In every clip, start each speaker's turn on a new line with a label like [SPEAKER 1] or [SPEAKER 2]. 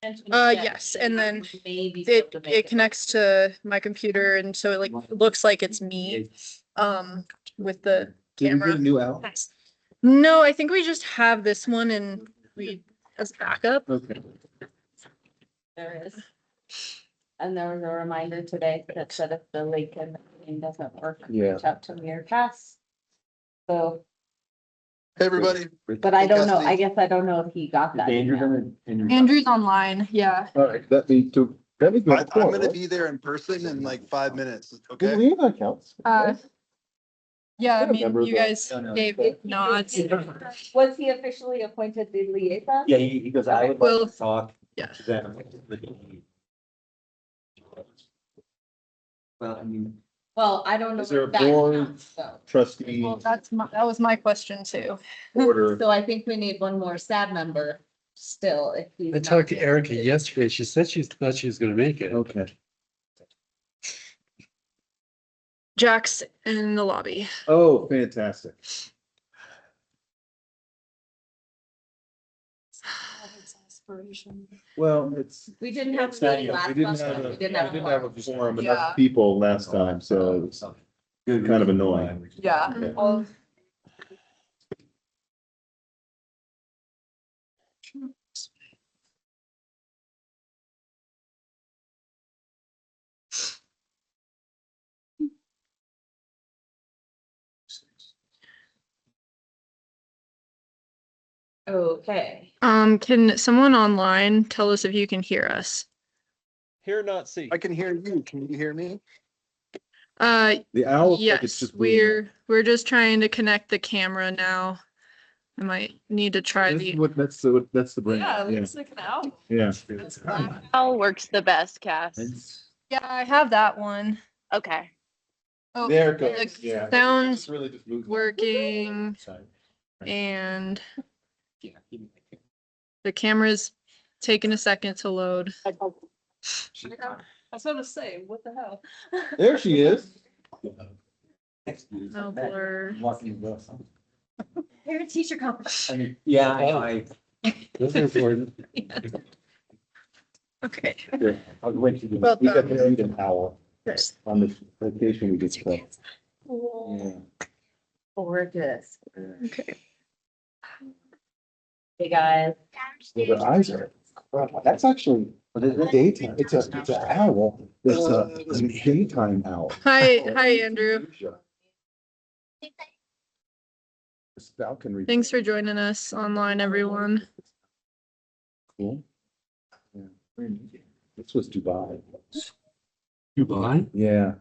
[SPEAKER 1] Yes, and then it connects to my computer, and so it like looks like it's me, with the camera.
[SPEAKER 2] New Al?
[SPEAKER 1] No, I think we just have this one and we as backup.
[SPEAKER 2] Okay.
[SPEAKER 3] There is. And there was a reminder today that said if the link and the thing doesn't work,
[SPEAKER 2] Yeah.
[SPEAKER 3] reach out to me or Cass. So,
[SPEAKER 4] Hey, everybody.
[SPEAKER 3] but I don't know,
[SPEAKER 4] Cassidy.
[SPEAKER 3] I guess I don't know if he got that.
[SPEAKER 2] Andrew,
[SPEAKER 3] email.
[SPEAKER 1] Andrew's online, yeah.
[SPEAKER 2] All right, that means to, that means.
[SPEAKER 4] I'm gonna be there in person in like 5 minutes, okay?
[SPEAKER 2] Believe that counts.
[SPEAKER 1] Yeah, I
[SPEAKER 2] Yeah,
[SPEAKER 1] mean,
[SPEAKER 2] members
[SPEAKER 1] you
[SPEAKER 2] of-
[SPEAKER 1] guys
[SPEAKER 2] No, no.
[SPEAKER 1] gave nods.
[SPEAKER 3] Was he officially appointed the liaison?
[SPEAKER 5] Yeah, he goes, I would
[SPEAKER 1] Well,
[SPEAKER 5] like to talk
[SPEAKER 1] yeah.
[SPEAKER 5] to them. Well, I mean,
[SPEAKER 3] Well, I don't know.
[SPEAKER 2] Is there
[SPEAKER 3] if
[SPEAKER 2] a
[SPEAKER 3] that
[SPEAKER 2] board?
[SPEAKER 3] counts, though.
[SPEAKER 2] Trustee
[SPEAKER 1] Well, that was my question too.
[SPEAKER 2] order.
[SPEAKER 3] So I think we need one more SAD member still. If he's
[SPEAKER 6] I
[SPEAKER 3] not
[SPEAKER 6] talked to
[SPEAKER 3] here.
[SPEAKER 6] Erica yesterday. She said she thought she was gonna make it.
[SPEAKER 2] Okay.
[SPEAKER 1] Jack's in the lobby.
[SPEAKER 2] Oh, fantastic. Well, it's.
[SPEAKER 3] We didn't have
[SPEAKER 2] it's
[SPEAKER 3] a meeting
[SPEAKER 2] not-
[SPEAKER 3] last
[SPEAKER 2] we didn't
[SPEAKER 3] month,
[SPEAKER 2] have
[SPEAKER 3] so
[SPEAKER 2] a-
[SPEAKER 3] we didn't have a quorum.
[SPEAKER 2] forum,
[SPEAKER 1] Yeah.
[SPEAKER 2] enough people last time, so it's kind of annoying.
[SPEAKER 1] Yeah.
[SPEAKER 2] Yeah.
[SPEAKER 3] Okay.
[SPEAKER 1] Can someone online tell us if you can hear us?
[SPEAKER 7] Hear not see.
[SPEAKER 4] I can hear you. Can you hear me?
[SPEAKER 2] The owl. looks like it's
[SPEAKER 1] Yes,
[SPEAKER 2] just moving.
[SPEAKER 1] we're just trying to connect the camera now. I might need to try
[SPEAKER 2] This is
[SPEAKER 1] the,
[SPEAKER 2] what, that's the brain. Yeah,
[SPEAKER 1] like an owl.
[SPEAKER 2] yeah.
[SPEAKER 8] Owl works the best, Cass.
[SPEAKER 1] Yeah, I have that one.
[SPEAKER 8] Okay.
[SPEAKER 1] Oh,
[SPEAKER 2] There it
[SPEAKER 1] the
[SPEAKER 2] goes, yeah.
[SPEAKER 1] sound's
[SPEAKER 2] It's really just moving.
[SPEAKER 1] working and
[SPEAKER 5] yeah.
[SPEAKER 1] the camera's taking a second to load.
[SPEAKER 3] I was gonna say, what the hell?
[SPEAKER 2] There she is.
[SPEAKER 1] No blur.
[SPEAKER 5] Walking the bus.
[SPEAKER 3] Parent teacher conference.
[SPEAKER 5] I mean, yeah, I.
[SPEAKER 6] Those are important.
[SPEAKER 1] Okay.
[SPEAKER 2] I went to the,
[SPEAKER 1] Well
[SPEAKER 2] we got
[SPEAKER 1] done.
[SPEAKER 2] to meet an owl
[SPEAKER 1] Good.
[SPEAKER 2] on the vacation we just spent. Yeah.
[SPEAKER 3] Gorgeous.
[SPEAKER 1] Okay.
[SPEAKER 3] Hey, guys.
[SPEAKER 2] Yeah, their eyes are, wow, that's actually daytime. It's an owl. It's a daytime owl.
[SPEAKER 1] Hi, Andrew.
[SPEAKER 2] This falconry.
[SPEAKER 1] Thanks for joining us online, everyone.
[SPEAKER 2] Cool. Yeah. This was Dubai.
[SPEAKER 6] Dubai?
[SPEAKER 2] Yeah.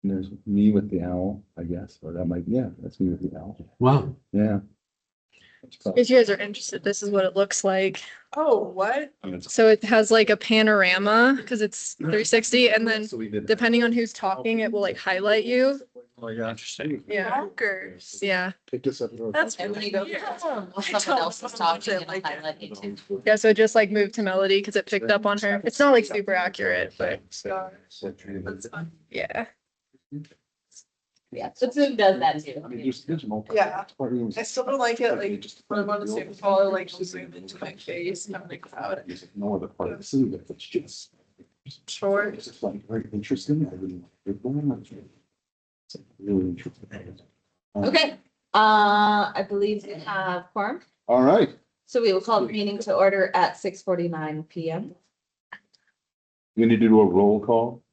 [SPEAKER 2] And there's me with the owl, I guess, or that might, yeah, that's me with the owl.
[SPEAKER 6] Wow.
[SPEAKER 2] Yeah.
[SPEAKER 1] If you guys are interested, this is what it looks like.
[SPEAKER 9] Oh, what?
[SPEAKER 1] So it has like a panorama because it's 360, and then
[SPEAKER 2] So we did.
[SPEAKER 1] depending on who's talking, it will like highlight you.
[SPEAKER 2] Oh, yeah. Interesting.
[SPEAKER 1] Yeah.
[SPEAKER 9] Bonkers.
[SPEAKER 1] Yeah.
[SPEAKER 2] Pick this up.
[SPEAKER 9] That's
[SPEAKER 3] And when
[SPEAKER 9] really
[SPEAKER 3] you go,
[SPEAKER 9] weird.
[SPEAKER 3] someone else is talking and
[SPEAKER 9] Like that.
[SPEAKER 3] highlight you too.
[SPEAKER 1] Yeah. So it just like moved to melody because it picked up on her. It's not like super accurate, but
[SPEAKER 9] That's fun.
[SPEAKER 1] yeah.
[SPEAKER 3] Yeah, the Zoom does that too.
[SPEAKER 2] I mean, there's multiple.
[SPEAKER 9] Yeah.
[SPEAKER 2] rooms.
[SPEAKER 9] I still don't like it, like, when I'm on the Zoom call, I like to zoom into my face and I'm like, wow,
[SPEAKER 2] There's no other part of the city, but it's just.
[SPEAKER 9] short.
[SPEAKER 2] It's just like very interesting. I really. It's really interesting.
[SPEAKER 3] Okay, I believe we have quorum,
[SPEAKER 2] All right.
[SPEAKER 3] so we will call the meeting to order at 6:49 PM.
[SPEAKER 2] We need to do a roll call.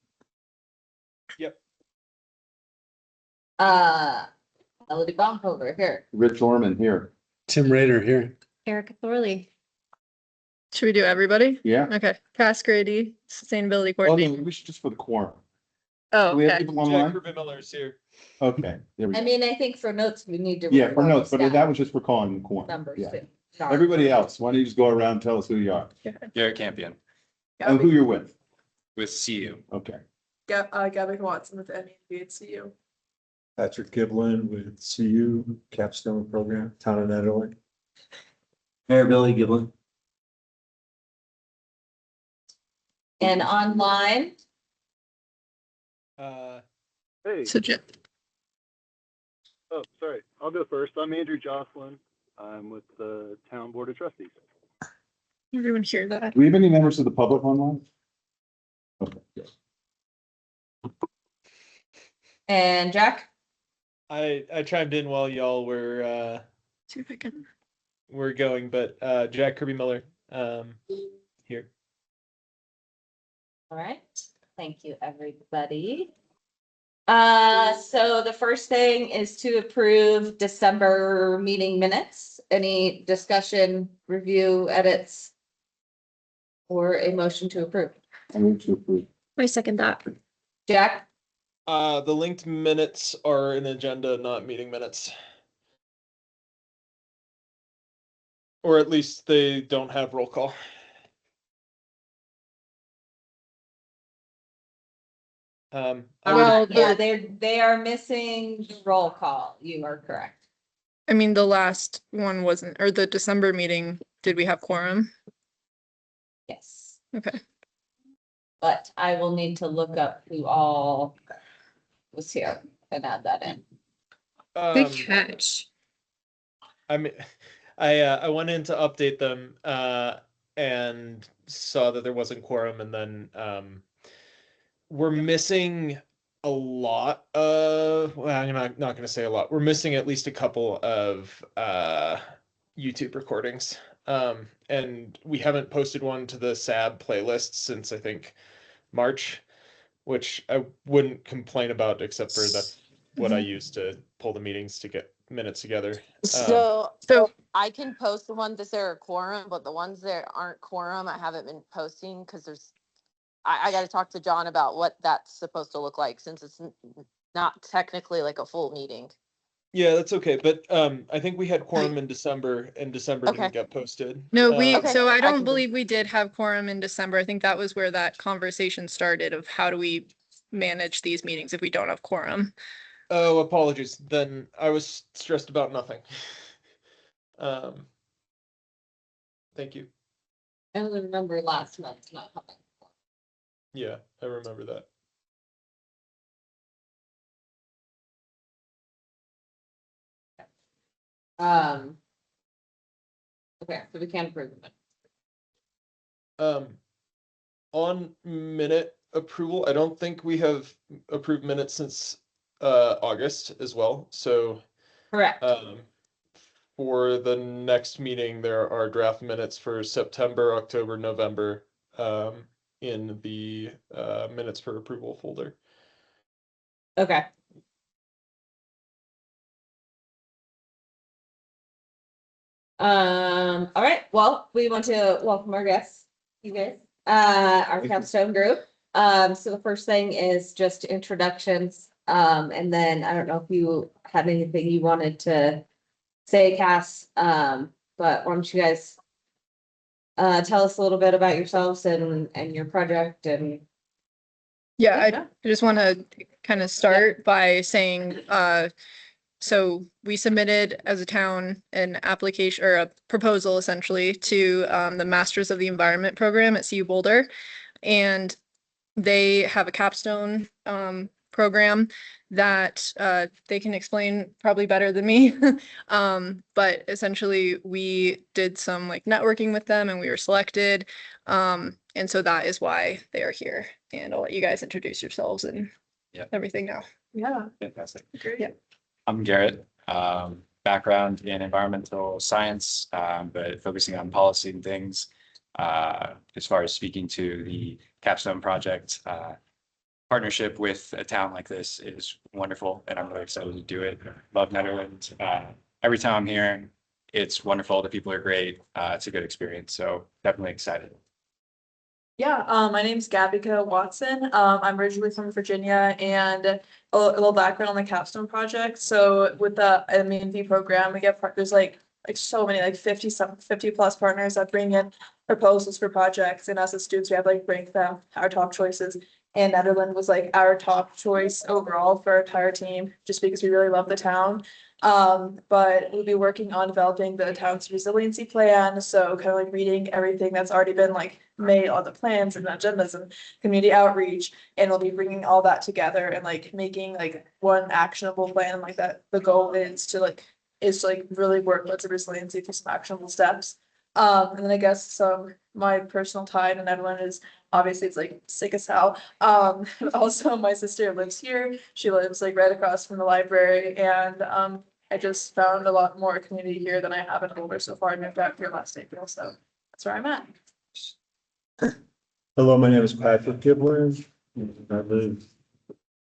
[SPEAKER 3] Melody Bonhover here.
[SPEAKER 2] Rich Orman here.
[SPEAKER 6] Tim Rader here.
[SPEAKER 8] Erica Thorley.
[SPEAKER 1] Should we do everybody?
[SPEAKER 2] Yeah.
[SPEAKER 1] Okay. Cass Grady, sustainability
[SPEAKER 2] Oh, no,
[SPEAKER 1] coordinator.
[SPEAKER 2] we should just for the quorum.
[SPEAKER 1] Oh,
[SPEAKER 2] Do we have
[SPEAKER 1] okay.
[SPEAKER 2] people
[SPEAKER 7] Jack
[SPEAKER 2] online?
[SPEAKER 7] Ruben Miller's here.
[SPEAKER 2] Okay. There we
[SPEAKER 3] I
[SPEAKER 2] go.
[SPEAKER 3] mean, I think for notes, we need to.
[SPEAKER 2] Yeah, for
[SPEAKER 3] report
[SPEAKER 2] notes, but
[SPEAKER 3] staff
[SPEAKER 2] that was just for calling the quorum.
[SPEAKER 3] Numbers
[SPEAKER 2] Yeah.
[SPEAKER 3] too.
[SPEAKER 2] Everybody else, why don't you just go around and tell us who you are
[SPEAKER 7] Garrett Campion
[SPEAKER 2] and who you're with?
[SPEAKER 7] with CU.
[SPEAKER 2] Okay.
[SPEAKER 9] Gavin Watson with MEHCU.
[SPEAKER 10] Patrick Giblin with CU Capstone Program, Town of Nederland.
[SPEAKER 5] Mayor Billy Giblin.
[SPEAKER 3] And online,
[SPEAKER 11] Hey,
[SPEAKER 1] So Jeff,
[SPEAKER 11] oh, sorry, I'll go first. I'm Andrew Jocelyn. I'm with the Town Board of Trustees.
[SPEAKER 1] Everyone hear that?
[SPEAKER 2] Do we have any members of the public online? Okay, yes.
[SPEAKER 3] And Jack?
[SPEAKER 7] I chimed in while y'all
[SPEAKER 1] See if I can.
[SPEAKER 7] were going, but Jack Kirby Miller, here.
[SPEAKER 3] All right, thank you, everybody. So the first thing is to approve December meeting minutes. Any discussion, review, edits? Or a motion to approve?
[SPEAKER 2] I move to approve.
[SPEAKER 1] I second that.
[SPEAKER 3] Jack?
[SPEAKER 7] The linked minutes are an agenda, not meeting minutes. Or at least they don't have roll call. I would-
[SPEAKER 1] Well,
[SPEAKER 3] Yeah, they are missing the roll call. You are correct.
[SPEAKER 1] I mean, the last one wasn't, or the December meeting, did we have quorum?
[SPEAKER 3] Yes,
[SPEAKER 1] Okay.
[SPEAKER 3] but I will need to look up who all was here and add that in.
[SPEAKER 1] Good catch.
[SPEAKER 7] I mean, I went in to update them and saw that there wasn't quorum, and then we're missing a lot of, well, I'm not going to say a lot. We're missing at least a couple of YouTube recordings. And we haven't posted one to the SAB playlist since I think March, which I wouldn't complain about, except for that's what I use to pull the meetings to get minutes together.
[SPEAKER 8] So
[SPEAKER 1] So
[SPEAKER 8] I can post the ones that there are quorum, but the ones that aren't quorum, I haven't been posting because I got to talk to John about what that's supposed to look like since it's not technically like a full meeting.
[SPEAKER 7] Yeah, that's okay. But I think we had quorum in December, and December
[SPEAKER 8] Okay.
[SPEAKER 7] didn't get posted.
[SPEAKER 1] no,
[SPEAKER 8] Okay,
[SPEAKER 1] so I
[SPEAKER 8] I
[SPEAKER 1] don't
[SPEAKER 8] can-
[SPEAKER 1] believe we did have quorum in December. I think that was where that conversation started of how do we manage these meetings if we don't have quorum.
[SPEAKER 7] Oh, apologies. Then I was stressed about nothing. Thank you.
[SPEAKER 3] I only remember last month not having.
[SPEAKER 7] Yeah, I remember that.
[SPEAKER 3] Okay, so we can't approve of it.
[SPEAKER 7] On minute approval, I don't think we have approved minutes since August as well. So
[SPEAKER 3] Correct.
[SPEAKER 7] for the next meeting, there are draft minutes for September, October, November in the minutes for approval folder.
[SPEAKER 3] Okay. All right, well, we want to welcome our guests, you guys, our
[SPEAKER 2] Thank you.
[SPEAKER 3] capstone group. So the first thing is just introductions. And then I don't know if you had anything you wanted to say, Cass, but why don't you guys tell us a little bit about yourselves and your project and.
[SPEAKER 1] Yeah, I
[SPEAKER 3] Yeah.
[SPEAKER 1] I just want to kind of start by saying, so we submitted as a town an application or a proposal essentially to the Masters of the Environment program at CU Boulder. And they have a capstone program that they can explain probably better than me. But essentially we did some like networking with them and we were selected. And so that is why they are here. And I'll let you guys introduce yourselves and
[SPEAKER 5] Yep.
[SPEAKER 1] everything now.
[SPEAKER 9] Yeah,
[SPEAKER 5] Fantastic.
[SPEAKER 9] great.
[SPEAKER 1] Yeah.
[SPEAKER 5] I'm Garrett, background in environmental science, but focusing on policy and things. As far as speaking to the Capstone project, partnership with a town like this is wonderful, and I'm really excited to do it. Love Netherlands. Every time I'm here, it's wonderful. The people are great. It's a good experience, so definitely excited.
[SPEAKER 9] Yeah, my name's Gabika Watson. I'm originally from Virginia and a little background on the Capstone project. So with the MEV program, we get there's like so many, like 50 plus partners that bring in proposals for projects. And us as students, we have like rank them our top choices. And Netherlands was like our top choice overall for our entire team, just because we really love the town. But we'll be working on developing the town's resiliency plan. So kind of like reading everything that's already been like made on the plans and agendas and community outreach. And we'll be bringing all that together and like making like one actionable plan like that. The goal is to really work towards the resiliency through some actionable steps. And then I guess some my personal tie to Netherland is obviously it's like sick as hell. Also my sister lives here. She lives like right across from the library, and I just found a lot more community here than I have in Boulder so far. I moved out here last April, so that's where I'm at.
[SPEAKER 10] Hello, my name is Patrick Giblin. I live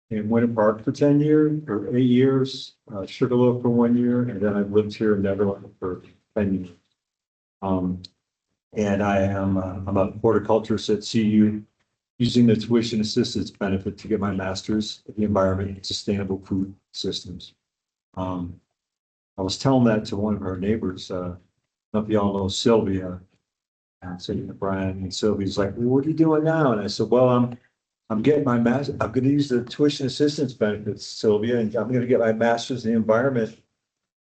[SPEAKER 10] in Winter Park for 10 years, or 8 years, Sugarloaf for 1 year, and then I've lived here in Neverland for 10 years. And I'm a horticulturist at CU, using the tuition assistance benefit to get my master's in the environment and sustainable food systems. I was telling that to one of our neighbors, I don't know if y'all know Sylvia. And so Brian and Sylvia's like, well, what are you doing now? And I said, well, I'm getting my master, I'm gonna use the tuition assistance benefits, Sylvia, and I'm gonna get my master's in the environment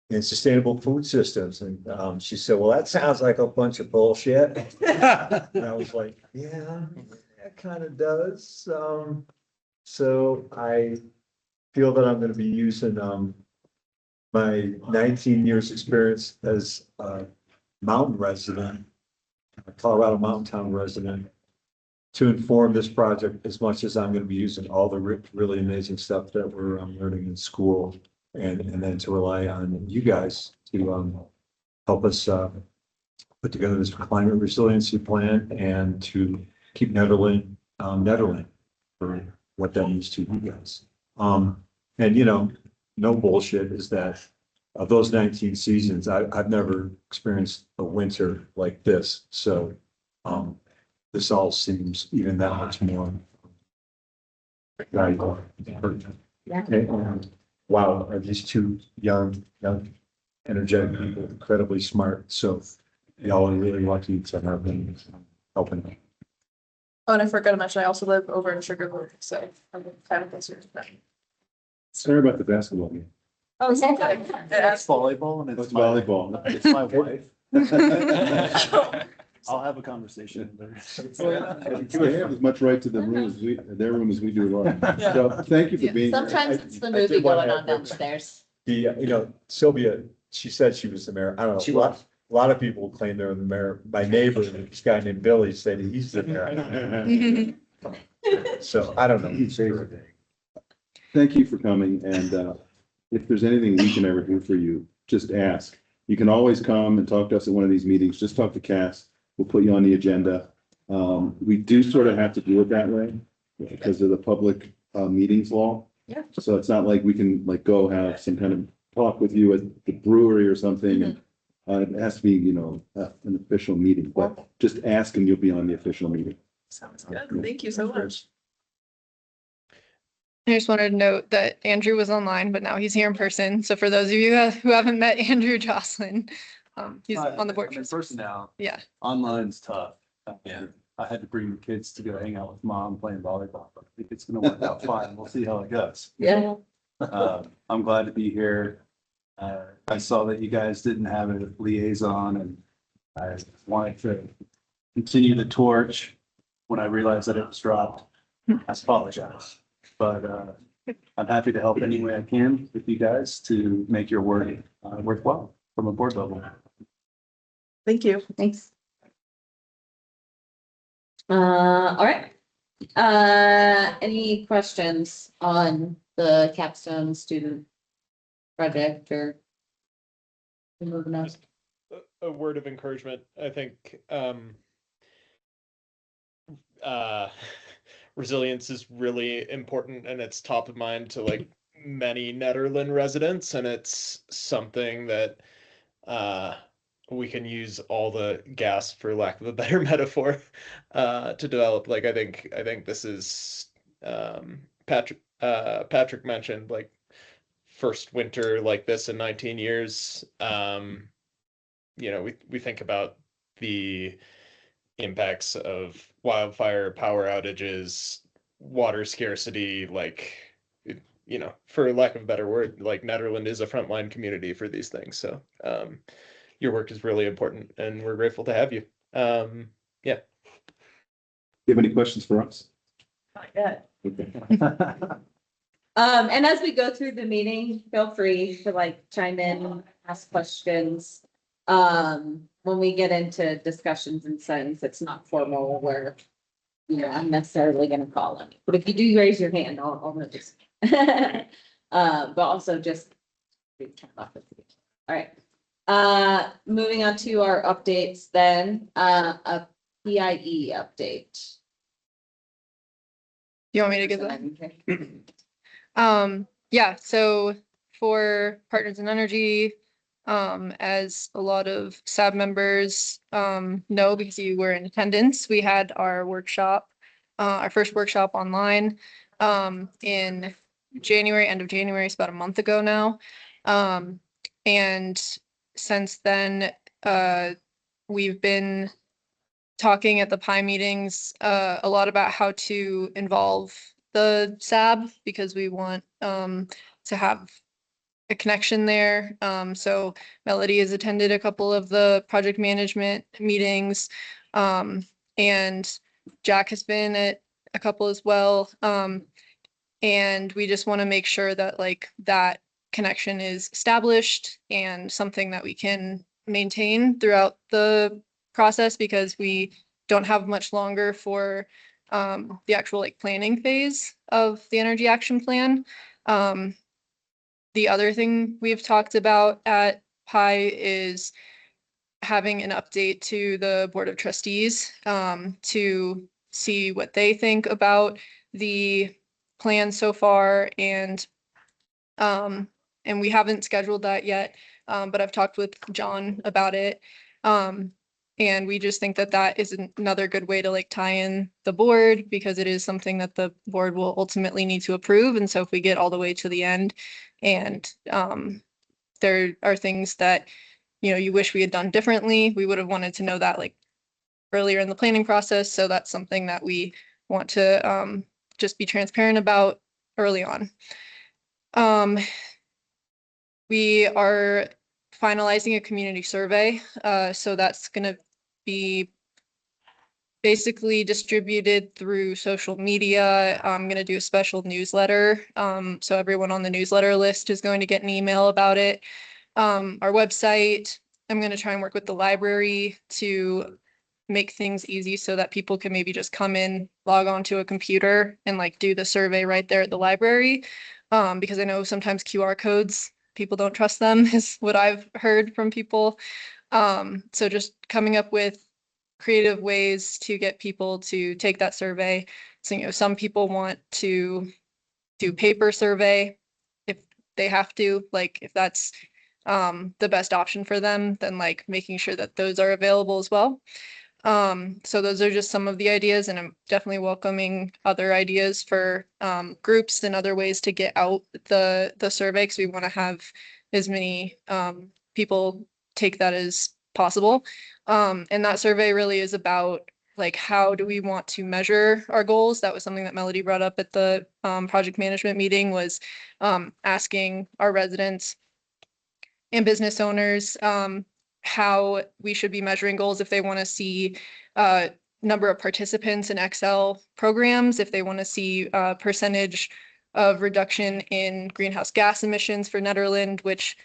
[SPEAKER 10] and sustainable food systems. And she said, well, that sounds like a bunch of bullshit. And I was like, yeah, it kind of does. So I feel that I'm gonna be using my 19 years experience as a mountain resident, a Colorado mountain town resident, to inform this project as much as I'm going to be using all the really amazing stuff that we're learning in school, and then to rely on you guys to help us put together this climate resiliency plan and to keep Netherland for what that means to you guys. And you know, no bullshit is that of those 19 seasons, I've never experienced a winter like this. So this all seems even that much more valuable. And wow, are these two young, energetic people, incredibly smart. So y'all are really lucky to have been helping them.
[SPEAKER 9] Oh, and I forgot to mention, I also live over in Sugarloaf, so I'm kind of closer to them.
[SPEAKER 10] Sorry about the basketball game.
[SPEAKER 9] Oh, it's okay.
[SPEAKER 4] It's volleyball and
[SPEAKER 10] It's
[SPEAKER 4] it's my,
[SPEAKER 10] volleyball.
[SPEAKER 4] it's my wife. I'll have a conversation.
[SPEAKER 2] They have as much right to the room as their room as we do.
[SPEAKER 9] Yeah.
[SPEAKER 2] So thank you for being here.
[SPEAKER 3] Sometimes
[SPEAKER 10] I-
[SPEAKER 3] it's the
[SPEAKER 10] I
[SPEAKER 3] movie
[SPEAKER 10] did wanna
[SPEAKER 3] going on
[SPEAKER 10] add-
[SPEAKER 3] downstairs.
[SPEAKER 10] Sylvia, she said she was the mayor. I don't know. A lot of people claim they're the mayor. My neighbor, this guy named Billy, said he's the mayor. So I don't know.
[SPEAKER 2] Thank you for coming, and if there's anything we can ever do for you, just ask. You can always come and talk to us at one of these meetings. Just talk to Cass. We'll put you on the agenda. We do sort of have to do it that way because of the public meetings law.
[SPEAKER 9] Yeah.
[SPEAKER 2] So it's not like we can like go have some kind of talk with you at the brewery or something. And it has to be, you know, an official meeting, but just ask and you'll be on the official meeting.
[SPEAKER 9] Sounds good. Thank you so much.
[SPEAKER 1] I just wanted to note that Andrew was online, but now he's here in person. So for those of you who haven't met Andrew Jocelyn, he's on the board.
[SPEAKER 4] In person now,
[SPEAKER 1] Yeah.
[SPEAKER 4] online's tough.
[SPEAKER 5] Yeah.
[SPEAKER 4] I had to bring the kids to go hang out with mom playing volleyball, but I think it's gonna work out fine. We'll see how it goes.
[SPEAKER 3] Yeah.
[SPEAKER 4] I'm glad to be here. I saw that you guys didn't have a liaison and I wanted to continue the torch when I realized that it was dropped. I apologize, but I'm happy to help any way I can with you guys to make your work worthwhile from a board level.
[SPEAKER 9] Thank you.
[SPEAKER 3] Thanks. All right. Any questions on the capstone student project or? Moving on.
[SPEAKER 7] A word of encouragement, I think, resilience is really important and it's top of mind to like many Netherland residents, and it's something that we can use all the gas, for lack of a better metaphor, to develop. Like I think this is Patrick mentioned like first winter like this in 19 years. You know, we think about the impacts of wildfire, power outages, water scarcity, like, you know, for lack of a better word, like Netherland is a frontline community for these things. So your work is really important and we're grateful to have you. Yeah.
[SPEAKER 2] You have any questions for us?
[SPEAKER 9] Not yet.
[SPEAKER 2] Okay.
[SPEAKER 3] And as we go through the meeting, feel free to like chime in, ask questions. when we get into discussions and things, it's not formal where, you know, I'm necessarily gonna call them. But if you do raise your hand, I'll notice. But also just. All right. Moving on to our updates then, a PIE update.
[SPEAKER 1] You want me to give that? Yeah, so for Partners in Energy, as a lot of SAB members, know because you were in attendance, we had our workshop, our first workshop online, in January, end of January, it's about a month ago now. And since then, we've been talking at the PI meetings, a lot about how to involve the SAB because we want, to have a connection there. So Melody has attended a couple of the project management meetings. And Jack has been at a couple as well. And we just want to make sure that like that connection is established and something that we can maintain throughout the process because we don't have much longer for the actual like planning phase of the energy action plan. The other thing we've talked about at PI is having an update to the Board of Trustees to see what they think about the plan so far and we haven't scheduled that yet, but I've talked with John about it. And we just think that that is another good way to like tie in the board because it is something that the board will ultimately need to approve. And so if we get all the way to the end and there are things that, you know, you wish we had done differently, we would have wanted to know that like earlier in the planning process. So that's something that we want to just be transparent about early on. We are finalizing a community survey. So that's going to be basically distributed through social media. I'm going to do a special newsletter. So everyone on the newsletter list is going to get an email about it. Our website, I'm going to try and work with the library to make things easy so that people can maybe just come in, log on to a computer and like do the survey right there at the library. Because I know sometimes QR codes, people don't trust them is what I've heard from people. So just coming up with creative ways to get people to take that survey. So, you know, some people want to do paper survey if they have to, like if that's the best option for them, then like making sure that those are available as well. So those are just some of the ideas and I'm definitely welcoming other ideas for groups and other ways to get out the survey because we want to have as many people take that as possible. And that survey really is about like how do we want to measure our goals? That was something that Melody brought up at the project management meeting was asking our residents and business owners how we should be measuring goals if they want to see number of participants in Excel programs, if they want to see percentage of reduction in greenhouse gas emissions for Nederland, which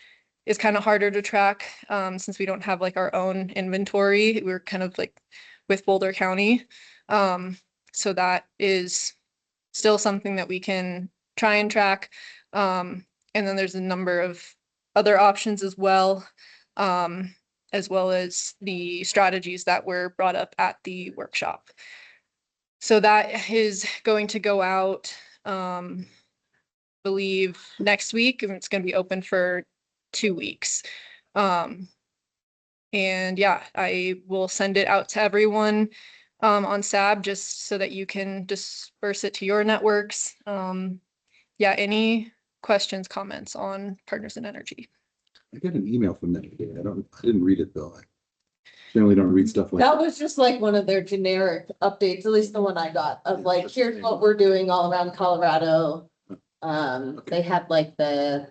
[SPEAKER 1] is kind of harder to track since we don't have like our own inventory. We're kind of like with Boulder County. So that is still something that we can try and track. And then there's a number of other options as well as the strategies that were brought up at the workshop. So that is going to go out, believe next week, and it's going to be open for 2 weeks. And yeah, I will send it out to everyone on SAB just so that you can disperse it to your networks. Yeah, any questions, comments on Partners in Energy?
[SPEAKER 2] I got an email from them today. I didn't read it though. I generally don't read stuff like
[SPEAKER 3] That was just like one of their generic updates, at least the one I got of like, here's what we're doing all around Colorado. They had like I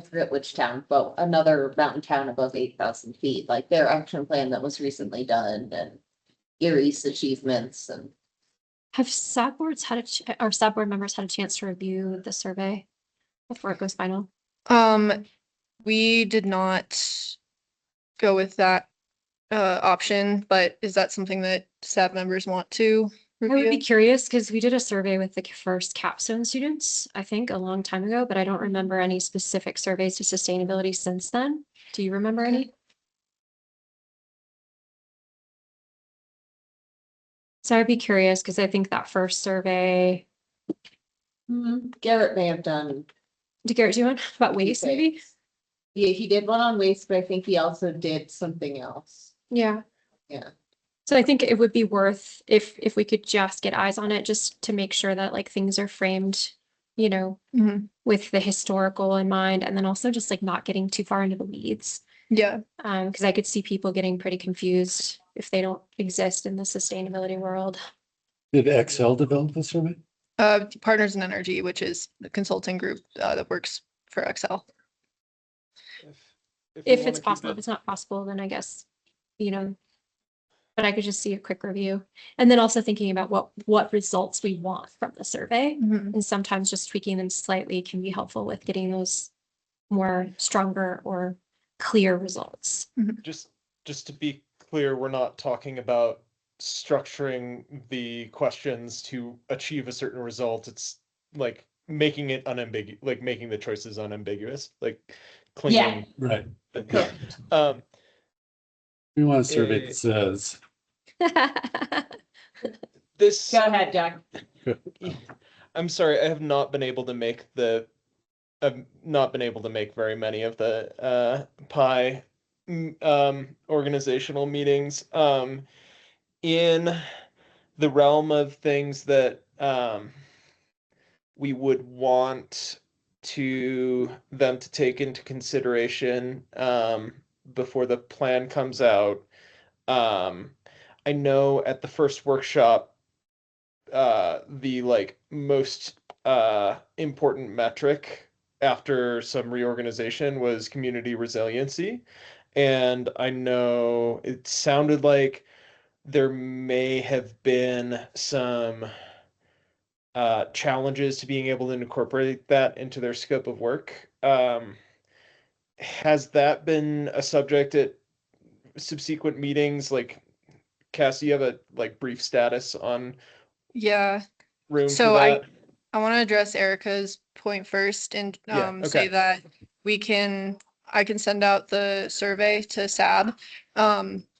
[SPEAKER 3] forget which town, but another mountain town above 8,000 feet, like their action plan that was recently done and Erie's achievements and.
[SPEAKER 12] Have SAB boards or SAB board members had a chance to review the survey before it goes final?
[SPEAKER 1] We did not go with that option, but is that something that staff members want to
[SPEAKER 12] I would be
[SPEAKER 1] review?
[SPEAKER 12] curious because we did a survey with the first capstone students, I think, a long time ago, but I don't remember any specific surveys to sustainability since then. Do you remember any? So I'd be curious because I think that first survey,
[SPEAKER 3] Garrett may have done.
[SPEAKER 12] did Garrett do one about waste
[SPEAKER 3] Okay.
[SPEAKER 12] maybe?
[SPEAKER 3] Yeah, he did one on waste, but I think he also did something else.
[SPEAKER 12] Yeah.
[SPEAKER 3] Yeah.
[SPEAKER 12] So I think it would be worth if we could just get eyes on it, just to make sure that like things are framed, you know,
[SPEAKER 1] Mhm.
[SPEAKER 12] with the historical in mind, and then also just like not getting too far into the weeds.
[SPEAKER 1] Yeah,
[SPEAKER 12] Because I could see people getting pretty confused if they don't exist in the sustainability world.
[SPEAKER 6] Did Excel develop the survey?
[SPEAKER 1] Partners in Energy, which is the consulting group that works for Excel.
[SPEAKER 7] you
[SPEAKER 12] If
[SPEAKER 7] wanna
[SPEAKER 12] it's
[SPEAKER 7] keep
[SPEAKER 12] possible,
[SPEAKER 7] it-
[SPEAKER 12] if it's not possible, then I guess, you know. But I could just see a quick review. And then also thinking about what results we want from the survey.
[SPEAKER 1] Mhm.
[SPEAKER 12] And sometimes just tweaking them slightly can be helpful with getting those more stronger or clear results.
[SPEAKER 7] Just to be clear, we're not talking about structuring the questions to achieve a certain result. It's like making it unambiguous, like making the choices unambiguous, like cleaning.
[SPEAKER 6] Right.
[SPEAKER 7] the- Um,
[SPEAKER 6] We want a survey
[SPEAKER 7] Eh,
[SPEAKER 6] that says,
[SPEAKER 7] this.
[SPEAKER 3] Go ahead, Jack.
[SPEAKER 7] I'm sorry, I have not been able to make I've not been able to make very many of the PI organizational meetings. In the realm of things that we would want them to take into consideration before the plan comes out. I know at the first workshop, the like most important metric after some reorganization was community resiliency. And I know it sounded like there may have been some challenges to being able to incorporate that into their scope of work. Has that been a subject at subsequent meetings? Like, Cassie, you have a like brief status on
[SPEAKER 1] Yeah,
[SPEAKER 7] room for
[SPEAKER 1] so
[SPEAKER 7] that?
[SPEAKER 1] I want to address Erica's point first and
[SPEAKER 7] Yeah,
[SPEAKER 1] say
[SPEAKER 7] okay.
[SPEAKER 1] that I can send out the survey to SAB.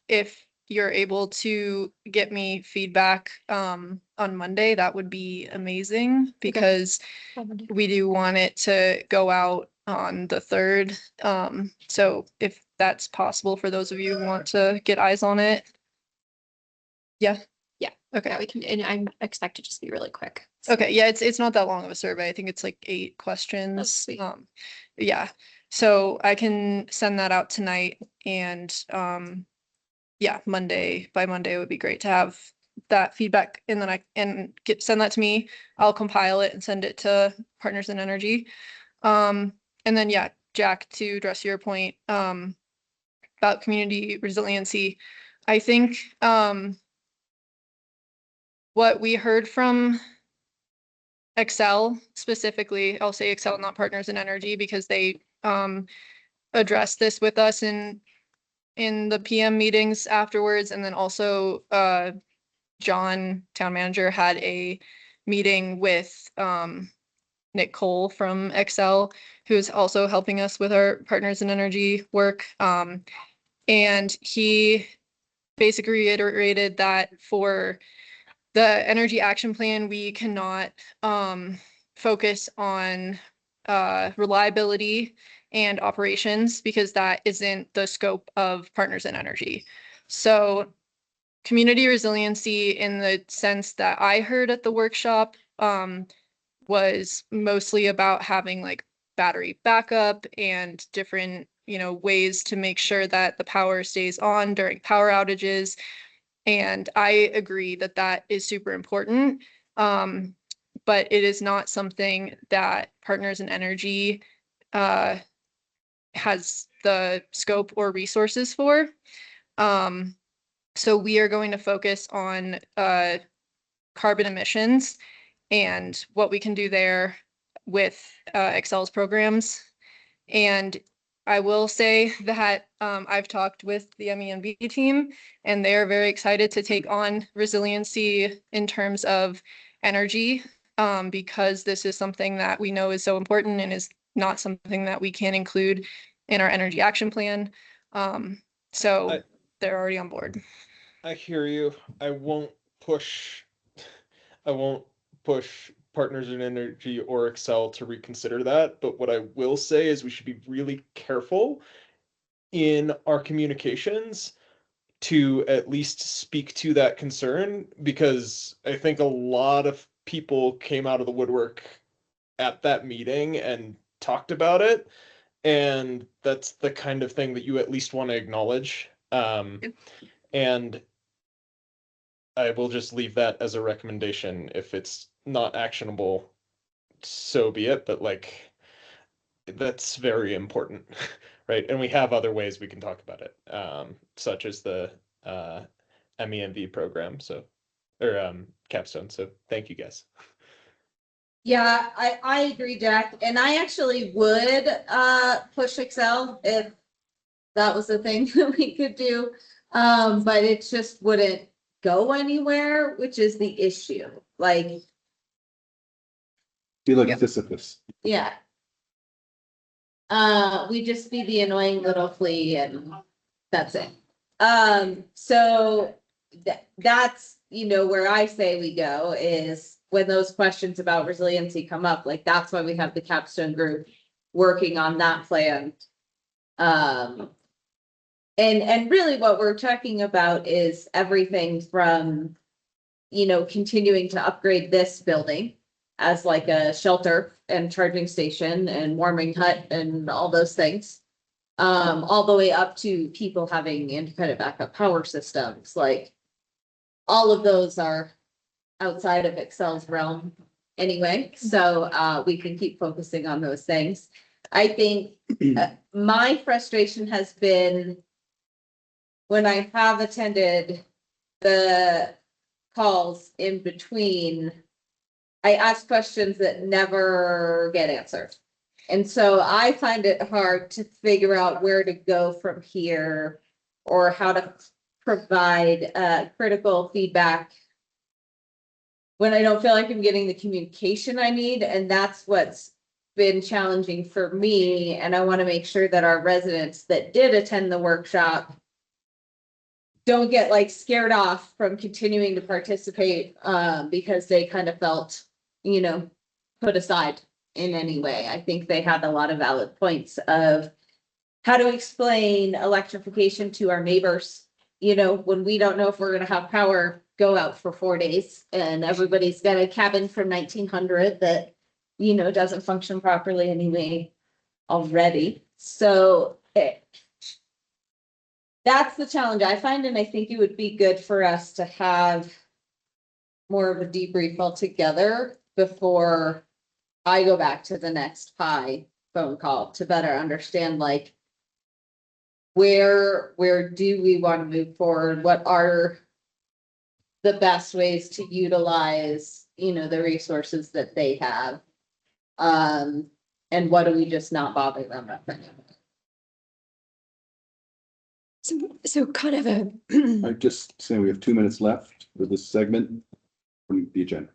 [SPEAKER 1] If you're able to get me feedback on Monday, that would be amazing because we do want it to go out on the 3rd. So if that's possible for those of you who want to get eyes on it. Yeah.
[SPEAKER 12] Yeah.
[SPEAKER 1] Okay.
[SPEAKER 12] Yeah, we can, and I expect it to just be really quick.
[SPEAKER 1] Okay, yeah, it's not that long of a survey. I think it's like 8 questions.
[SPEAKER 12] sweet.
[SPEAKER 1] Yeah, so I can send that out tonight and yeah, by Monday it would be great to have that feedback and then send that to me. I'll compile it and send it to Partners in Energy. And then yeah, Jack, to address your point about community resiliency, I think what we heard from Excel specifically, I'll say Excel, not Partners in Energy, because they addressed this with us in the PM meetings afterwards. And then also John, town manager, had a meeting with Nick Cole from Excel, who's also helping us with our Partners in Energy work. And he basically reiterated that for the energy action plan, we cannot focus on reliability and operations because that isn't the scope of Partners in Energy. So community resiliency, in the sense that I heard at the workshop, was mostly about having like battery backup and different, ways to make sure that the power stays on during power outages. And I agree that that is super important. But it is not something that Partners in Energy has the scope or resources for. So we are going to focus on carbon emissions and what we can do there with Excel's programs. And I will say that I've talked with the MENV team and they are very excited to take on resiliency in terms of energy because this is something that we know is so important and is not something that we can include in our energy action plan. So
[SPEAKER 7] I-
[SPEAKER 1] they're already on board.
[SPEAKER 7] I hear you. push, I won't push Partners in Energy or Excel to reconsider that, but what I will say is we should be really careful in our communications to at least speak to that concern, because I think a lot of people came out of the woodwork at that meeting and talked about it. And that's the kind of thing that you at least want to acknowledge. And I will just leave that as a recommendation. If it's not actionable, so be it. But like, that's very important, right? And we have other ways we can talk about it, such as the MENV program. So, or capstone. So thank you guys.
[SPEAKER 3] Yeah, I agree, Jack. And I actually would push Excel if that was the thing that we could do. But it just wouldn't go anywhere, which is the issue. Like,
[SPEAKER 2] Be like
[SPEAKER 1] Yep.
[SPEAKER 2] Sisyphus.
[SPEAKER 3] yeah. We just be the annoying little flea and that's it. So that's, you know, where I say we go is when those questions about resiliency come up, like that's why we have the capstone group working on that plan. And really what we're talking about is everything from, you know, continuing to upgrade this building as like a shelter and charging station and warming hut and all those things. All the way up to people having independent backup power systems, like all of those are outside of Excel's realm anyway, so we can keep focusing on those things. I think my frustration has been when I have attended the calls in between, I ask questions that never get answered. And so I find it hard to figure out where to go from here or how to provide critical feedback when I don't feel like I'm getting the communication I need. And that's what's been challenging for me. And I want to make sure that our residents that did attend the workshop don't get like scared off from continuing to participate because they kind of felt, you know, put aside in any way. I think they had a lot of valid points of how to explain electrification to our neighbors. You know, when we don't know if we're gonna have power go out for 4 days and everybody's got a cabin from 1900 that, you know, doesn't function properly anyway already. So that's the challenge I find, and I think it would be good for us to have more of a debrief altogether before I go back to the next PI phone call to better understand like where do we want to move forward? What are the best ways to utilize, you know, the resources that they have? And what do we just not bother them with?
[SPEAKER 12] So kind of a,
[SPEAKER 2] I just saying we have 2 minutes left for this segment from the agenda.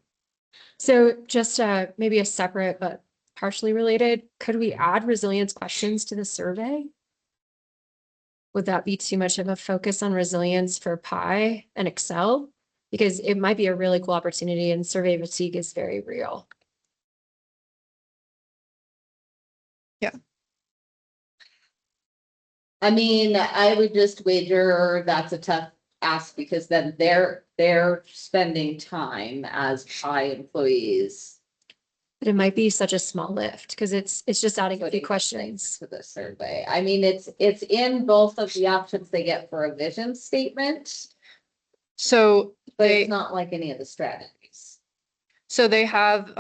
[SPEAKER 12] so just maybe a separate but partially related, could we add resilience questions to the survey? Would that be too much of a focus on resilience for PI and Excel? Because it might be a really cool opportunity and survey fatigue is very real.
[SPEAKER 3] I mean, I would just wager that's a tough ask because then they're spending time as PI employees.
[SPEAKER 12] But it might be such a small lift because it's just adding a few
[SPEAKER 3] putting
[SPEAKER 12] questions.
[SPEAKER 3] things to the survey. I mean, it's in both of the options they get for a vision statement,
[SPEAKER 1] So
[SPEAKER 3] but
[SPEAKER 1] they,
[SPEAKER 3] it's not like any of the strategies.
[SPEAKER 1] so they have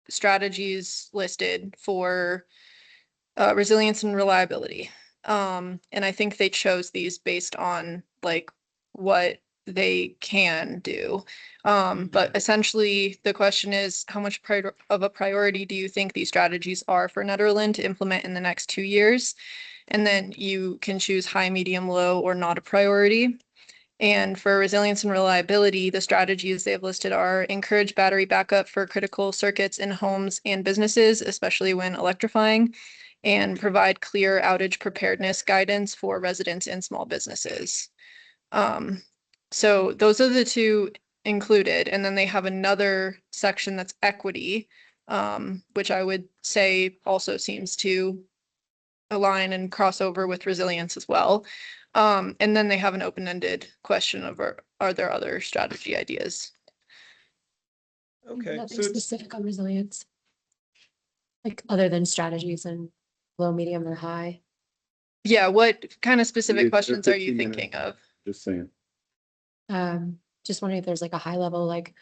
[SPEAKER 1] strategies listed for resilience and reliability. And I think they chose these based on like what they can do. But essentially, the question is, how much of a priority do you think these strategies are for Netherland to implement in the next 2 years? And then you can choose high, medium, low, or not a priority. And for resilience and reliability, the strategies they've listed are encourage battery backup for critical circuits in homes and businesses, especially when electrifying, and provide clear outage preparedness guidance for residents and small businesses. So those are the two included. And then they have another section that's equity, which I would say also seems to align and cross over with resilience as well. And then they have an open-ended question of are there other strategy ideas?
[SPEAKER 7] Okay,
[SPEAKER 12] Nothing
[SPEAKER 7] so it's,
[SPEAKER 12] specific on resilience. Like other than strategies and low, medium, or high.
[SPEAKER 1] Yeah, what kind of specific
[SPEAKER 2] They're
[SPEAKER 1] questions are you
[SPEAKER 2] 15 minutes.
[SPEAKER 1] thinking of?
[SPEAKER 2] Just saying.
[SPEAKER 12] Just wondering if there's like a high level, like,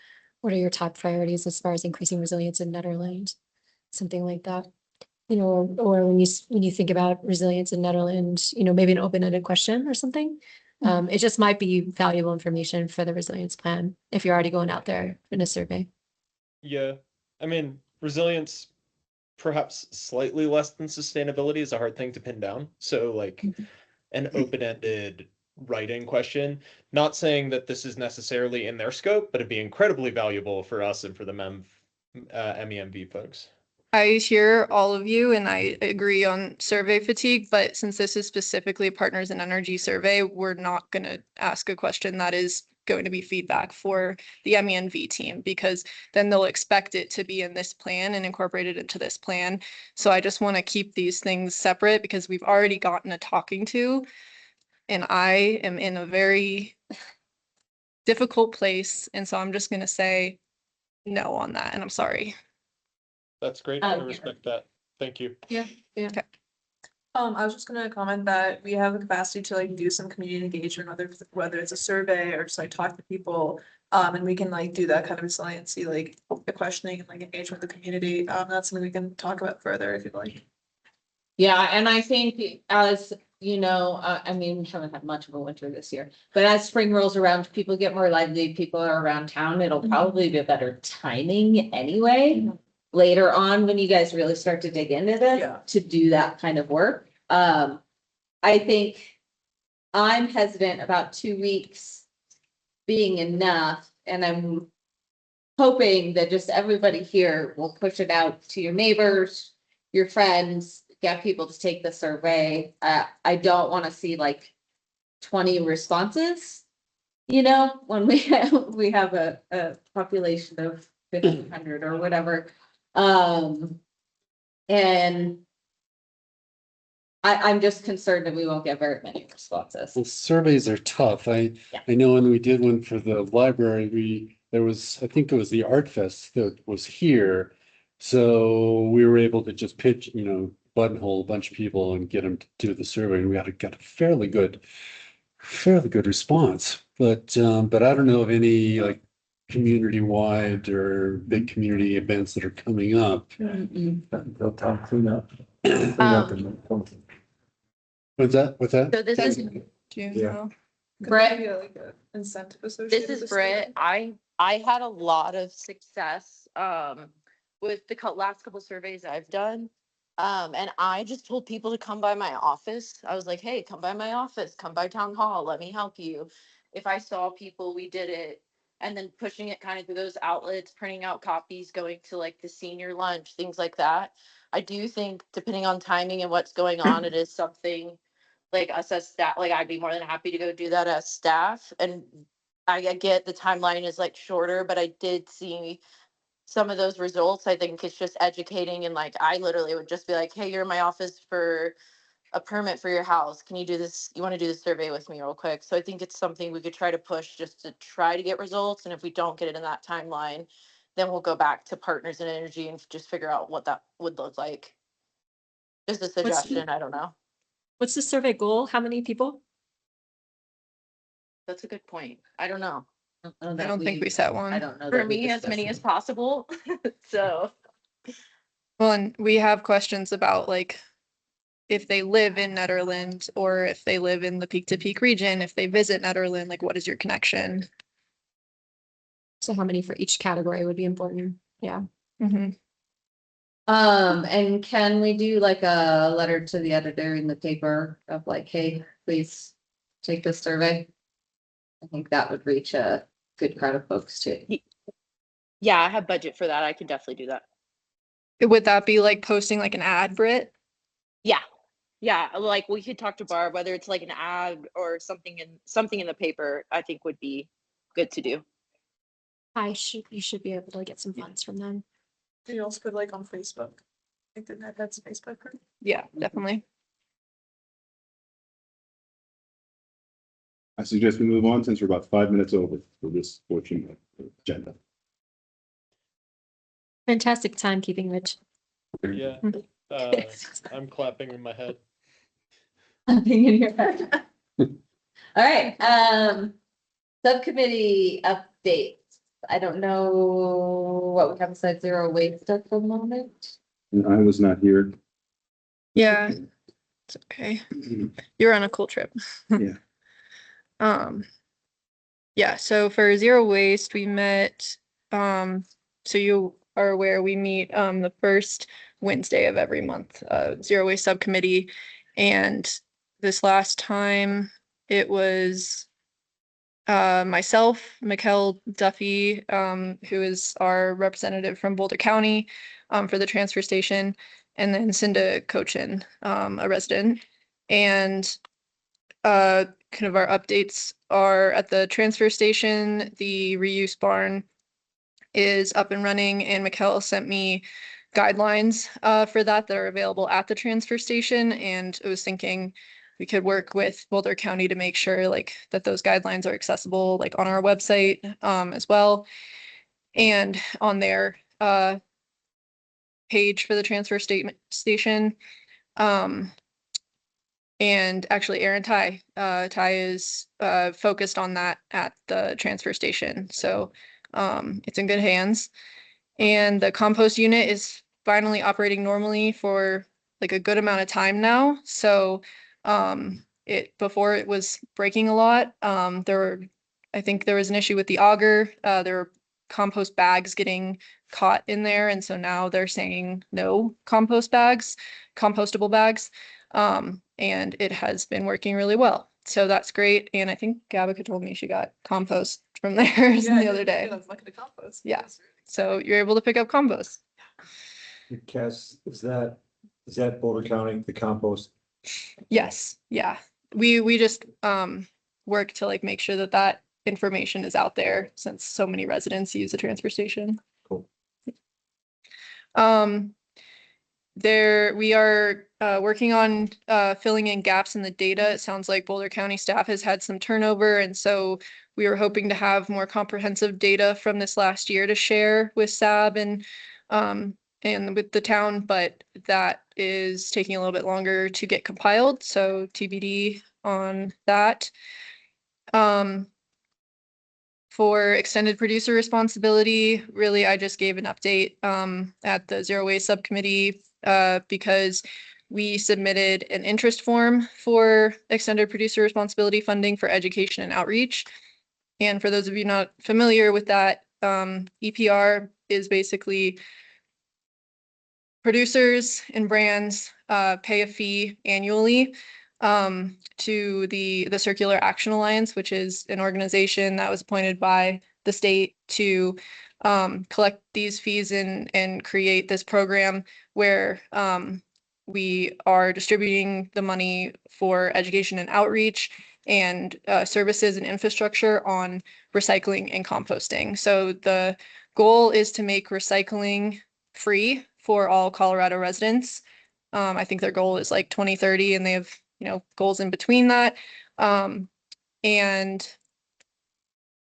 [SPEAKER 12] what are your top priorities as far as increasing resilience in Netherlands? Something like that. You know, or when you think about resilience in Netherlands, you know, maybe an open-ended question or something. It just might be valuable information for the resilience plan if you're already going out there in a survey.
[SPEAKER 7] yeah, I mean, resilience, perhaps slightly less than sustainability is a hard thing to pin down. So like an open-ended writing question, not saying that this is necessarily in their scope, but it'd be incredibly valuable for us and for the MEMV folks.
[SPEAKER 1] I hear all of you and I agree on survey fatigue, but since this is specifically Partners in Energy survey, we're not going to ask a question that is going to be feedback for the MENV team because then they'll expect it to be in this plan and incorporated into this plan. So I just want to keep these things separate because we've already gotten a talking to and I am in a very difficult place. And so I'm just going to say no on that. And I'm sorry.
[SPEAKER 7] That's great. I respect that. Thank you.
[SPEAKER 9] I was just gonna comment that we have the capacity to like do some community engagement, whether it's a survey or just like talk to people. And we can like do that kind of resiliency, like the questioning and like engage with the community. That's something we can talk about further if you'd like.
[SPEAKER 3] Yeah, and I think as you know, I mean, we haven't had much of a winter this year, but as spring rolls around, people get more lively, people are around town, it'll probably be a better timing anyway. Later on, when you guys really start to dig into this,
[SPEAKER 9] Yeah.
[SPEAKER 3] to do that kind of work. I think I'm hesitant about 2 weeks being enough, and I'm hoping that just everybody here will push it out to your neighbors, your friends, get people to take the survey. I don't want to see like 20 responses, you know, when we have a population of 1,500 or whatever. And I'm just concerned that we won't get very many responses.
[SPEAKER 6] Well, surveys are tough. I
[SPEAKER 3] Yeah.
[SPEAKER 6] know when we did one for the library, there was, I think it was the Art Fest that was here. So we were able to just pitch, you know, buttonhole a bunch of people and get them to do the survey, and we got a fairly good response. But I don't know of any like community-wide or big community events that are coming up.
[SPEAKER 10] They'll talk clean up.
[SPEAKER 6] What's that?
[SPEAKER 8] So this is,
[SPEAKER 1] June,
[SPEAKER 10] Yeah.
[SPEAKER 1] no?
[SPEAKER 9] Brett, like a incentive associated.
[SPEAKER 8] this is
[SPEAKER 9] with
[SPEAKER 8] Britt. I had a lot of success, with the last couple surveys I've done. And I just told people to come by my office. I was like, hey, come by my office, come by town hall, let me help you. If I saw people, we did it. And then pushing it kind of through those outlets, printing out copies, going to like the senior lunch, things like that. I do think depending on timing and what's going on, it is something like us as staff, like I'd be more than happy to go do that as staff. And I get the timeline is like shorter, but I did see some of those results. I think it's just educating, and like I literally would just be like, hey, you're in my office for a permit for your house. Can you do this? You want to do the survey with me real quick? So I think it's something we could try to push just to try to get results. And if we don't get it in that timeline, then we'll go back to Partners in Energy and just figure out what that would look like. Just a suggestion. I don't know.
[SPEAKER 12] What's the survey goal? How many people?
[SPEAKER 8] That's a good point. I don't know.
[SPEAKER 1] I don't think we set one.
[SPEAKER 3] I don't know.
[SPEAKER 8] For
[SPEAKER 3] that we
[SPEAKER 8] me, as
[SPEAKER 3] discussed
[SPEAKER 8] many
[SPEAKER 3] it.
[SPEAKER 8] as possible. So
[SPEAKER 1] Well, and we have questions about like if they live in Netherland or if they live in the Peak to Peak region, if they visit Netherland, like what is your connection?
[SPEAKER 12] So how many for each category would be important? Yeah.
[SPEAKER 1] Mhm.
[SPEAKER 3] And can we do like a letter to the editor in the paper of like, hey, please take this survey? I think that would reach a good crowd of folks too.
[SPEAKER 8] Yeah, I have budget for that. I can definitely do that.
[SPEAKER 1] Would that be like posting like an ad, Britt?
[SPEAKER 8] Yeah. Yeah, like we could talk to Barb, whether it's like an ad or something in the paper, I think would be good to do.
[SPEAKER 12] You should be able to get some funds from them.
[SPEAKER 9] You also put like on Facebook. I think that's Facebook. Right?
[SPEAKER 1] Yeah, definitely.
[SPEAKER 2] I suggest we move on since we're about 5 minutes over for this portion of the agenda.
[SPEAKER 12] Fantastic timekeeping, Rich.
[SPEAKER 7] Yeah, I'm clapping in my head.
[SPEAKER 3] Nothing in your head. All right, subcommittee updates. I don't know what we have besides zero waste at the moment.
[SPEAKER 2] And I was not here.
[SPEAKER 1] Yeah, it's okay. You're on a cool trip.
[SPEAKER 2] Yeah.
[SPEAKER 1] Yeah, so for zero waste, we met, so you are aware, we meet, the first Wednesday of every month, zero waste subcommittee. And this last time it was, myself, Mikkel Duffy, who is our representative from Boulder County, for the transfer station, and then Cinda Cochin, a resident. And kind of our updates are at the transfer station, the reuse barn is up and running, and Mikkel sent me guidelines for that are available at the transfer station. And I was thinking we could work with Boulder County to make sure like that those guidelines are accessible like on our website as well. And on their page for the transfer station. And actually Aaron Ty is focused on that at the transfer station. So it's in good hands. And the compost unit is finally operating normally for like a good amount of time now. So before it was breaking a lot. I think there was an issue with the auger. There were compost bags getting caught in there. And so now they're saying no compostable bags. And it has been working really well. So that's great. And I think Gabica told me she got compost from theirs the other day.
[SPEAKER 9] I was looking at compost.
[SPEAKER 1] Yeah. So you're able to pick up compost.
[SPEAKER 10] Cass, is that Boulder County, the compost?
[SPEAKER 1] Yes. Yeah. We just work to like make sure that information is out there since so many residents use the transfer station.
[SPEAKER 10] Cool.
[SPEAKER 1] We are working on filling in gaps in the data. It sounds like Boulder County staff has had some turnover, and so we were hoping to have more comprehensive data from this last year to share with SAB and with the town, but that is taking a little bit longer to get compiled, so TBD on that. For extended producer responsibility, really, I just gave an update at the zero waste subcommittee because we submitted an interest form for extended producer responsibility funding for education and outreach. And for those of you not familiar with that, EPR is basically producers and brands pay a fee annually to the Circular Action Alliance, which is an organization that was appointed by the state to collect these fees and create this program where we are distributing the money for education and outreach and services and infrastructure on recycling and composting. So the goal is to make recycling free for all Colorado residents. I think their goal is like 2030 and they have goals in between that. And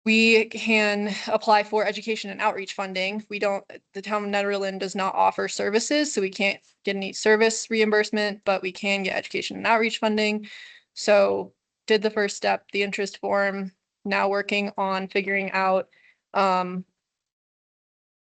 [SPEAKER 1] we can apply for education and outreach funding. The town of Nederland does not offer services, so we can't get any service reimbursement, but we can get education and outreach funding. So did the first step, the interest form, now working on figuring out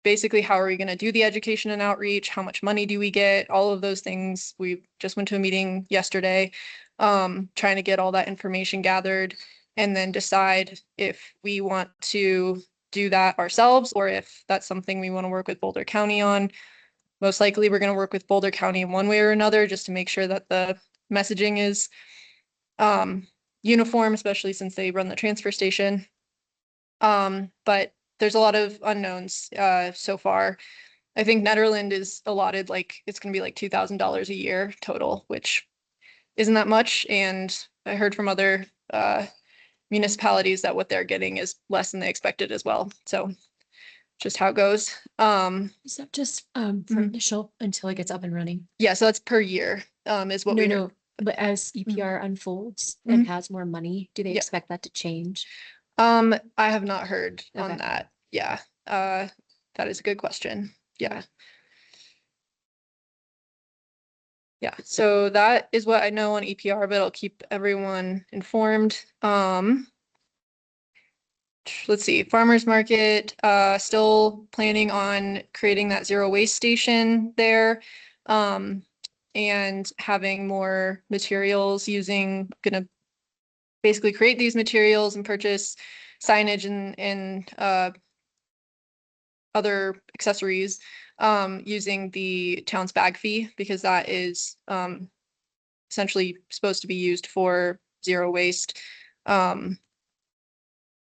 [SPEAKER 1] basically how are we going to do the education and outreach? How much money do we get? All of those things. We just went to a meeting yesterday, trying to get all that information gathered and then decide if we want to do that ourselves or if that's something we want to work with Boulder County on. Most likely, we're going to work with Boulder County in one way or another, just to make sure that the messaging is uniform, especially since they run the transfer station. But there's a lot of unknowns so far. I think Netherland is allotted like it's going to be like $2,000 a year total, which isn't that much. And I heard from other municipalities that what they're getting is less than they expected as well. So just how it goes.
[SPEAKER 12] Is that just for
[SPEAKER 1] Mhm.
[SPEAKER 12] initial until it gets up and running?
[SPEAKER 1] Yeah, so that's per year is what
[SPEAKER 12] No,
[SPEAKER 1] we
[SPEAKER 12] no, but as EPR unfolds and has more money, do they
[SPEAKER 1] Yeah.
[SPEAKER 12] expect that to change?
[SPEAKER 1] I have not heard on
[SPEAKER 12] Okay.
[SPEAKER 1] that. Yeah. That is a good question. Yeah. Yeah, so that is what I know on EPR, but I'll keep everyone informed. Let's see, farmers market, still planning on creating that zero waste station there. And having more materials gonna basically create these materials and purchase signage and other accessories using the town's bag fee because that is essentially supposed to be used for zero waste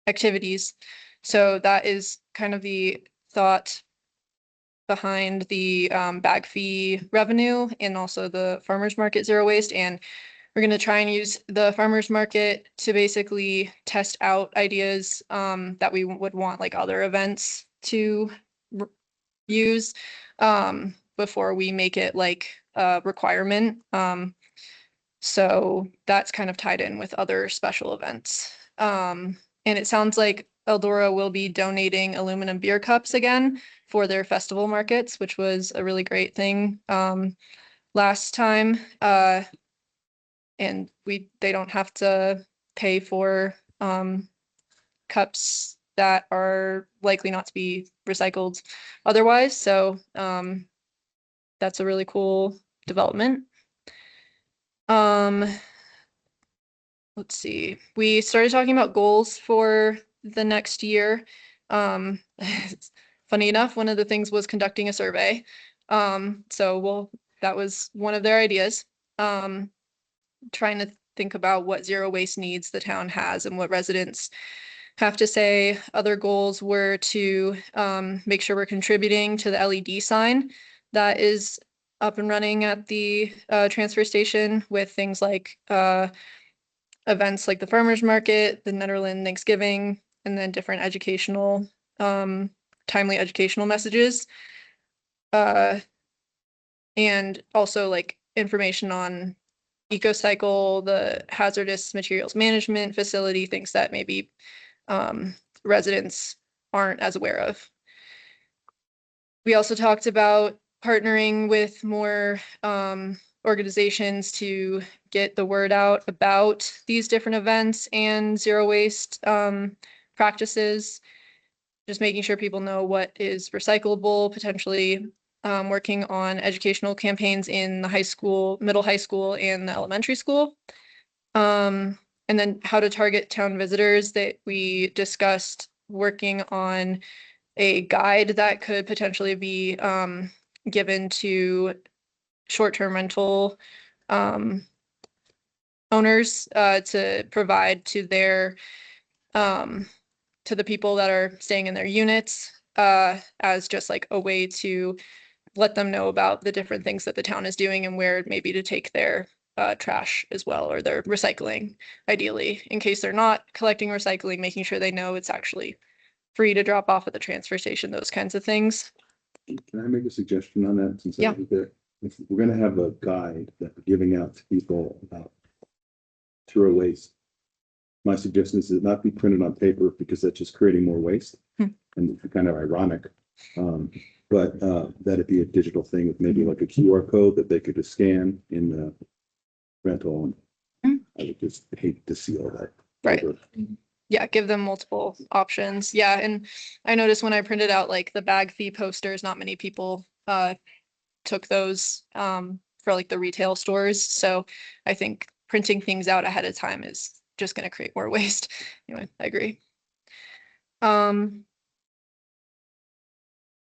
[SPEAKER 1] activities. So that is kind of the thought behind the bag fee revenue and also the farmers market zero waste. And we're going to try and use the farmers market to basically test out ideas that we would want like other events to use before we make it like a requirement. So that's kind of tied in with other special events. And it sounds like Eldora will be donating aluminum beer cups again for their festival markets, which was a really great thing last time. And they don't have to pay for cups that are likely not to be recycled otherwise. So that's a really cool development. Let's see. We started talking about goals for the next year. Funny enough, one of the things was conducting a survey. That was one of their ideas. Trying to think about what zero waste needs the town has and what residents have to say. Other goals were to make sure we're contributing to the LED sign that is up and running at the transfer station with things like events like the farmers market, the Netherland Thanksgiving, and then different educational, timely educational messages. And also like information on EcoCycle, the hazardous materials management facility, things that maybe residents aren't as aware of. We also talked about partnering with more organizations to get the word out about these different events and zero waste practices. Just making sure people know what is recyclable, potentially working on educational campaigns in the high school, middle high school, and the elementary school. And then how to target town visitors that we discussed working on a guide that could potentially be given to short-term rental owners to provide to their to the people that are staying in their units as just like a way to let them know about the different things that the town is doing and where maybe to take their trash as well, or their recycling, ideally, in case they're not collecting recycling, making sure they know it's actually free to drop off at the transfer station, those kinds of things.
[SPEAKER 2] Can I make a suggestion on that? Since I
[SPEAKER 1] Yeah.
[SPEAKER 2] was there, if we're gonna have a guide that we're giving out to people about zero waste, my suggestion is it not be printed on paper because that's just creating more waste. And it's kind of ironic. But that it be a digital thing with maybe like a QR code that they could just scan in the rental. I would just hate to see all that.
[SPEAKER 1] Right.
[SPEAKER 2] paper.
[SPEAKER 1] yeah, give them multiple options. Yeah, and I noticed when I printed out like the bag fee posters, not many people took those for like the retail stores. So I think printing things out ahead of time is just going to create more waste. Anyway, I agree.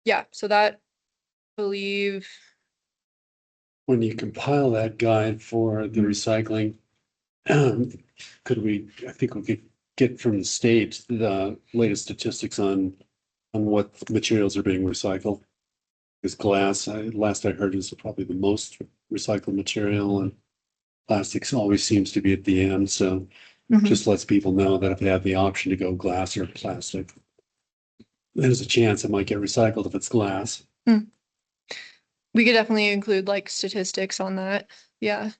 [SPEAKER 1] Yeah, so that I believe
[SPEAKER 6] When you compile that guide for the recycling, could we, I think we could get from the state the latest statistics on what materials are being recycled. Because glass, last I heard, is probably the most recycled material, and plastics always seems to be at the end, so just lets people know that if they have the option to go glass or plastic, there's a chance it might get recycled if it's glass.
[SPEAKER 1] we could definitely include like statistics on that. Yeah.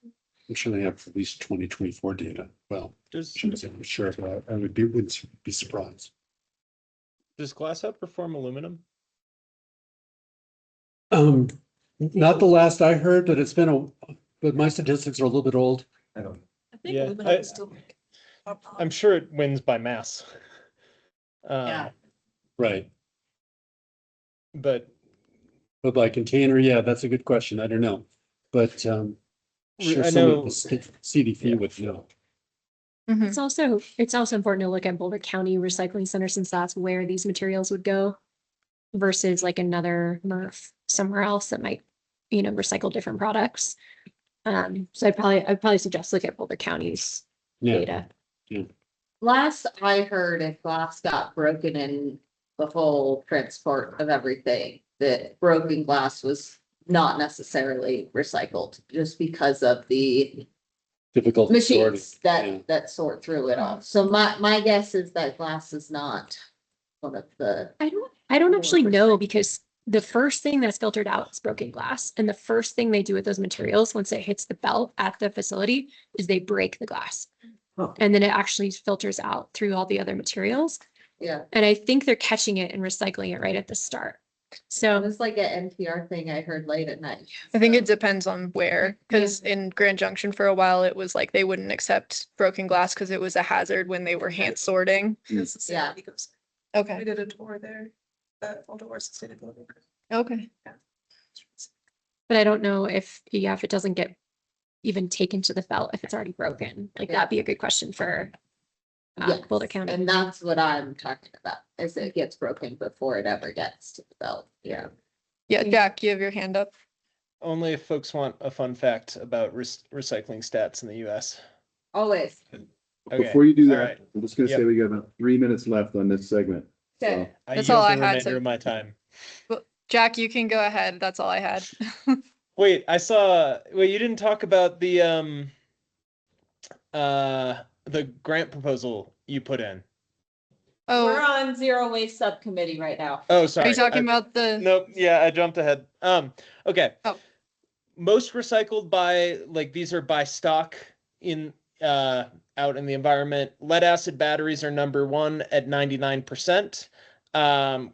[SPEAKER 6] I'm sure they have at least 2024 data. Well,
[SPEAKER 7] Does,
[SPEAKER 6] shouldn't say for sure, but I wouldn't be surprised.
[SPEAKER 7] does glass outperform aluminum?
[SPEAKER 6] Not the last I heard, but it's been but my statistics are a little bit old.
[SPEAKER 10] I don't.
[SPEAKER 9] I think
[SPEAKER 7] Yeah,
[SPEAKER 9] aluminum is still like top.
[SPEAKER 7] I'm sure it wins by mass.
[SPEAKER 3] Yeah.
[SPEAKER 6] Right.
[SPEAKER 7] But
[SPEAKER 6] But by container, yeah, that's a good question. I don't know. But sure
[SPEAKER 7] I
[SPEAKER 6] some of
[SPEAKER 7] know-
[SPEAKER 6] the CDP would know.
[SPEAKER 1] Mhm.
[SPEAKER 12] It's also important to look at Boulder County Recycling Center, since that's where these materials would go versus like another MRF somewhere else that might, recycle different products. So I'd probably suggest look at Boulder County's
[SPEAKER 6] Yeah.
[SPEAKER 12] data.
[SPEAKER 3] Last I heard, if glass got broken in the whole transport of everything, that broken glass was not necessarily recycled just because of the
[SPEAKER 6] Difficult sorting.
[SPEAKER 3] machines
[SPEAKER 6] Yeah.
[SPEAKER 3] that sort through it all. So my guess is that glass is not one of the,
[SPEAKER 12] I don't actually know, because the first thing that's filtered out is broken glass. And the first thing they do with those materials, once it hits the belt at the facility, is they break the glass.
[SPEAKER 10] Oh.
[SPEAKER 12] And then it actually filters out through all the other materials.
[SPEAKER 3] yeah.
[SPEAKER 12] And I think they're catching it and recycling it right at the start.
[SPEAKER 3] It
[SPEAKER 12] So
[SPEAKER 3] was like an NPR thing I heard late at night.
[SPEAKER 1] I think it depends on where, because in Grand Junction for a while, it was like they wouldn't accept broken glass because it was a hazard when they were hand sorting.
[SPEAKER 9] It's the
[SPEAKER 3] Yeah.
[SPEAKER 9] same ecosystem.
[SPEAKER 1] Okay,
[SPEAKER 9] We did a tour there, that Baltimore Sustainability.
[SPEAKER 1] okay.
[SPEAKER 12] but I don't know if it doesn't get even taken to the belt if it's already broken. Like that'd be a good question for
[SPEAKER 3] Yes,
[SPEAKER 12] Boulder County.
[SPEAKER 3] And that's what I'm talking about, is it gets broken before it ever gets to the belt. Yeah.
[SPEAKER 1] Yeah, Jack, you have your hand up.
[SPEAKER 7] only if folks want a fun fact about recycling stats in the US.
[SPEAKER 3] Always.
[SPEAKER 7] Okay,
[SPEAKER 2] Before you do
[SPEAKER 7] all
[SPEAKER 2] that,
[SPEAKER 7] right.
[SPEAKER 2] I'm just gonna say
[SPEAKER 7] Yep.
[SPEAKER 2] we got about 3 minutes left on this segment.
[SPEAKER 3] Okay.
[SPEAKER 7] I
[SPEAKER 1] That's
[SPEAKER 7] yield
[SPEAKER 1] all
[SPEAKER 7] the
[SPEAKER 1] I had,
[SPEAKER 7] remainder
[SPEAKER 1] so-
[SPEAKER 7] of my time.
[SPEAKER 1] Jack, you can go ahead. That's all I had.
[SPEAKER 7] Wait, you didn't talk about the grant proposal you put in.
[SPEAKER 3] We're
[SPEAKER 1] Oh,
[SPEAKER 3] on zero waste subcommittee right now.
[SPEAKER 7] Oh,
[SPEAKER 1] are
[SPEAKER 7] sorry.
[SPEAKER 1] you talking
[SPEAKER 7] I-
[SPEAKER 1] about the?
[SPEAKER 7] Nope, yeah, I jumped ahead. Okay.
[SPEAKER 1] Oh.
[SPEAKER 7] Most recycled by, like, these are by stock in, out in the environment. Lead acid batteries are number one at 99%.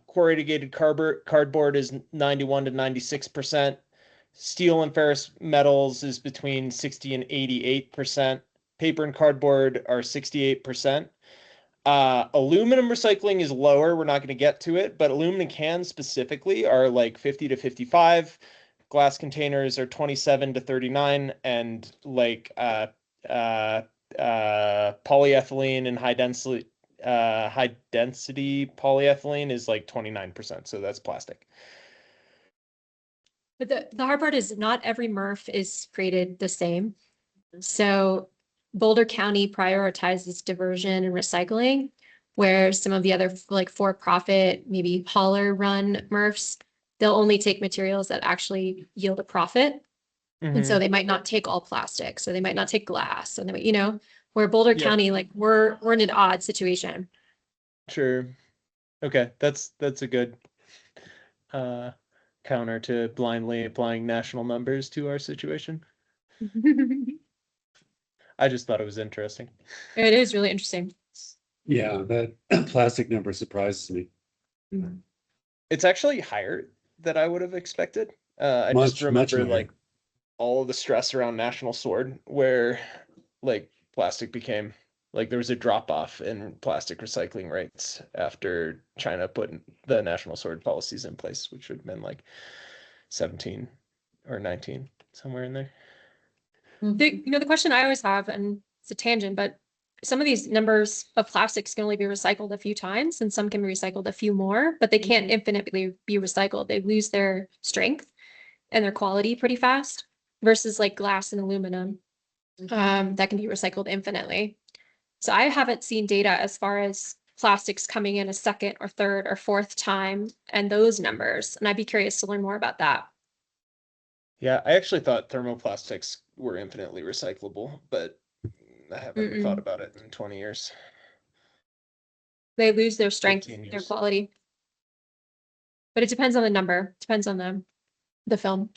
[SPEAKER 7] Corrugated cardboard is 91 to 96%. Steel and ferrous metals is between 60 and 88%. Paper and cardboard are 68%. Aluminum recycling is lower. We're not going to get to it, but aluminum cans specifically are like 50 to 55. Glass containers are 27 to 39, and like polyethylene and high density polyethylene is like 29%. So that's plastic.
[SPEAKER 12] But the hard part is not every MRF is created the same. So Boulder County prioritizes diversion and recycling, where some of the other like for-profit, maybe hauler run MRFs, they'll only take materials that actually yield a profit. And so they might not take all plastic, so they might not take glass, and where Boulder
[SPEAKER 7] Yeah.
[SPEAKER 12] County, like we're in an odd situation.
[SPEAKER 7] Sure. Okay, that's a good counter to blindly applying national numbers to our situation. I just thought it was interesting.
[SPEAKER 12] It is really interesting.
[SPEAKER 6] Yeah, that plastic number surprises me.
[SPEAKER 7] It's actually higher than I would have expected. I
[SPEAKER 6] Much,
[SPEAKER 7] just remember
[SPEAKER 6] much higher.
[SPEAKER 7] like all of the stress around National Sword, where like plastic became Like there was a drop off in plastic recycling rates after China put the national sword policies in place, which would have been like 17 or 19, somewhere in there.
[SPEAKER 12] The question I always have, and it's a tangent, but some of these numbers of plastics can only be recycled a few times and some can be recycled a few more, but they can't infinitely be recycled. They lose their strength and their quality pretty fast versus like glass and aluminum that can be recycled infinitely. So I haven't seen data as far as plastics coming in a second or third or fourth time and those numbers. And I'd be curious to learn more about that.
[SPEAKER 7] Yeah, I actually thought thermoplastics were infinitely recyclable, but I haven't thought about it in 20 years.
[SPEAKER 12] They lose their strength,
[SPEAKER 7] 15
[SPEAKER 12] their
[SPEAKER 7] years.
[SPEAKER 12] quality. But it depends on the number, depends on the film.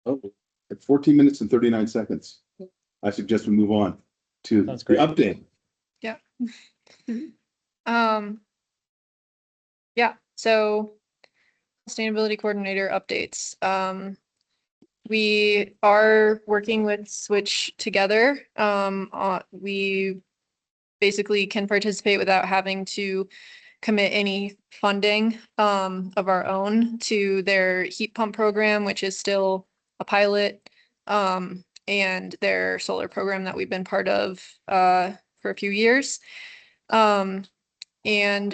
[SPEAKER 2] Oh, at 14 minutes and 39 seconds. I suggest we move on to
[SPEAKER 7] Sounds
[SPEAKER 2] the
[SPEAKER 7] great.
[SPEAKER 2] update.
[SPEAKER 1] Yeah. Yeah, so sustainability coordinator updates. We are working with Switch together. We basically can participate without having to commit any funding of our own to their heat pump program, which is still a pilot, and their solar program that we've been part of for a few years. And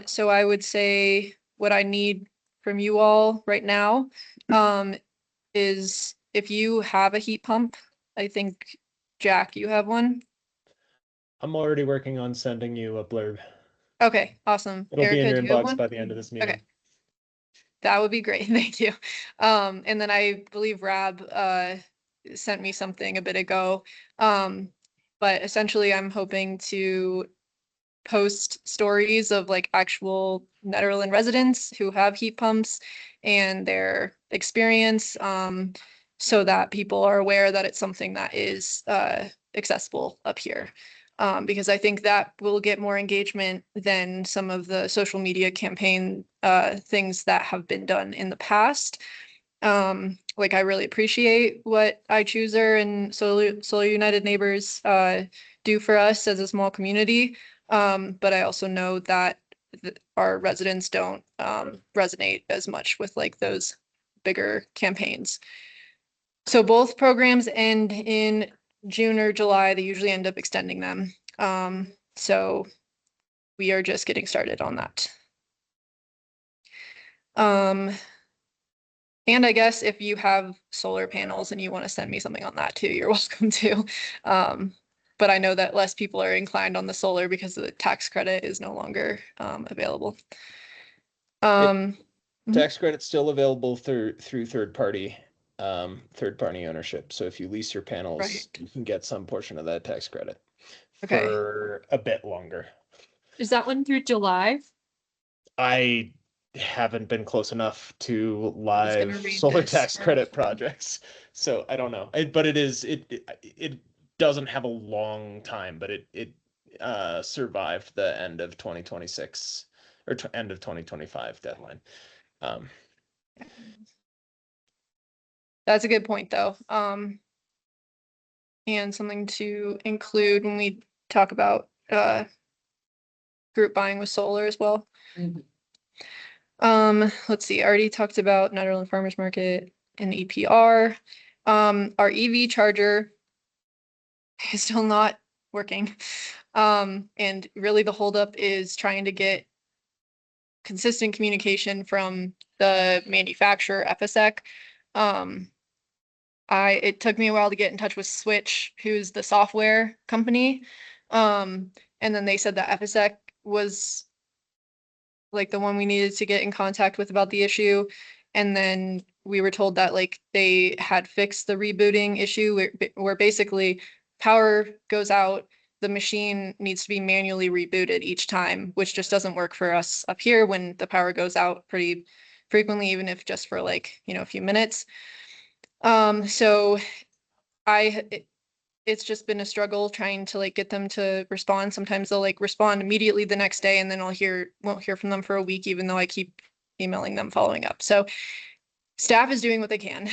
[SPEAKER 1] so I would say what I need from you all right now is if you have a heat pump, I think, Jack, you have one.
[SPEAKER 7] I'm already working on sending you a blurb.
[SPEAKER 1] Okay, awesome.
[SPEAKER 7] It'll be in
[SPEAKER 1] Erica,
[SPEAKER 7] your
[SPEAKER 1] do you have
[SPEAKER 7] inbox
[SPEAKER 1] one?
[SPEAKER 7] by the end of this meeting.
[SPEAKER 1] Okay. That would be great. Thank you. And then I believe Rab sent me something a bit ago. But essentially I'm hoping to post stories of like actual Nederland residents who have heat pumps and their experience, so that people are aware that it's something that is accessible up here. Because I think that will get more engagement than some of the social media campaign things that have been done in the past. Like I really appreciate what iChooser and Solar United Neighbors do for us as a small community. But I also know that our residents don't resonate as much with like those bigger campaigns. So both programs end in June or July. They usually end up extending them. So we are just getting started on that. And I guess if you have solar panels and you want to send me something on that too, you're welcome to. But I know that less people are inclined on the solar because the tax credit is no longer available.
[SPEAKER 7] Tax credit's still available through third party ownership. So if you lease your panels,
[SPEAKER 1] Right.
[SPEAKER 7] you can get some portion of that tax credit
[SPEAKER 1] Okay.
[SPEAKER 7] for a bit longer.
[SPEAKER 12] Is that one through July?
[SPEAKER 7] I haven't been close enough to
[SPEAKER 1] gonna
[SPEAKER 7] live
[SPEAKER 1] read
[SPEAKER 7] solar
[SPEAKER 1] this.
[SPEAKER 7] tax credit projects, so I don't know. But it doesn't have a long time, but it survived the end of 2026 or end of 2025 deadline.
[SPEAKER 1] That's a good point though. And something to include when we talk about group buying with solar as well. Let's see, I already talked about Nederland Farmers Market and EPR. Our EV charger is still not working. And really the holdup is trying to get consistent communication from the manufacturer, FSEC. It took me a while to get in touch with Switch, who's the software company. And then they said that FSEC was like the one we needed to get in contact with about the issue. And then we were told that like they had fixed the rebooting issue where basically power goes out, the machine needs to be manually rebooted each time, which just doesn't work for us up here when the power goes out pretty frequently, even if just for like, a few minutes. So it's just been a struggle trying to like get them to respond. Sometimes they'll like respond immediately the next day and then won't hear from them for a week, even though I keep emailing them following up. So staff is doing what they can.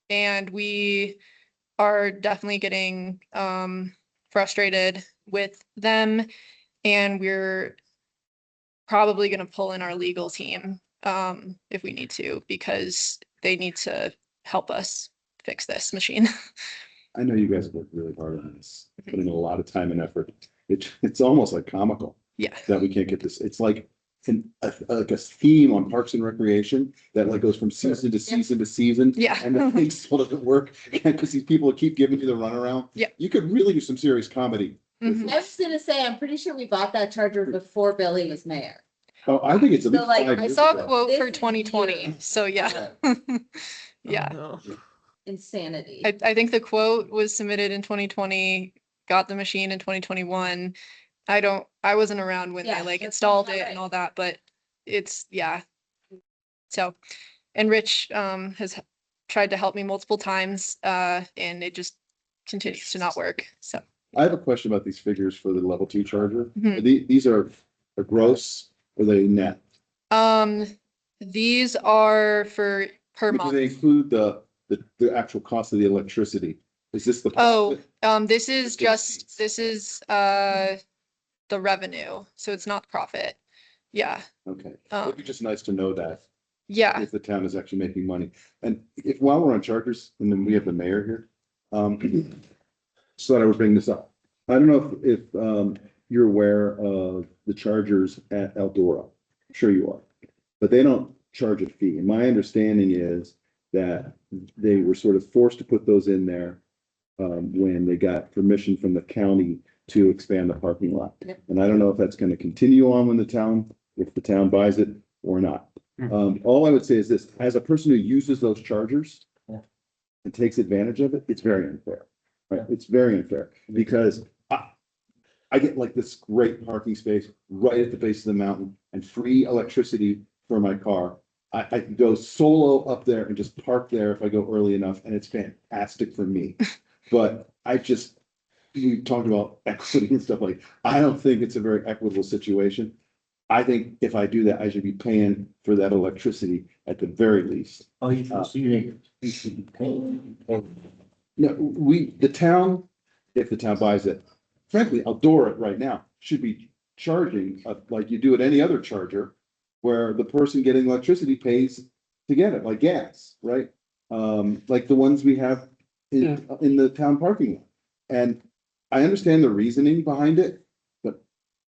[SPEAKER 1] And we are definitely getting frustrated with them. And we're probably gonna pull in our legal team if we need to, because they need to help us fix this machine.
[SPEAKER 2] I know you guys have worked really hard on this, putting in a lot of time and effort. It's almost like comical
[SPEAKER 1] Yeah.
[SPEAKER 2] that we can't get this. It's like like a theme on Parks and Recreation that like goes from season to season to season.
[SPEAKER 1] Yeah.
[SPEAKER 2] And the thing still doesn't work because these people keep giving you the runaround.
[SPEAKER 1] Yeah.
[SPEAKER 2] You could really do some serious comedy.
[SPEAKER 1] Mhm.
[SPEAKER 3] I was gonna say, I'm pretty sure we bought that charger before Billy was mayor.
[SPEAKER 2] Oh, I think it's at
[SPEAKER 3] So,
[SPEAKER 2] least
[SPEAKER 3] like,
[SPEAKER 2] 5
[SPEAKER 1] I
[SPEAKER 2] years
[SPEAKER 1] saw a
[SPEAKER 2] ago.
[SPEAKER 1] quote for
[SPEAKER 3] This is
[SPEAKER 1] 2020,
[SPEAKER 3] years.
[SPEAKER 1] so yeah. Yeah.
[SPEAKER 7] Oh, no.
[SPEAKER 3] Insanity.
[SPEAKER 1] I think the quote was submitted in 2020, got the machine in 2021. I wasn't around when
[SPEAKER 3] Yeah,
[SPEAKER 1] they like
[SPEAKER 3] that
[SPEAKER 1] installed
[SPEAKER 3] sounds
[SPEAKER 1] it
[SPEAKER 3] about
[SPEAKER 1] and
[SPEAKER 3] right.
[SPEAKER 1] all that, but it's, yeah. So, and Rich has tried to help me multiple times and it just continues to not work, so.
[SPEAKER 2] I have a question about these figures for the level 2 charger.
[SPEAKER 1] Mhm.
[SPEAKER 2] These are gross or they net?
[SPEAKER 1] These are for per
[SPEAKER 2] Do
[SPEAKER 1] month.
[SPEAKER 2] they include the actual cost of the electricity? Is this the?
[SPEAKER 1] Oh, this is
[SPEAKER 2] Just
[SPEAKER 1] just, this is the revenue, so it's not profit. Yeah,
[SPEAKER 2] Okay, it'd be just nice to know that
[SPEAKER 1] yeah,
[SPEAKER 2] if the town is actually making money. And if while we're on chargers, and then we have the mayor here, so that I would bring this up. I don't know if you're aware of the chargers at Eldora. I'm sure you are, but they don't charge a fee. And my understanding is that they were sort of forced to put those in there when they got permission from the county to expand the parking lot.
[SPEAKER 3] Yep.
[SPEAKER 2] And I don't know if that's going to continue on if the town buys it or not. All I would say is this, as a person who uses those chargers and takes advantage of it, it's very unfair, right? It's very unfair because I get like this great parking space right at the base of the mountain and free electricity for my car. I can go solo up there and just park there if I go early enough, and it's fantastic for me. But we talked about equity and stuff I don't think it's a very equitable situation. I think if I do that, I should be paying for that electricity at the very least.
[SPEAKER 10] Oh, you think you should be paying?
[SPEAKER 2] No, the town, if the town buys it, frankly, Eldora right now should be charging like you do at any other charger where the person getting electricity pays to get it, like gas, right? Like the ones we have in the town parking lot. And I understand the reasoning behind it, but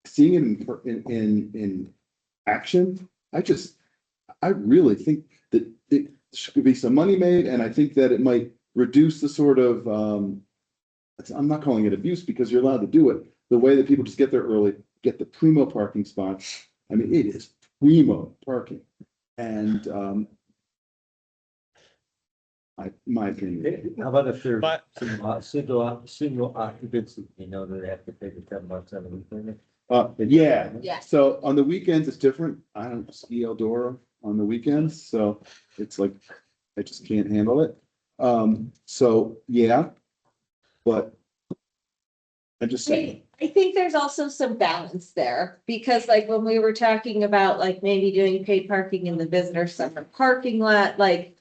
[SPEAKER 2] seeing it in action, I really think that it should be some money made, and I think that it might reduce the sort of I'm not calling it abuse because you're allowed to do it. The way that people just get there early, get the primo parking spots. I mean, it is primo parking. And my opinion.
[SPEAKER 10] How about if they're
[SPEAKER 7] But-
[SPEAKER 10] single occupancy, you know, that they have to pay the $10 on the weekend?
[SPEAKER 2] Yeah.
[SPEAKER 3] Yeah.
[SPEAKER 2] So on the weekends, it's different. I don't ski Eldora on the weekends, so it's like, I just can't handle it. So, yeah. But I'm just saying.
[SPEAKER 3] I think there's also some balance there, because like when we were talking about like maybe doing paid parking in the visitor center parking lot, like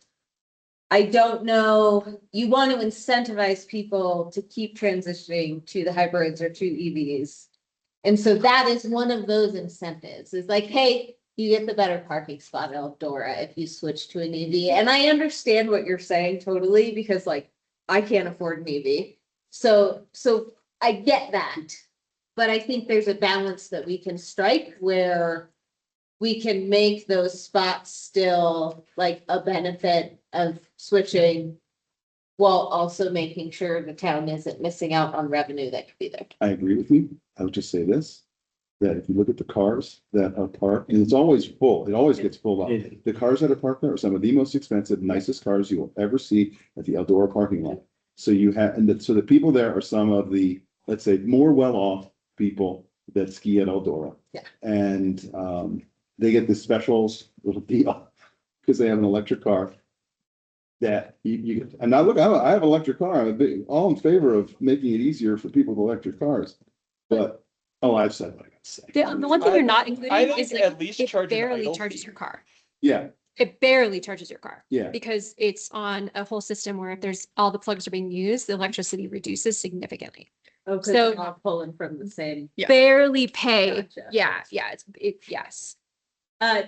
[SPEAKER 3] I don't know, you want to incentivize people to keep transitioning to the hybrids or to EVs. And so that is one of those incentives, is like, hey, you get the better parking spot at Eldora if you switch to an EV. And I understand what you're saying totally, because like I can't afford an EV. So I get that. But I think there's a balance that we can strike where we can make those spots still like a benefit of switching, while also making sure the town isn't missing out on revenue that could be there.
[SPEAKER 2] I agree with you. I would just say this, that if you look at the cars that are parked, and it's always full, it always gets full up. The cars that are parked there are some of the most expensive, nicest cars you will ever see at the Eldora parking lot. So you have, so the people there are some of the, let's say, more well-off people that ski at Eldora.
[SPEAKER 3] Yeah.
[SPEAKER 2] And they get this specials little deal because they have an electric car. That you and now look, I have an electric car. I'm all in favor of making it easier for people with electric cars. But, I've said what I gotta say.
[SPEAKER 12] The one thing you're not
[SPEAKER 7] I
[SPEAKER 12] including
[SPEAKER 7] think
[SPEAKER 12] is
[SPEAKER 7] at
[SPEAKER 12] like,
[SPEAKER 7] least
[SPEAKER 12] it
[SPEAKER 7] charge an
[SPEAKER 12] barely
[SPEAKER 7] idle
[SPEAKER 12] charges
[SPEAKER 7] fee.
[SPEAKER 12] your car.
[SPEAKER 2] Yeah,
[SPEAKER 12] it barely charges your car.
[SPEAKER 2] Yeah.
[SPEAKER 12] Because it's on a whole system where if there's, all the plugs are being used, the electricity reduces significantly.
[SPEAKER 3] Oh, cause
[SPEAKER 12] So-
[SPEAKER 3] they're all pulling from the same.
[SPEAKER 1] Yeah.
[SPEAKER 12] Barely pay.
[SPEAKER 3] Gotcha.
[SPEAKER 12] Yeah, yes.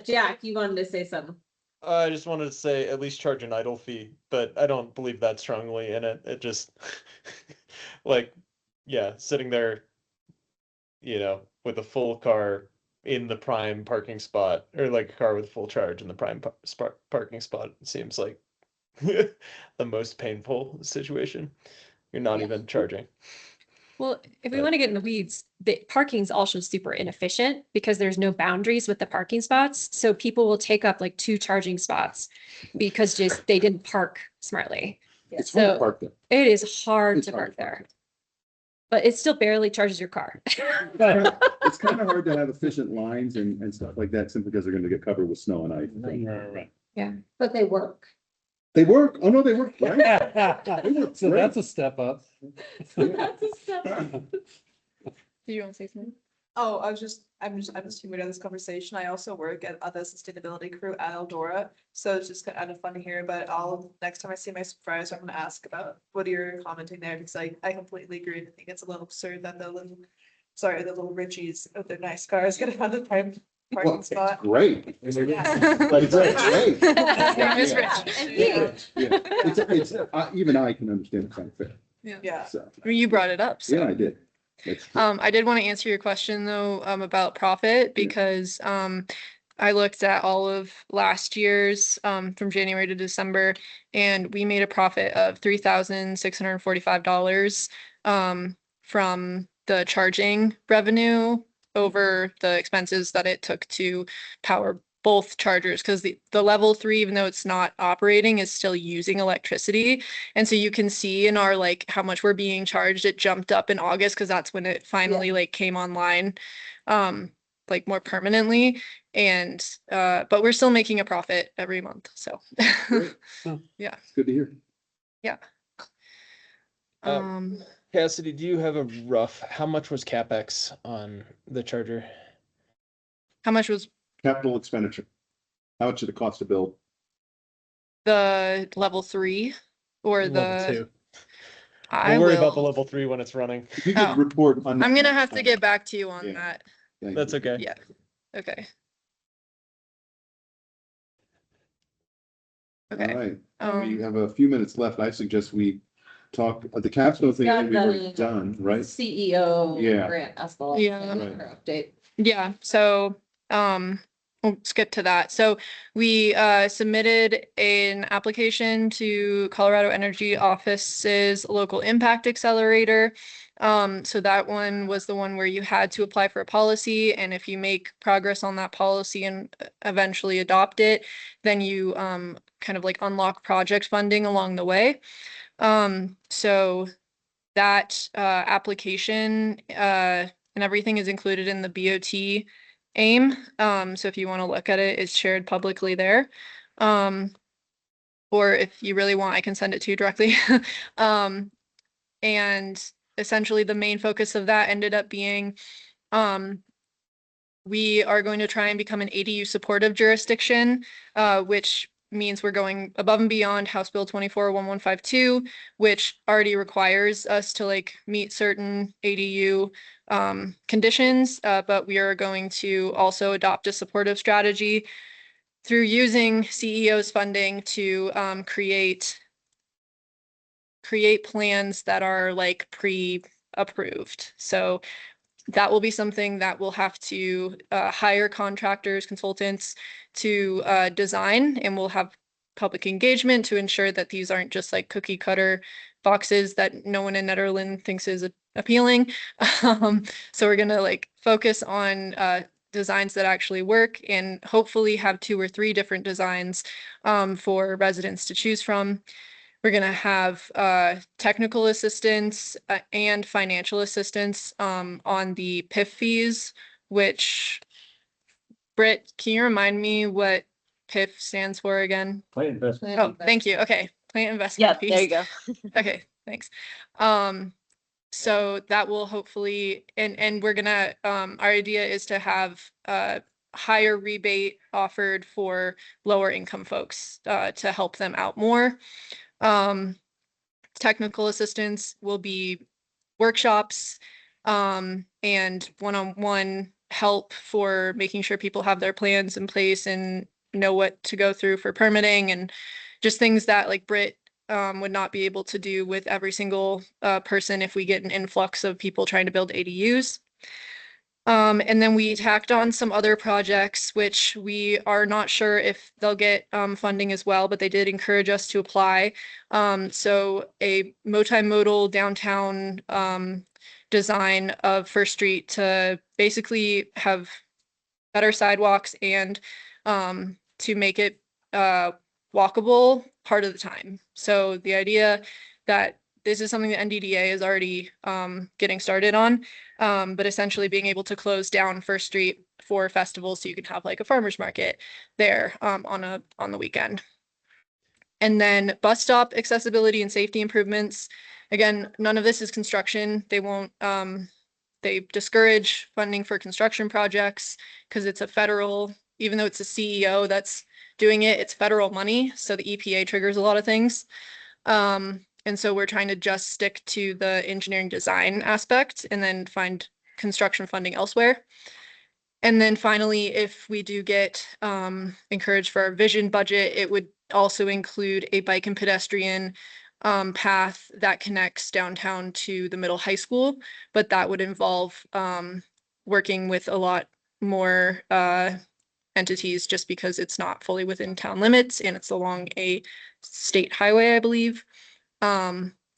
[SPEAKER 3] Jack, you wanted to say something?
[SPEAKER 7] I just wanted to say at least charge an idle fee, but I don't believe that strongly in it. It just like, yeah, sitting there, with a full car in the prime parking spot, or like a car with full charge in the prime parking spot seems like the most painful situation. You're not even charging.
[SPEAKER 12] Well, if we
[SPEAKER 7] But-
[SPEAKER 12] want to get in the weeds, the parking's also super inefficient because there's no boundaries with the parking spots. So people will take up like 2 charging spots because just they didn't park smartly.
[SPEAKER 2] It's hard to
[SPEAKER 12] So-
[SPEAKER 2] park there.
[SPEAKER 12] It is hard
[SPEAKER 2] It's
[SPEAKER 12] to
[SPEAKER 2] hard
[SPEAKER 12] park
[SPEAKER 2] to park
[SPEAKER 12] there. But it still barely charges your car.
[SPEAKER 2] It's kind of hard to have efficient lines and stuff like that simply because they're gonna get covered with snow and ice.
[SPEAKER 6] Right.
[SPEAKER 3] But they work.
[SPEAKER 2] They work. Oh, no, they work. Right?
[SPEAKER 6] So that's a step up.
[SPEAKER 1] Do you want to say something?
[SPEAKER 9] Oh, I'm just humid in this conversation. I also work at the sustainability crew at Eldora. So it's just kind of fun to hear, but next time I see my supervisor, I'm gonna ask about what you're commenting there, because I completely agree. I think it's a little absurd that the little Richies with their nice cars gonna have the prime
[SPEAKER 2] Well,
[SPEAKER 9] parking
[SPEAKER 2] it's
[SPEAKER 9] spot.
[SPEAKER 2] great.
[SPEAKER 9] Yeah.
[SPEAKER 2] Like, it's great.
[SPEAKER 1] His name is
[SPEAKER 2] Yeah.
[SPEAKER 1] Rich.
[SPEAKER 3] And
[SPEAKER 2] Yeah, yeah. It's, even I can understand it's unfair.
[SPEAKER 9] Yeah.
[SPEAKER 2] So,
[SPEAKER 1] I mean, you brought it up, so.
[SPEAKER 2] yeah, I did. That's true.
[SPEAKER 1] I did want to answer your question though, about profit because, I looked at all of last year's, from January to December, and we made a profit of $3,645, from the charging revenue over the expenses that it took to power both chargers, because the level 3, even though it's not operating, is still using electricity. And so you can see in our like how much we're being charged, it jumped up in August because that's when it finally like came online, like more permanently. And but we're still making a profit every month. So
[SPEAKER 2] Great.
[SPEAKER 1] yeah.
[SPEAKER 2] It's good to hear.
[SPEAKER 7] Cassidy, do you have a rough, how much was CapEx on the charger?
[SPEAKER 1] How much was
[SPEAKER 2] Capital expenditure. How much did it cost to build?
[SPEAKER 1] the level 3 or
[SPEAKER 7] Level
[SPEAKER 1] the?
[SPEAKER 7] 2.
[SPEAKER 1] I
[SPEAKER 7] We'll worry about the
[SPEAKER 1] will.
[SPEAKER 7] level 3 when it's running.
[SPEAKER 2] If you
[SPEAKER 1] Oh.
[SPEAKER 2] could report on.
[SPEAKER 1] I'm gonna have to get back to you on
[SPEAKER 2] Yeah.
[SPEAKER 1] that.
[SPEAKER 2] Thank
[SPEAKER 7] That's
[SPEAKER 2] you.
[SPEAKER 7] okay.
[SPEAKER 1] Yeah. Okay.
[SPEAKER 2] All
[SPEAKER 1] Okay.
[SPEAKER 2] right. We
[SPEAKER 1] Um,
[SPEAKER 2] have a few minutes left. I suggest we talk, the capstone thing, I think we've already done, right?
[SPEAKER 3] CEO
[SPEAKER 2] Yeah.
[SPEAKER 3] grant as well.
[SPEAKER 1] Yeah.
[SPEAKER 2] Right.
[SPEAKER 3] Update.
[SPEAKER 1] yeah, so, we'll skip to that. So we, submitted an application to Colorado Energy Office's Local Impact Accelerator. So that one was the one where you had to apply for a policy, and if you make progress on that policy and eventually adopt it, then you, kind of like unlock project funding along the way. So that, application, and everything is included in the BOT AIM. So if you want to look at it, it's shared publicly there. Or if you really want, I can send it to you directly. And essentially the main focus of that ended up being, we are going to try and become an ADU supportive jurisdiction, which means we're going above and beyond House Bill 24-1152, which already requires us to like meet certain ADU conditions, but we are going to also adopt a supportive strategy through using CEO's funding to create plans that are like pre-approved. So that will be something that we'll have to hire contractors, consultants to design, and we'll have public engagement to ensure that these aren't just like cookie cutter boxes that no one in Netherlands thinks is appealing. So we're gonna like focus on designs that actually work and hopefully have 2 or 3 different designs for residents to choose from. We're gonna have technical assistance and financial assistance on the PIF fees, which, Britt, can you remind me what PIF stands for again?
[SPEAKER 10] Play investment.
[SPEAKER 1] Oh, thank you. Okay, plant investment fees.
[SPEAKER 8] Yeah, there you go.
[SPEAKER 1] Okay, thanks. So that will hopefully, and we're gonna, our idea is to have higher rebate offered for lower income folks, to help them out more. Technical assistance will be workshops, and one-on-one help for making sure people have their plans in place and know what to go through for permitting, and just things that like Britt would not be able to do with every single person if we get an influx of people trying to build ADUs. And then we tacked on some other projects, which we are not sure if they'll get funding as well, but they did encourage us to apply. So a multimodal downtown design of First Street to basically have better sidewalks and to make it walkable part of the time. So the idea that this is something that NDDA is already getting started on, but essentially being able to close down First Street for festivals so you can have like a farmer's market there on the weekend. And then bus stop accessibility and safety improvements. Again, none of this is construction. They won't, they discourage funding for construction projects because it's a federal, even though it's a CEO that's doing it, it's federal money. So the EPA triggers a lot of things. And so we're trying to just stick to the engineering design aspect and then find construction funding elsewhere. And then finally, if we do get encouraged for our vision budget, it would also include a bike and pedestrian path that connects downtown to the middle high school, but that would involve working with a lot more entities just because it's not fully within town limits and it's along a state highway, I believe.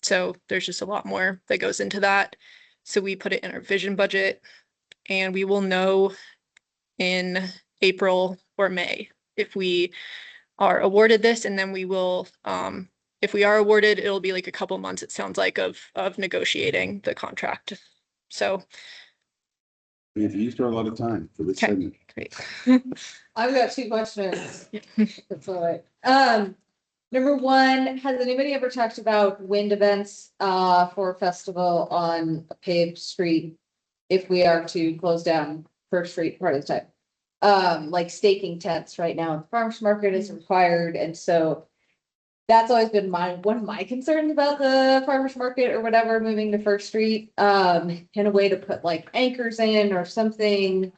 [SPEAKER 1] So there's just a lot more that goes into that. So we put it in our vision budget and we will know in April or May if we are awarded this, and then we will, if we are awarded, it'll be like a couple months, it sounds like, of negotiating the contract. So.
[SPEAKER 2] We've used a lot of time for this
[SPEAKER 1] Okay.
[SPEAKER 2] segment.
[SPEAKER 1] Great.
[SPEAKER 3] I've got two questions. That's all right. Number one, has anybody ever talked about wind events for a festival on a paved street? If we are to close down First Street part of the time, like staking tents right now, the farmers market is required, and so that's always been one of my concerns about the farmers market or whatever moving to First Street. In a way to put like anchors in or something.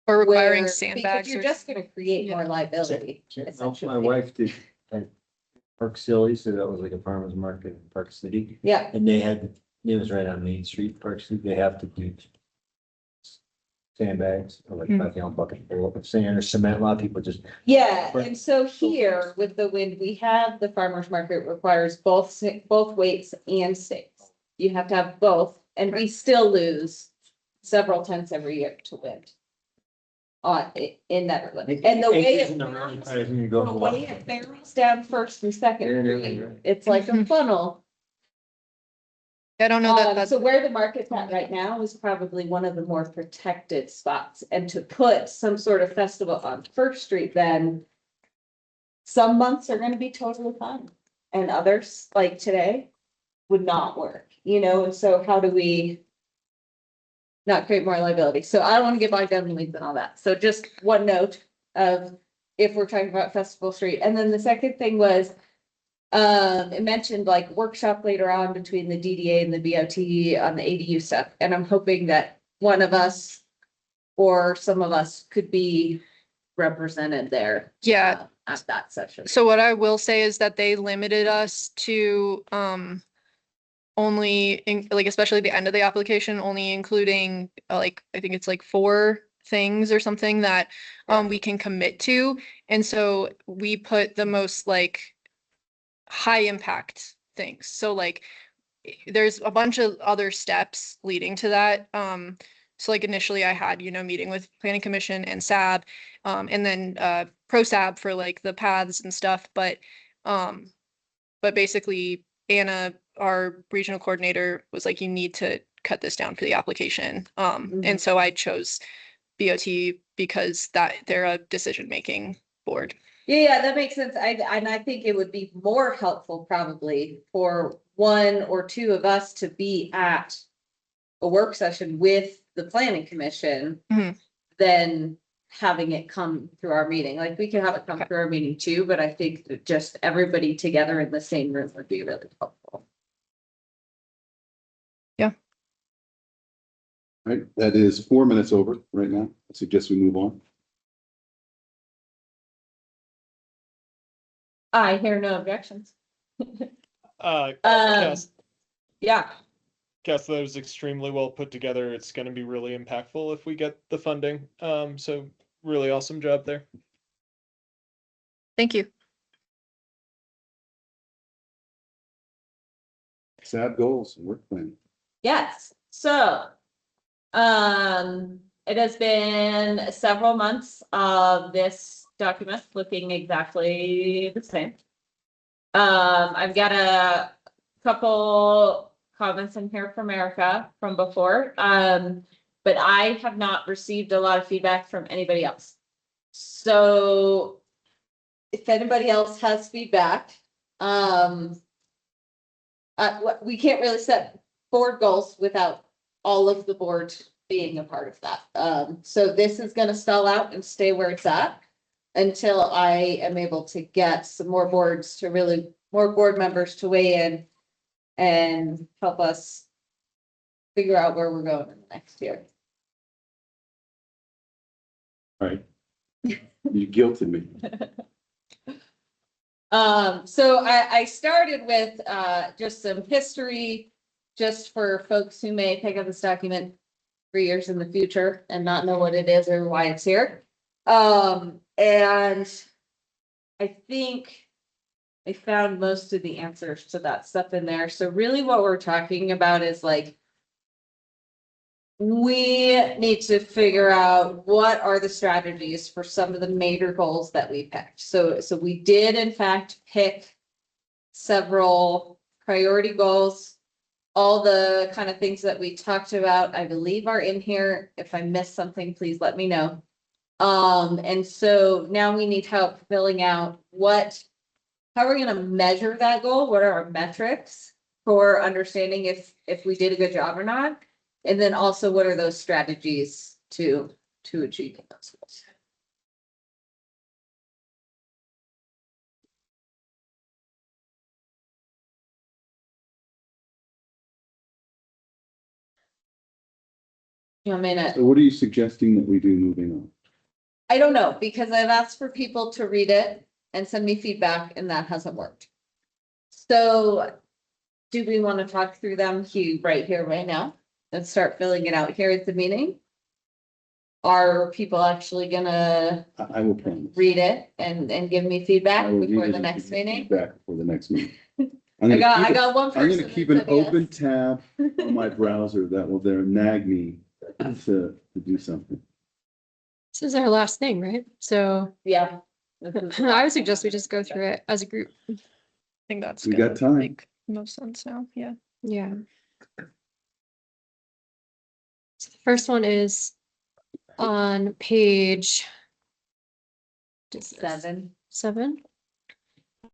[SPEAKER 1] Or requiring
[SPEAKER 3] Because
[SPEAKER 1] sandbags.
[SPEAKER 3] you're
[SPEAKER 1] Or
[SPEAKER 3] just gonna create more liability.
[SPEAKER 10] My
[SPEAKER 3] essentially.
[SPEAKER 10] wife did at Park City, so that was like a farmer's market in Park City.
[SPEAKER 3] Yeah,
[SPEAKER 10] And it was right on Main Street, Park City, they have to do sandbags or like
[SPEAKER 1] Mm.
[SPEAKER 10] 5 gallon bucket full of sand or cement. A lot of people just,
[SPEAKER 3] yeah,
[SPEAKER 10] Right.
[SPEAKER 3] and so here with the wind, we have the farmer's market requires both weights and stakes. You have to have both, and we still lose several tents every year to wind. In that, and the way it barrels down First and Second Street, it's like a funnel.
[SPEAKER 1] I don't know that that's.
[SPEAKER 3] So where the market's at right now is probably one of the more protected spots, and to put some sort of festival on First Street, then some months are gonna be totally fine, and others, like today, would not work, and so how do we not create more liability? So I don't wanna get bogged down in weeds and all that, so just one note of if we're talking about Festival Street. And then the second thing was, it mentioned like workshop later on between the DDA and the BOT on the ADU stuff, and I'm hoping that one of us or some of us could be represented there.
[SPEAKER 1] Yeah.
[SPEAKER 3] At that session.
[SPEAKER 1] So what I will say is that they limited us to only like especially the end of the application, only including like I think it's like 4 things or something that we can commit to. And so we put the most like high impact things. So like there's a bunch of other steps leading to that. So like initially I had, meeting with Planning Commission and SAB, and then ProSAB for like the paths and stuff. But basically Anna, our regional coordinator, was like, you need to cut this down for the application. And so I chose BOT because they're a decision-making board.
[SPEAKER 3] Yeah, that makes sense. I think it would be more helpful probably for 1 or 2 of us to be at a work session with the planning commission
[SPEAKER 1] Mhm.
[SPEAKER 3] than having it come through our meeting. Like, we could have it come through our meeting too, but I think that just everybody together in the same room would be really helpful.
[SPEAKER 2] Right, that is 4 minutes over right now. I suggest we move on.
[SPEAKER 3] I hear no objections.
[SPEAKER 7] Cass,
[SPEAKER 3] Yeah,
[SPEAKER 7] Cass, that was extremely well put together. It's gonna be really impactful if we get the funding. So really awesome job there.
[SPEAKER 1] Thank you.
[SPEAKER 2] SAB goals and work plan.
[SPEAKER 3] yes, so. It has been several months of this document looking exactly the same. I've got a couple comments in here from Erica from before, but I have not received a lot of feedback from anybody else. So if anybody else has feedback, we can't really set board goals without all of the board being a part of that. So this is gonna stall out and stay where it's at until I am able to get some more boards to more board members to weigh in and help us figure out where we're going in the next year.
[SPEAKER 2] Right. You guilted me.
[SPEAKER 3] So I started with, just some history, just for folks who may pick up this document 3 years in the future and not know what it is or why it's here. And I think I found most of the answers to that stuff in there. So really what we're talking about is like, we need to figure out what are the strategies for some of the major goals that we picked. So we did in fact pick several priority goals. All the kind of things that we talked about, I believe, are in here. If I missed something, please let me know. And so now we need help filling out how are we gonna measure that goal? What are our metrics for understanding if we did a good job or not? And then also, what are those strategies to achieve those goals? You want me to?
[SPEAKER 2] So what are you suggesting that we do moving on?
[SPEAKER 3] I don't know, because I've asked for people to read it and send me feedback, and that hasn't worked. So do we want to talk through them right here, right now, and start filling it out here at the meeting? Are people actually gonna
[SPEAKER 2] I will promise.
[SPEAKER 3] read it and give me feedback
[SPEAKER 2] I will
[SPEAKER 3] before
[SPEAKER 2] read
[SPEAKER 3] the
[SPEAKER 2] it
[SPEAKER 3] next
[SPEAKER 2] and give you
[SPEAKER 3] meeting?
[SPEAKER 2] feedback before the next meeting.
[SPEAKER 3] I got one person.
[SPEAKER 2] I'm gonna keep an
[SPEAKER 3] that said yes.
[SPEAKER 2] open tab on my browser that will there nag me to do something.
[SPEAKER 12] This is our last thing, right? So
[SPEAKER 3] Yeah.
[SPEAKER 12] I would suggest we just go through it as a group.
[SPEAKER 1] I think that's
[SPEAKER 2] We
[SPEAKER 1] gonna
[SPEAKER 2] got time.
[SPEAKER 1] make most sense now. Yeah.
[SPEAKER 12] Yeah. So the first one is on page 7,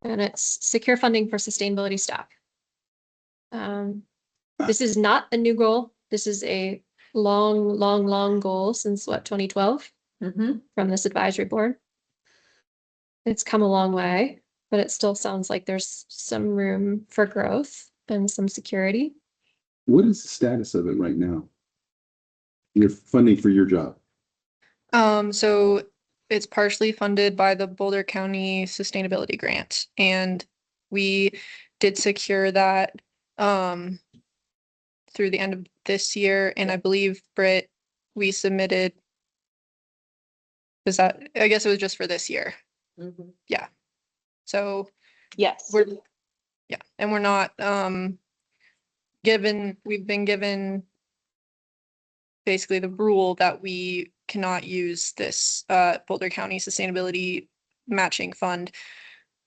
[SPEAKER 12] and it's secure funding for sustainability staff. This is not a new goal. This is a long goal since 2012 from this advisory board. It's come a long way, but it still sounds like there's some room for growth and some security.
[SPEAKER 2] What is the status of it right now? Your funding for your job?
[SPEAKER 1] So it's partially funded by the Boulder County Sustainability Grant, and we did secure that through the end of this year. And I believe, Britt, we submitted. I guess it was just for this year. Yeah. So
[SPEAKER 8] Yes.
[SPEAKER 1] and we're not we've been given basically the rule that we cannot use this Boulder County Sustainability Matching Fund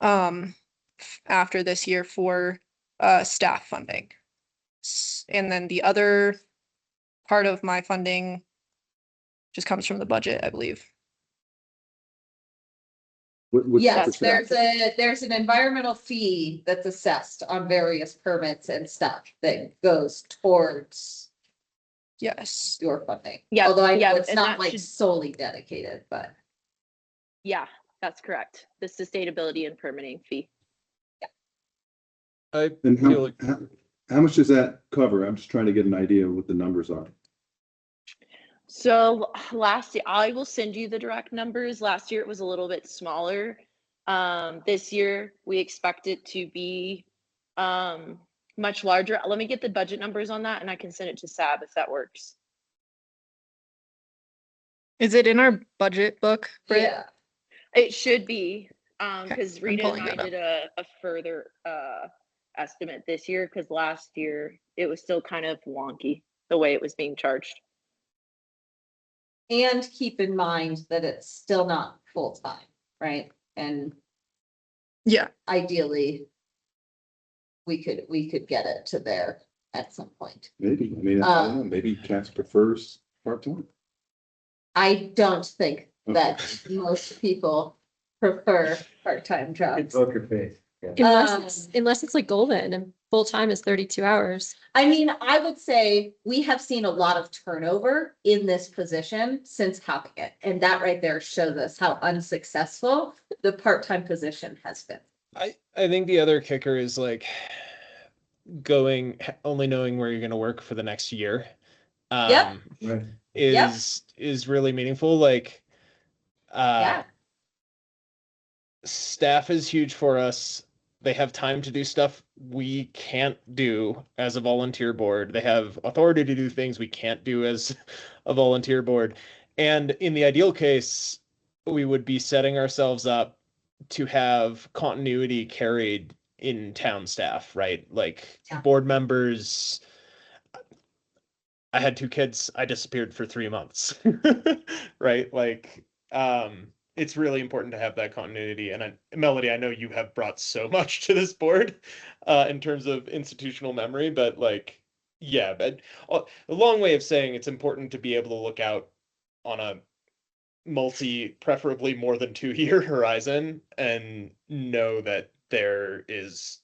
[SPEAKER 1] after this year for staff funding. And then the other part of my funding just comes from the budget, I believe.
[SPEAKER 2] What's
[SPEAKER 3] Yes,
[SPEAKER 2] the-
[SPEAKER 3] there's an environmental fee that's assessed on various permits and stuff that goes towards
[SPEAKER 1] Yes.
[SPEAKER 3] your funding.
[SPEAKER 8] Yeah,
[SPEAKER 3] Although I
[SPEAKER 8] yeah,
[SPEAKER 3] know it's
[SPEAKER 8] and
[SPEAKER 3] not
[SPEAKER 8] that
[SPEAKER 3] like
[SPEAKER 8] should-
[SPEAKER 3] solely dedicated, but
[SPEAKER 8] Yeah, that's correct. The sustainability and permitting fee.
[SPEAKER 7] I
[SPEAKER 2] And
[SPEAKER 7] feel like
[SPEAKER 2] how much does that cover? I'm just trying to get an idea of what the numbers are.
[SPEAKER 8] So last year, I will send you the direct numbers. Last year it was a little bit smaller. This year we expect it to be much larger. Let me get the budget numbers on that and I can send it to Sab if that works.
[SPEAKER 1] Is it in our budget book, Britt?
[SPEAKER 3] yeah.
[SPEAKER 8] It should be,
[SPEAKER 1] Okay,
[SPEAKER 8] because
[SPEAKER 1] I'm
[SPEAKER 8] Rita and
[SPEAKER 1] pulling
[SPEAKER 8] I
[SPEAKER 1] it up.
[SPEAKER 8] did a further estimate this year, because last year it was still kind of wonky, the way it was being charged.
[SPEAKER 3] And keep in mind that it's still not full-time, right? And
[SPEAKER 1] Yeah,
[SPEAKER 3] ideally, we could get it to there at some point.
[SPEAKER 2] Maybe, I mean, I don't know, maybe Cass prefers part-time.
[SPEAKER 3] I don't think that most people prefer part-time jobs.
[SPEAKER 10] Poker face.
[SPEAKER 12] Unless it's like Golden and full-time is 32 hours.
[SPEAKER 3] I mean, I would say we have seen a lot of turnover in this position since having it. And that right there shows us how unsuccessful the part-time position has been.
[SPEAKER 7] I think the other kicker is like only knowing where you're gonna work for the next year.
[SPEAKER 3] Yep.
[SPEAKER 10] Right.
[SPEAKER 7] Is really meaningful. Like
[SPEAKER 3] Yeah.
[SPEAKER 7] staff is huge for us. They have time to do stuff we can't do as a volunteer board. They have authority to do things we can't do as a volunteer board. And in the ideal case, we would be setting ourselves up to have continuity carried in town staff, right? Like
[SPEAKER 3] Yeah.
[SPEAKER 7] board members. I had 2 kids. I disappeared for 3 months, right? Like, it's really important to have that continuity. And Melody, I know you have brought so much to this board in terms of institutional memory, but like, yeah, but a long way of saying it's important to be able to look out on a preferably more than 2-year horizon and know that there is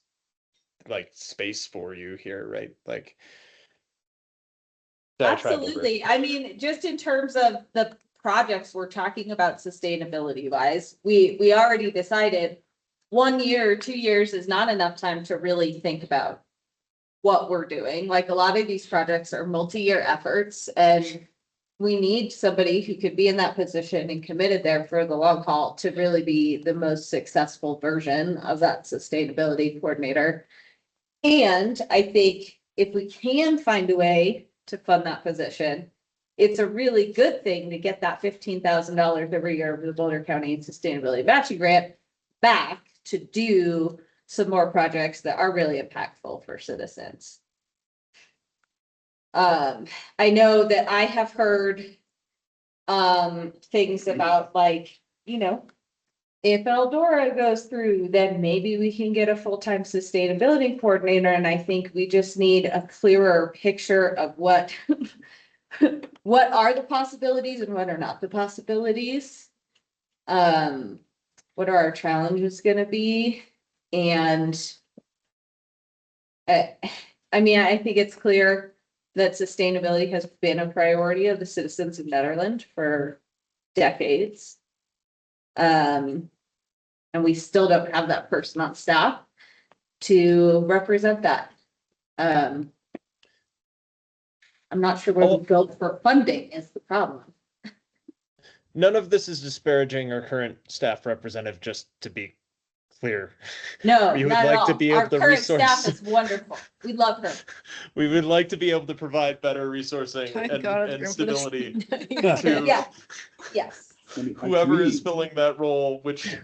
[SPEAKER 7] like space for you here, right? Like,
[SPEAKER 3] Absolutely. I mean, just in terms of the projects we're talking about sustainability wise, we already decided 1 year, 2 years is not enough time to really think about what we're doing. Like a lot of these projects are multi-year efforts and we need somebody who could be in that position and committed there for the long haul to really be the most successful version of that sustainability coordinator. And I think if we can find a way to fund that position, it's a really good thing to get that $15,000 every year of the Boulder County Sustainability Matching Grant back to do some more projects that are really impactful for citizens. I know that I have heard things about like, you know, if Eldora goes through, then maybe we can get a full-time sustainability coordinator. And I think we just need a clearer picture of what what are the possibilities and what are not the possibilities. What are our challenges gonna be? And I mean, I think it's clear that sustainability has been a priority of the citizens of Netherland for decades. And we still don't have that person on staff to represent that. I'm not sure where we go for funding is the problem.
[SPEAKER 7] none of this is disparaging our current staff representative, just to be clear.
[SPEAKER 3] No,
[SPEAKER 7] We would
[SPEAKER 3] not at
[SPEAKER 7] like to
[SPEAKER 3] all.
[SPEAKER 7] be able
[SPEAKER 3] Our
[SPEAKER 7] to
[SPEAKER 3] current staff
[SPEAKER 7] resource.
[SPEAKER 3] is wonderful. We love her.
[SPEAKER 7] We would like to be able to provide better resourcing
[SPEAKER 1] Thank
[SPEAKER 7] and,
[SPEAKER 1] God
[SPEAKER 7] and
[SPEAKER 1] for this.
[SPEAKER 7] stability
[SPEAKER 12] Yeah.
[SPEAKER 7] to
[SPEAKER 3] Yeah, yes.
[SPEAKER 2] I mean, to
[SPEAKER 7] whoever is
[SPEAKER 2] me,
[SPEAKER 7] filling that role, which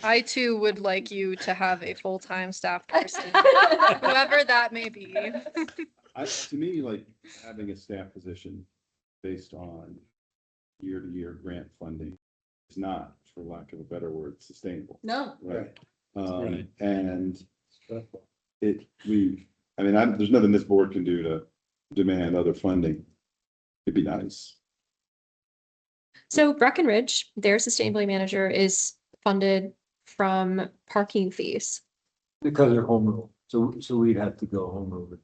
[SPEAKER 1] I too would like you to have a full-time staff person, whoever that may be.
[SPEAKER 2] to me, like having a staff position based on year-to-year grant funding is not, for lack of a better word, sustainable,
[SPEAKER 3] No,
[SPEAKER 2] right?
[SPEAKER 6] Right.
[SPEAKER 2] And there's nothing this board can do to demand other funding. It'd be nice.
[SPEAKER 12] So Breckenridge, their sustainability manager is funded from parking fees.
[SPEAKER 10] Because they're home rule, so we'd have to go home rule.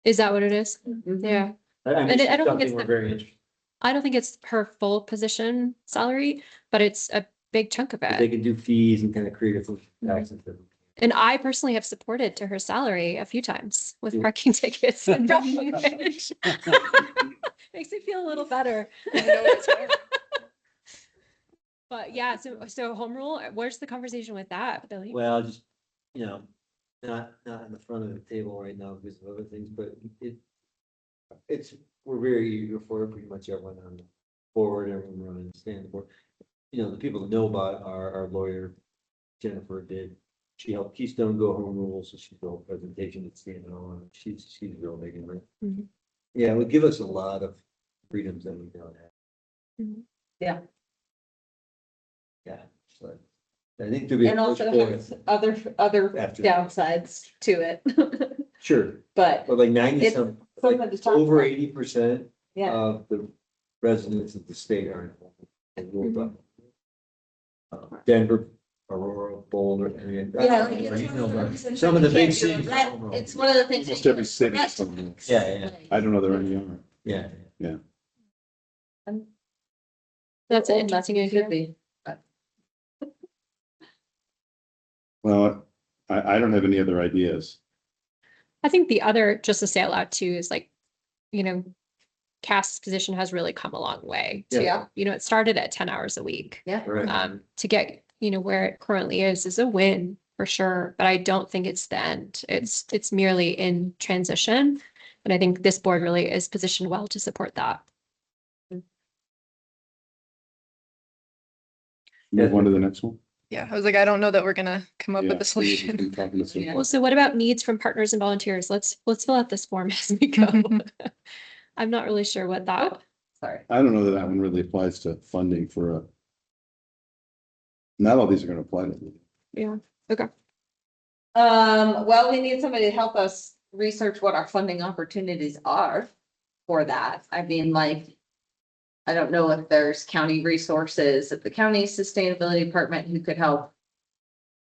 [SPEAKER 12] Is that what it is?
[SPEAKER 3] Mhm.
[SPEAKER 12] Yeah.
[SPEAKER 10] I mean,
[SPEAKER 12] And
[SPEAKER 10] it's
[SPEAKER 12] I don't think
[SPEAKER 10] something
[SPEAKER 12] it's
[SPEAKER 10] we're
[SPEAKER 12] the-
[SPEAKER 10] very interested.
[SPEAKER 12] I don't think it's her full position salary, but it's a big chunk of
[SPEAKER 10] If they
[SPEAKER 12] it.
[SPEAKER 10] can do fees and kind of create a full tax incentive.
[SPEAKER 12] And I personally have supported to her salary a few times with
[SPEAKER 10] Yeah.
[SPEAKER 12] parking tickets and Makes me feel a little better. But yeah, so home rule, where's the conversation with that, Billy?
[SPEAKER 13] Well, just, you know, not in the front of the table right now because of other things, but we're very eager for it, pretty much everyone on the board, everyone running the stand board. You know, the people that know about our lawyer, Jennifer she helped Keystone go home rule, so she built a presentation at CNO, and she's real big in it.
[SPEAKER 12] Mhm.
[SPEAKER 13] Yeah, it would give us a lot of freedoms that we don't have.
[SPEAKER 12] Mhm.
[SPEAKER 3] Yeah.
[SPEAKER 13] Yeah, so I think there'll be.
[SPEAKER 3] And
[SPEAKER 13] a push
[SPEAKER 3] also
[SPEAKER 13] for
[SPEAKER 3] has
[SPEAKER 13] it
[SPEAKER 3] other
[SPEAKER 13] after.
[SPEAKER 3] downsides to it.
[SPEAKER 13] Sure,
[SPEAKER 3] But
[SPEAKER 13] but like 90
[SPEAKER 3] it's
[SPEAKER 13] some,
[SPEAKER 3] something
[SPEAKER 13] like
[SPEAKER 3] to talk
[SPEAKER 13] over
[SPEAKER 3] about.
[SPEAKER 13] 80%
[SPEAKER 3] Yeah.
[SPEAKER 13] of the residents of the state are in rural
[SPEAKER 3] Mm-hmm.
[SPEAKER 13] Buffalo. Denver, Aurora, Boulder, I mean.
[SPEAKER 3] Yeah,
[SPEAKER 13] you
[SPEAKER 3] it's
[SPEAKER 13] know,
[SPEAKER 3] one of the
[SPEAKER 13] but
[SPEAKER 3] reasons
[SPEAKER 13] some of
[SPEAKER 3] that
[SPEAKER 13] the
[SPEAKER 3] we
[SPEAKER 13] big
[SPEAKER 3] can't do
[SPEAKER 13] cities.
[SPEAKER 3] that. It's one of the things.
[SPEAKER 2] Almost
[SPEAKER 3] that
[SPEAKER 2] every city.
[SPEAKER 3] rest-
[SPEAKER 13] Yeah.
[SPEAKER 2] I don't know there any are.
[SPEAKER 13] Yeah.
[SPEAKER 12] That's an
[SPEAKER 3] Old
[SPEAKER 12] interesting
[SPEAKER 3] message
[SPEAKER 12] idea.
[SPEAKER 3] should be.
[SPEAKER 2] Well, I don't have any other ideas.
[SPEAKER 12] I think the other, just to say out loud too, is like, Cass's position has really come a long way.
[SPEAKER 3] Yeah.
[SPEAKER 12] It started at 10 hours a week.
[SPEAKER 3] Yeah.
[SPEAKER 13] Right.
[SPEAKER 12] To get, where it currently is a win for sure, but I don't think it's the end. It's merely in transition. And I think this board really is positioned well to support that.
[SPEAKER 2] Move on to the next one.
[SPEAKER 1] Yeah, I was like, I don't know that we're gonna come up
[SPEAKER 2] Yeah,
[SPEAKER 1] with a
[SPEAKER 2] we were
[SPEAKER 1] solution.
[SPEAKER 2] just talking to some-
[SPEAKER 3] Yeah.
[SPEAKER 12] Well, so what about needs from partners and volunteers? Let's fill out this form as we go. I'm not really sure what that,
[SPEAKER 3] Sorry.
[SPEAKER 2] I don't know that that one really applies to funding for a. Not all these are gonna apply to.
[SPEAKER 12] yeah, okay.
[SPEAKER 3] Well, we need somebody to help us research what our funding opportunities are for that. I mean, like, I don't know if there's county resources at the county sustainability department who could help.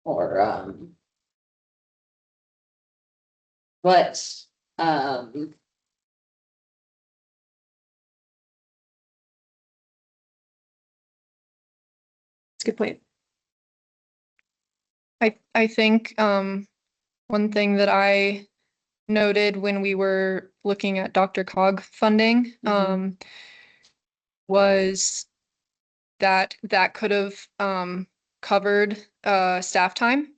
[SPEAKER 3] Or, but,
[SPEAKER 12] That's a good point.
[SPEAKER 1] I think one thing that I noted when we were looking at Dr. Cog funding was that could have covered staff time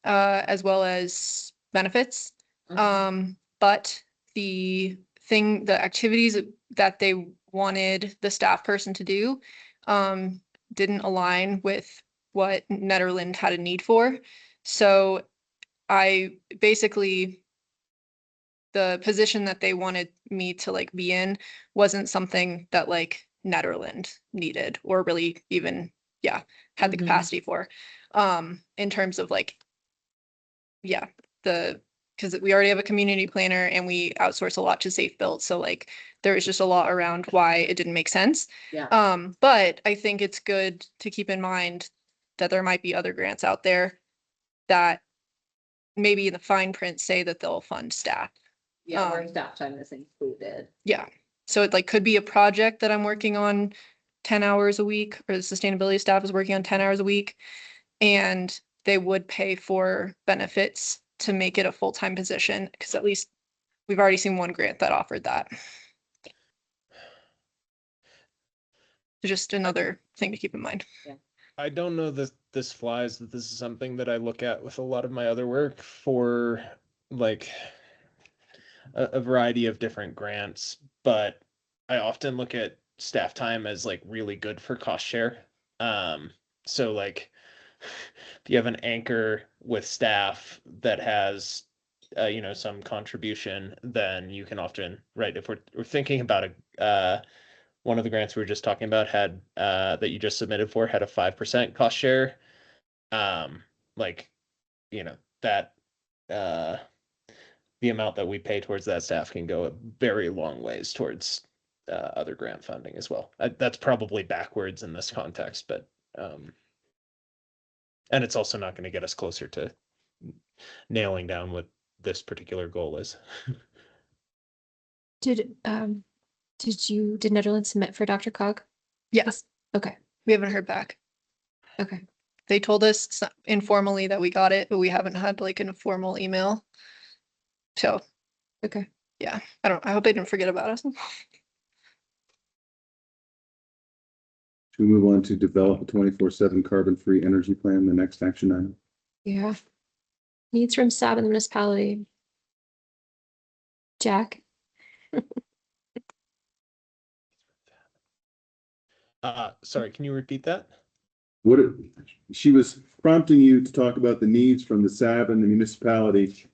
[SPEAKER 1] as well as benefits. But the activities that they wanted the staff person to do didn't align with what Netherland had a need for. So I basically, the position that they wanted me to like be in wasn't something that like Netherland needed or really even, had the
[SPEAKER 3] Mhm.
[SPEAKER 1] capacity for. In terms of like, because we already have a community planner and we outsource a lot to Safe Built. So like there was just a lot around why it didn't make sense.
[SPEAKER 3] Yeah.
[SPEAKER 1] But I think it's good to keep in mind that there might be other grants out there that maybe in the fine print say that they'll fund staff.
[SPEAKER 3] Yeah, where staff time is included.
[SPEAKER 1] Yeah. So it like could be a project that I'm working on 10 hours a week, or the sustainability staff is working on 10 hours a week. And they would pay for benefits to make it a full-time position, because at least we've already seen one grant that offered that. So just another thing to keep in mind.
[SPEAKER 7] I don't know that this flies, that this is something that I look at with a lot of my other work for like a variety of different grants, but I often look at staff time as like really good for cost share. So like if you have an anchor with staff that has some contribution, then you can often, right, if we're thinking about one of the grants we were just talking about had that you just submitted for had a 5% cost share. That the amount that we pay towards that staff can go a very long ways towards other grant funding as well. That's probably backwards in this context, but and it's also not going to get us closer to nailing down what this particular goal is.
[SPEAKER 12] Did Netherlands submit for Dr. Cog?
[SPEAKER 1] Yes,
[SPEAKER 12] Okay,
[SPEAKER 1] we haven't heard back.
[SPEAKER 12] okay.
[SPEAKER 1] They told us informally that we got it, but we haven't had like a formal email. So,
[SPEAKER 12] Okay.
[SPEAKER 1] yeah, I hope they didn't forget about us.
[SPEAKER 2] Should we move on to develop a 24/7 carbon-free energy plan, the next action item?
[SPEAKER 12] Yeah. Needs from SAB in the municipality. Jack?
[SPEAKER 7] Sorry, can you repeat that?
[SPEAKER 2] She was prompting you to talk about the needs from the SAB and the municipality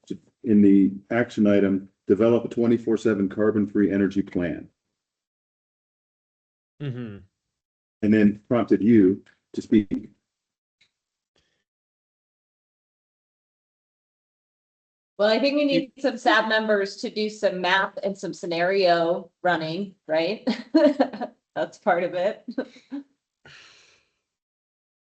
[SPEAKER 2] in the action item, develop a 24/7 carbon-free energy plan.
[SPEAKER 7] Mm-hmm.
[SPEAKER 2] And then prompted you to speak.
[SPEAKER 3] Well, I think we need some SAB members to do some math and some scenario running, right? That's part of it.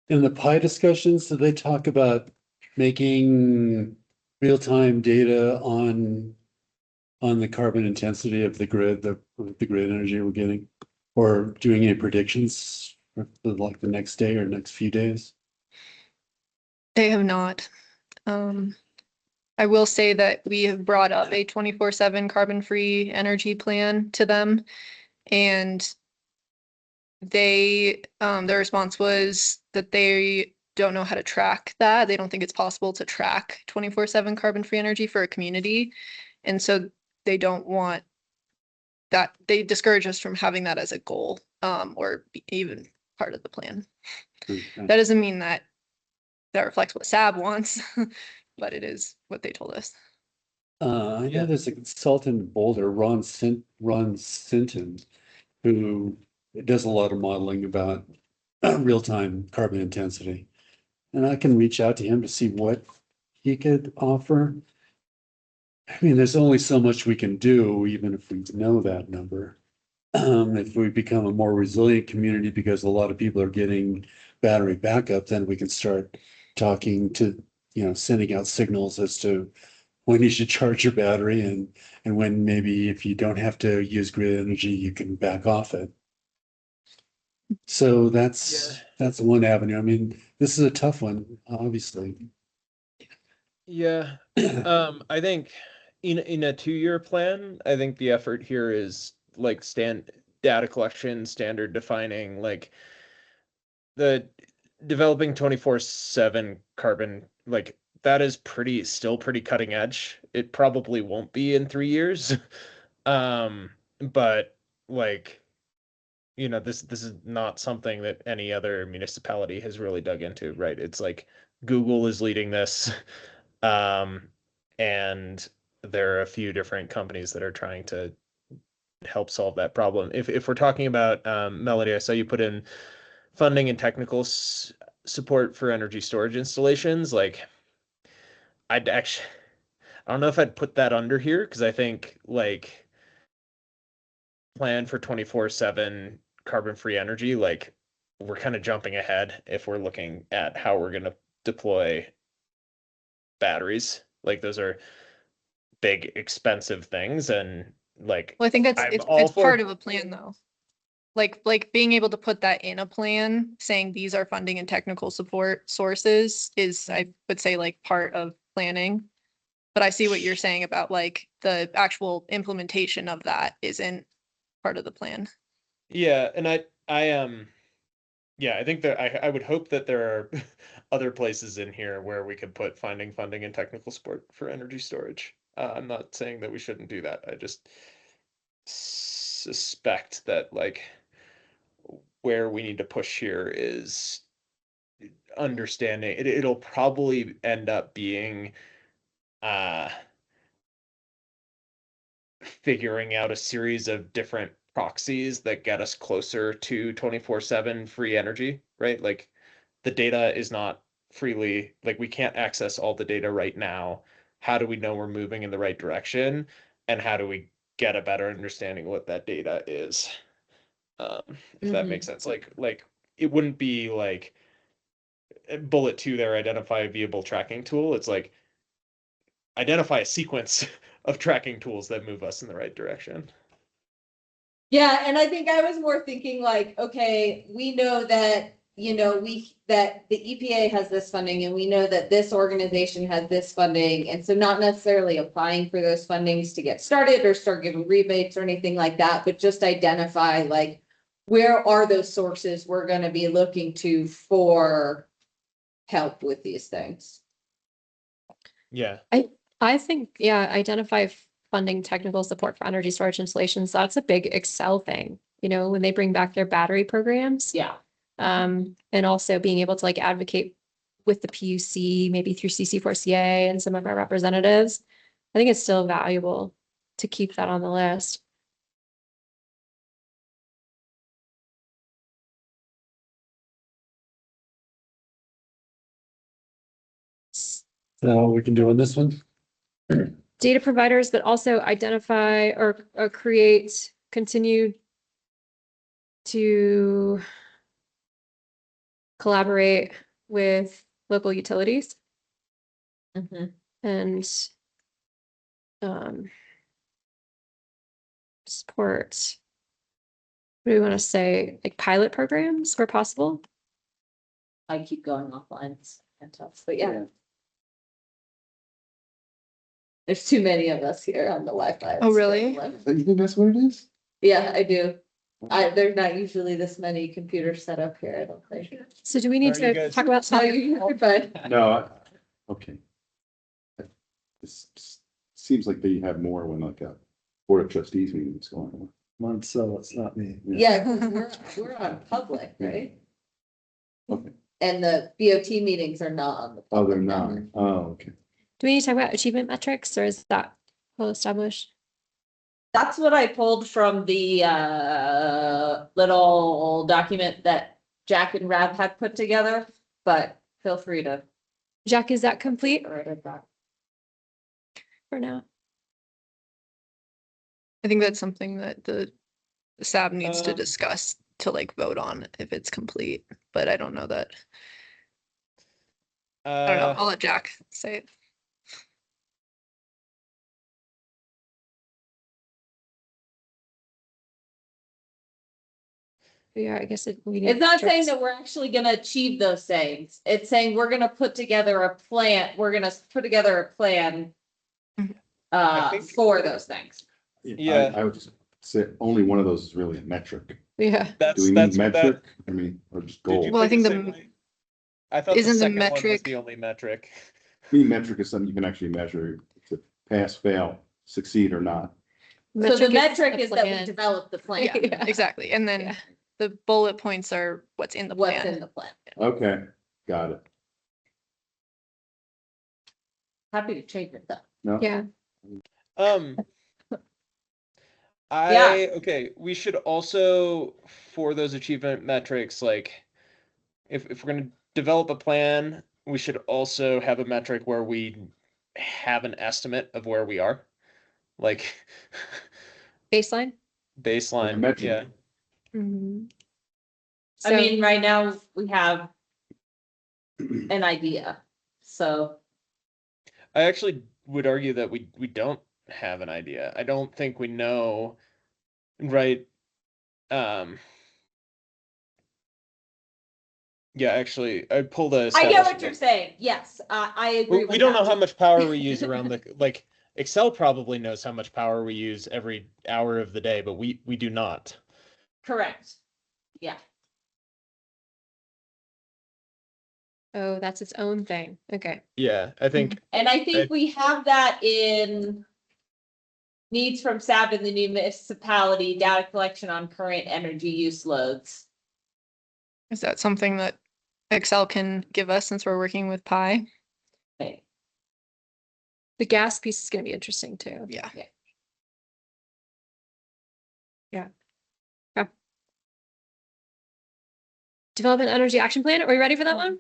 [SPEAKER 6] In the pie discussions, did they talk about making real-time data on the carbon intensity of the grid, the grid energy we're getting? Or doing any predictions for like the next day or next few days?
[SPEAKER 1] They have not. I will say that we have brought up a 24/7 carbon-free energy plan to them. And their response was that they don't know how to track that. They don't think it's possible to track 24/7 carbon-free energy for a community. And so they don't want that. They discourage us from having that as a goal, or even part of the plan.
[SPEAKER 6] Okay.
[SPEAKER 1] That doesn't mean that reflects what SAB wants, but it is what they told us.
[SPEAKER 6] I know there's a consultant in Boulder, Ron Sinton, who does a lot of modeling about real-time carbon intensity. And I can reach out to him to see what he could offer. I mean, there's only so much we can do, even if we know that number. If we become a more resilient community because a lot of people are getting battery backup, then we can start talking to, sending out signals as to when you should charge your battery and when maybe if you don't have to use grid energy, you can back off it. So that's one avenue. I mean, this is a tough one, obviously.
[SPEAKER 7] Yeah. I think in a 2-year plan, I think the effort here is like data collection, standard defining, like the developing 24/7 carbon, like that is still pretty cutting edge. It probably won't be in 3 years. But like, this is not something that any other municipality has really dug into, right? It's like Google is leading this. And there are a few different companies that are trying to help solve that problem. If we're talking about, Melody, I saw you put in funding and technical support for energy storage installations. Like, I don't know if I'd put that under here, because I think like plan for 24/7 carbon-free energy, like we're kind of jumping ahead if we're looking at how we're going to deploy batteries. Like those are big, expensive things, and like
[SPEAKER 1] Well, I think
[SPEAKER 7] I'm
[SPEAKER 1] it's
[SPEAKER 7] all for
[SPEAKER 1] part of a plan though. Like being able to put that in a plan, saying these are funding and technical support sources is, I would say, like part of planning. But I see what you're saying about like the actual implementation of that isn't part of the plan.
[SPEAKER 7] Yeah, and I yeah, I think that I would hope that there are other places in here where we could put funding and technical support for energy storage. I'm not saying that we shouldn't do that. I just suspect that like where we need to push here is understanding it'll probably end up being figuring out a series of different proxies that get us closer to 24/7 free energy, right? Like the data is not freely, like we can't access all the data right now. How do we know we're moving in the right direction? And how do we get a better understanding of what that data is? If that makes sense. Like it wouldn't be like bullet 2 there, identify a viable tracking tool. It's like identify a sequence of tracking tools that move us in the right direction.
[SPEAKER 3] Yeah, and I think I was more thinking like, okay, we know that, that the EPA has this funding and we know that this organization has this funding. And so not necessarily applying for those fundings to get started or start giving rebates or anything like that, but just identify like, where are those sources we're gonna be looking to for help with these things?
[SPEAKER 7] Yeah.
[SPEAKER 12] I think, yeah, identify funding technical support for energy storage installations. That's a big Excel thing, when they bring back their battery programs.
[SPEAKER 3] Yeah.
[SPEAKER 12] And also being able to like advocate with the PUC, maybe through CC4CA and some of our representatives. I think it's still valuable to keep that on the list.
[SPEAKER 6] So we can do on this one.
[SPEAKER 12] Data providers, but also identify or create, continue to collaborate with local utilities and support. What do we want to say? Like pilot programs where possible?
[SPEAKER 3] I keep going offline and stuff, but yeah. There's too many of us here on the Wi-Fi.
[SPEAKER 1] Oh, really?
[SPEAKER 2] You think that's what it is?
[SPEAKER 3] Yeah, I do. There's not usually this many computers set up here, I don't think.
[SPEAKER 12] So do we need
[SPEAKER 7] Are you
[SPEAKER 12] to
[SPEAKER 7] guys-
[SPEAKER 12] talk about?
[SPEAKER 3] No, you're fine.
[SPEAKER 2] No, okay. This seems like they have more when like a board of trustees meeting is going on.
[SPEAKER 10] Monticello, it's not me.
[SPEAKER 3] Yeah, 'cause we're on public, right?
[SPEAKER 2] Okay.
[SPEAKER 3] And the BOT meetings are not on the.
[SPEAKER 2] Oh, they're
[SPEAKER 3] public
[SPEAKER 2] not.
[SPEAKER 3] network.
[SPEAKER 2] Oh, okay.
[SPEAKER 12] Do we need to talk about achievement metrics or is that well established?
[SPEAKER 3] That's what I pulled from the little document that Jack and Rav had put together, but feel free to
[SPEAKER 12] Jack, is that complete
[SPEAKER 3] write it back.
[SPEAKER 12] for now?
[SPEAKER 1] I think that's something that the SAB needs to
[SPEAKER 7] Um,
[SPEAKER 1] discuss to like vote on if it's complete, but I don't know that. I don't know. I'll let Jack say it.
[SPEAKER 12] Yeah, I guess we need.
[SPEAKER 3] It's not saying
[SPEAKER 12] metrics.
[SPEAKER 3] that we're actually gonna achieve those things. It's saying we're gonna put together a plan, we're gonna put together a plan
[SPEAKER 1] Mhm.
[SPEAKER 7] think-
[SPEAKER 3] for those things.
[SPEAKER 7] Yeah.
[SPEAKER 2] I would just say only one of those is really a metric.
[SPEAKER 12] Yeah,
[SPEAKER 2] Do
[SPEAKER 7] That's,
[SPEAKER 2] we need
[SPEAKER 7] that's,
[SPEAKER 2] metric?
[SPEAKER 7] that,
[SPEAKER 2] I mean, or just
[SPEAKER 7] did you
[SPEAKER 2] goal?
[SPEAKER 1] Well, I
[SPEAKER 7] think
[SPEAKER 1] think
[SPEAKER 7] the
[SPEAKER 1] the-
[SPEAKER 7] same way? I thought the
[SPEAKER 1] isn't the
[SPEAKER 7] second one was
[SPEAKER 1] metric-
[SPEAKER 7] the only metric.
[SPEAKER 2] I mean, metric is something you can actually measure to pass, fail, succeed or not.
[SPEAKER 3] So the
[SPEAKER 12] Metric
[SPEAKER 3] metric
[SPEAKER 12] the
[SPEAKER 3] is that we
[SPEAKER 12] plan.
[SPEAKER 3] develop the plan,
[SPEAKER 1] Yeah, exactly. And then
[SPEAKER 12] Yeah.
[SPEAKER 1] the bullet points are what's in the
[SPEAKER 3] what's
[SPEAKER 1] plan.
[SPEAKER 3] in the plan.
[SPEAKER 2] Okay, got it.
[SPEAKER 3] Happy to change it though.
[SPEAKER 2] No?
[SPEAKER 12] yeah.
[SPEAKER 7] Okay, we should also, for those achievement metrics, like, if we're gonna develop a plan, we should also have a metric where we have an estimate of where we are. Like,
[SPEAKER 12] Baseline.
[SPEAKER 7] baseline,
[SPEAKER 2] metric.
[SPEAKER 7] yeah.
[SPEAKER 12] Mhm.
[SPEAKER 3] I
[SPEAKER 12] So-
[SPEAKER 3] mean, right now we have an idea, so.
[SPEAKER 7] I actually would argue that we don't have an idea. I don't think we know, right? Yeah, actually, I pulled a.
[SPEAKER 3] I get what you're saying. Yes, I agree.
[SPEAKER 7] We don't know how much power we use around the, like, Excel probably knows how much power we use every hour of the day, but we do not.
[SPEAKER 3] Correct. Yeah.
[SPEAKER 12] Oh, that's its own thing. Okay.
[SPEAKER 7] Yeah, I think,
[SPEAKER 3] And I think we have that in needs from SAB in the new municipality, data collection on current energy use loads.
[SPEAKER 1] Is that something that Excel can give us since we're working with Pi?
[SPEAKER 3] Okay.
[SPEAKER 12] The gas piece is going to be interesting too.
[SPEAKER 1] Yeah.
[SPEAKER 12] Development energy action plan. Are we ready for that one?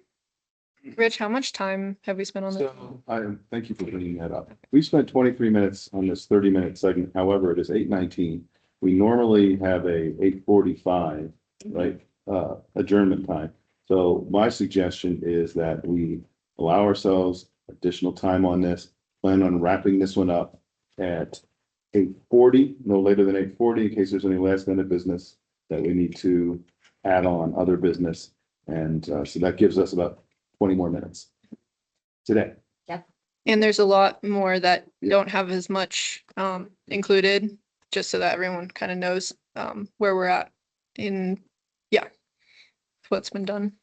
[SPEAKER 1] Rich, how much time have we spent on this?
[SPEAKER 2] So thank you for bringing that up. We spent 23 minutes on this 30-minute segment. However, it is 8:19. We normally have a 8:45, right, adjournment time. So my suggestion is that we allow ourselves additional time on this, plan on wrapping this one up at 8:40, no later than 8:40, in case there's any last minute business that we need to add on, other business. And so that gives us about 20 more minutes today.
[SPEAKER 1] And there's a lot more that
[SPEAKER 2] Yeah.
[SPEAKER 1] don't have as much included, just so that everyone kind of knows where we're at in, what's been done.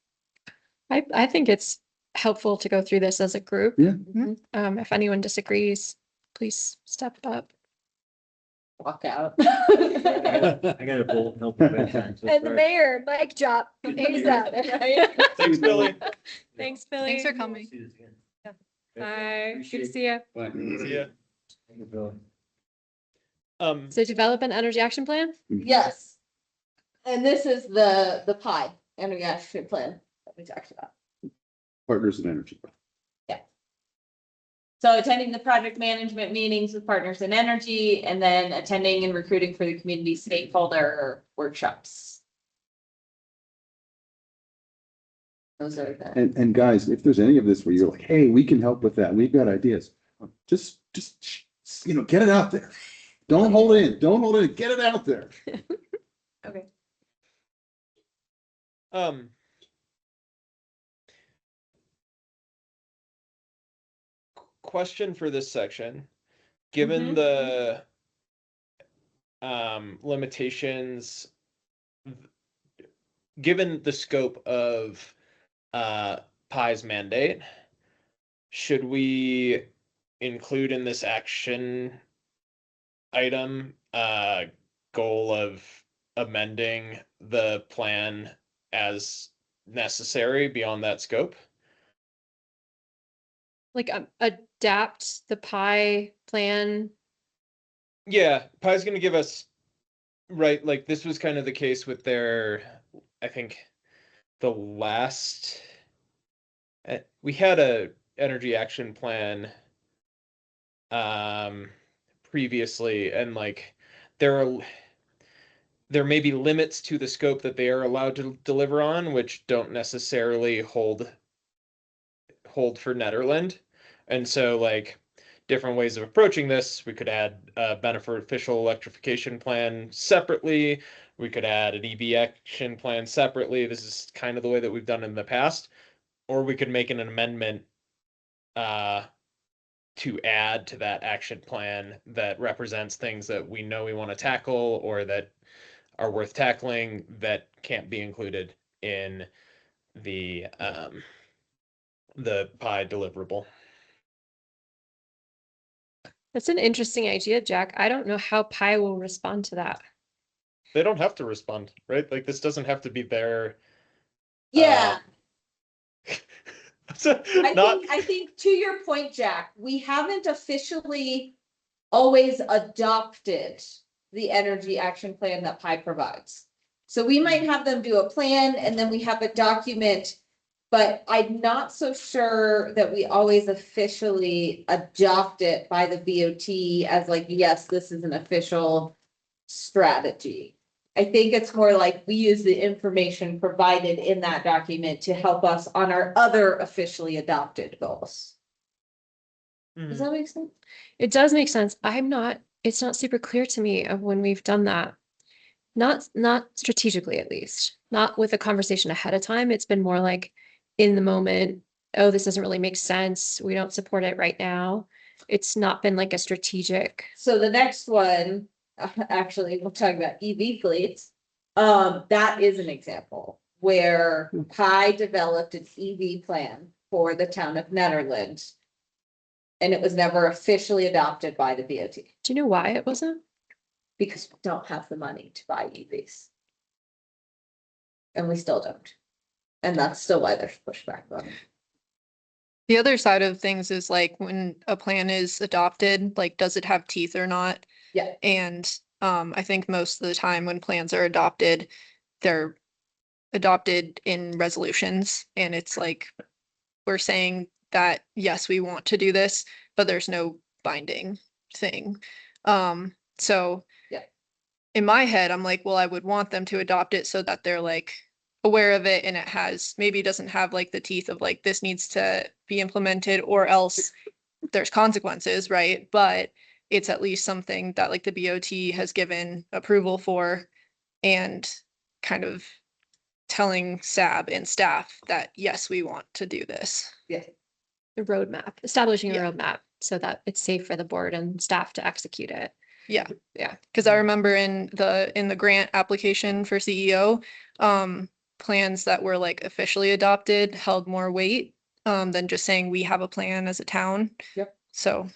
[SPEAKER 12] I think it's helpful to go through this as a group.
[SPEAKER 2] Yeah.
[SPEAKER 12] If anyone disagrees, please step up.
[SPEAKER 3] Walk out.
[SPEAKER 13] I got a bullet help.
[SPEAKER 12] And the mayor, mic drop.
[SPEAKER 7] Thanks, Billy.
[SPEAKER 12] Thanks, Billy.
[SPEAKER 1] Thanks for coming.
[SPEAKER 12] Bye. Good to see you.
[SPEAKER 7] See ya.
[SPEAKER 12] So develop an energy action plan?
[SPEAKER 3] Yes. And this is the pie energy action plan that we talked about.
[SPEAKER 2] Partners in Energy.
[SPEAKER 3] So attending the project management meetings with Partners in Energy, and then attending and recruiting for the community stakeholder workshops. Those are the.
[SPEAKER 2] And guys, if there's any of this where you're like, hey, we can help with that, we've got ideas, just, get it out there. Don't hold it in, get it out there.
[SPEAKER 3] Okay.
[SPEAKER 7] Question for this section. Given the limitations, given the scope of PI's mandate, should we include in this action item goal of amending the plan as necessary beyond that scope?
[SPEAKER 12] Like adapt the pie plan.
[SPEAKER 7] Yeah, PI's gonna give us, right, like this was kind of the case with their, I think, the last, we had a energy action plan previously, and like there may be limits to the scope that they are allowed to deliver on, which don't necessarily hold for Netherland. And so like different ways of approaching this, we could add a beneficial electrification plan separately. We could add an EV action plan separately. This is kind of the way that we've done in the past. Or we could make an amendment to add to that action plan that represents things that we know we want to tackle or that are worth tackling that can't be included in the PI deliverable.
[SPEAKER 12] That's an interesting idea, Jack. I don't know how Pi will respond to that.
[SPEAKER 7] They don't have to respond, right? Like this doesn't have to be their.
[SPEAKER 3] Yeah.
[SPEAKER 7] Not.
[SPEAKER 3] I think to your point, Jack, we haven't officially always adopted the energy action plan that PI provides. So we might have them do a plan and then we have a document, but I'm not so sure that we always officially adopt it by the BOT as like, yes, this is an official strategy. I think it's more like we use the information provided in that document to help us on our other officially adopted goals. Does that make sense?
[SPEAKER 12] It does make sense. It's not super clear to me of when we've done that. Not strategically, at least, not with a conversation ahead of time. It's been more like in the moment, oh, this doesn't really make sense. We don't support it right now. It's not been like a strategic.
[SPEAKER 3] So the next one, actually, we'll talk about EV fleets. That is an example where PI developed an EV plan for the town of Netherlands. And it was never officially adopted by the BOT.
[SPEAKER 12] Do you know why it wasn't?
[SPEAKER 3] Because we don't have the money to buy EVs. And we still don't. And that's still why there's pushback on it.
[SPEAKER 1] The other side of things is like when a plan is adopted, like, does it have teeth or not?
[SPEAKER 3] Yeah.
[SPEAKER 1] And I think most of the time when plans are adopted, they're adopted in resolutions, and it's like we're saying that, yes, we want to do this, but there's no binding thing. So
[SPEAKER 3] yeah,
[SPEAKER 1] in my head, I'm like, well, I would want them to adopt it so that they're like aware of it, and it has, maybe doesn't have like the teeth of like, this needs to be implemented or else there's consequences, right? But it's at least something that like the BOT has given approval for and kind of telling SAB and staff that, yes, we want to do this.
[SPEAKER 3] Yeah.
[SPEAKER 12] The roadmap, establishing a
[SPEAKER 1] Yeah.
[SPEAKER 12] roadmap so that it's safe for the board and staff to execute it.
[SPEAKER 1] Yeah, yeah, because I remember in the grant application for CEO, plans that were like officially adopted held more weight than just saying we have a plan as a town.
[SPEAKER 3] Yep.
[SPEAKER 1] So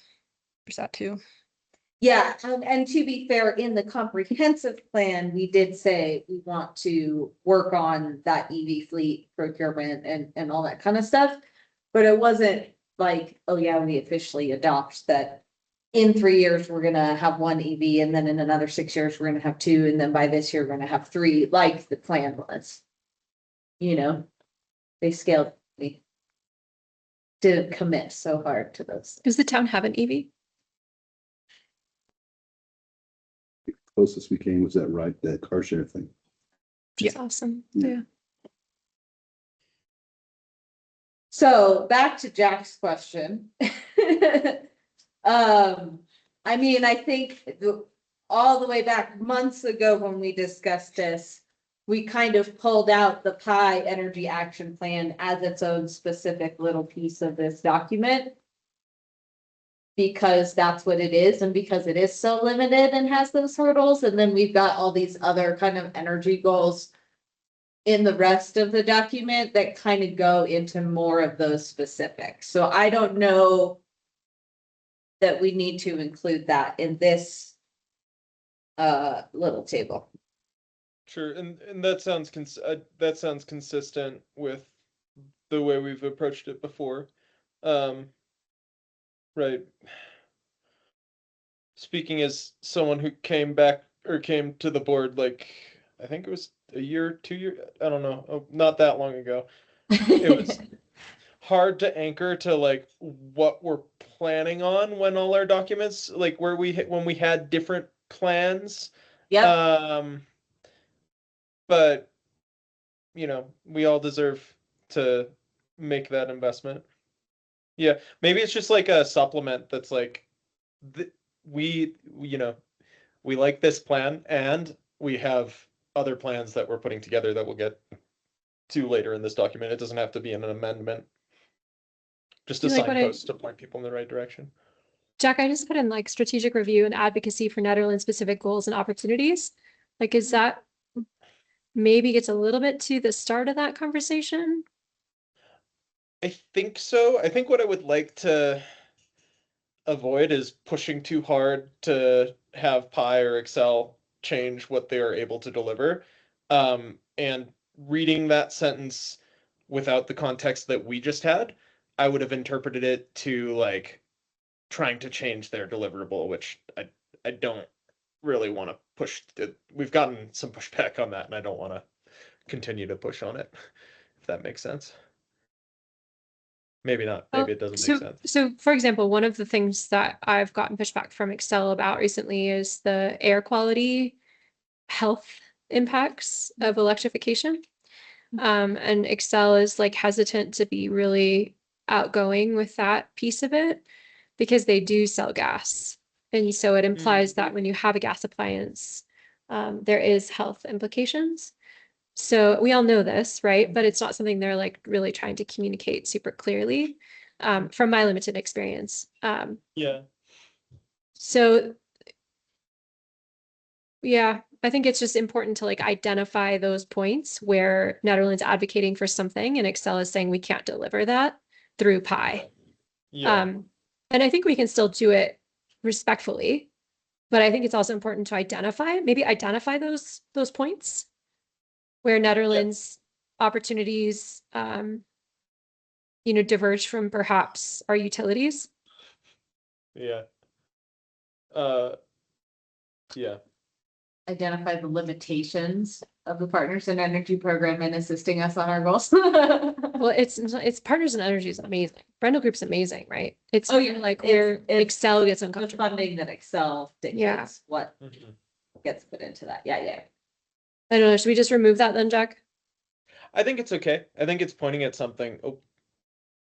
[SPEAKER 1] there's that too.
[SPEAKER 3] Yeah, and to be fair, in the comprehensive plan, we did say we want to work on that EV fleet procurement and all that kind of stuff. But it wasn't like, oh yeah, we officially adopt that. In 3 years, we're gonna have one EV, and then in another 6 years, we're gonna have two, and then by this year, we're gonna have three, like the plan was. You know, they scaled, we didn't commit so hard to those.
[SPEAKER 12] Does the town have an EV?
[SPEAKER 2] Closest we came was that car share thing.
[SPEAKER 12] Which is awesome.
[SPEAKER 2] Yeah.
[SPEAKER 12] Yeah.
[SPEAKER 3] So back to Jack's question. I mean, I think all the way back months ago when we discussed this, we kind of pulled out the PI Energy Action Plan as its own specific little piece of this document. Because that's what it is, and because it is so limited and has those hurdles, and then we've got all these other kind of energy goals in the rest of the document that kind of go into more of those specifics. So I don't know that we need to include that in this little table.
[SPEAKER 7] Sure, and that sounds that sounds consistent with the way we've approached it before. Right. Speaking as someone who came back or came to the board, like, I think it was a year, 2 years, I don't know, not that long ago. It was hard to anchor to like what we're planning on when all our documents, like when we had different plans.
[SPEAKER 3] Yeah,
[SPEAKER 7] But you know, we all deserve to make that investment. Yeah, maybe it's just like a supplement that's like, we like this plan and we have other plans that we're putting together that we'll get to later in this document. It doesn't have to be an amendment. Just a
[SPEAKER 12] You like what I-
[SPEAKER 7] signpost to point people in the right direction.
[SPEAKER 12] Jack, I just put in like strategic review and advocacy for Netherlands specific goals and opportunities. Like, is that maybe gets a little bit to the start of that conversation?
[SPEAKER 7] I think so. I think what I would like to avoid is pushing too hard to have Pi or Excel change what they are able to deliver. And reading that sentence without the context that we just had, I would have interpreted it to like trying to change their deliverable, which I don't really want to push. We've gotten some pushback on that, and I don't want to continue to push on it, if that makes sense. Maybe not. Maybe it doesn't make sense.
[SPEAKER 12] So for example, one of the things that I've gotten pushback from Excel about recently is the air quality health impacts of electrification. And Excel is like hesitant to be really outgoing with that piece of it because they do sell gas. And so it implies that when you have a gas appliance, there is health implications. So we all know this, right? But it's not something they're like really trying to communicate super clearly, from my limited experience.
[SPEAKER 7] Yeah.
[SPEAKER 12] So yeah, I think it's just important to like identify those points where Netherlands advocating for something and Excel is saying we can't deliver that through Pi.
[SPEAKER 7] Yeah.
[SPEAKER 12] And I think we can still do it respectfully, but I think it's also important to maybe identify those points where Netherlands opportunities, diverge from perhaps our utilities.
[SPEAKER 7] Yeah. Yeah.
[SPEAKER 3] identify the limitations of the Partners in Energy program in assisting us on our goals.
[SPEAKER 12] Well, it's Partners in Energy is amazing. Brendel Group's amazing, right? It's like where
[SPEAKER 3] it's
[SPEAKER 12] Excel gets
[SPEAKER 3] the
[SPEAKER 12] uncomfortable.
[SPEAKER 3] funding that Excel dictates what
[SPEAKER 7] Mhm.
[SPEAKER 3] gets put into that. Yeah.
[SPEAKER 12] I don't know. Should we just remove that then, Jack?
[SPEAKER 7] I think it's okay. I think it's pointing at something. Oh,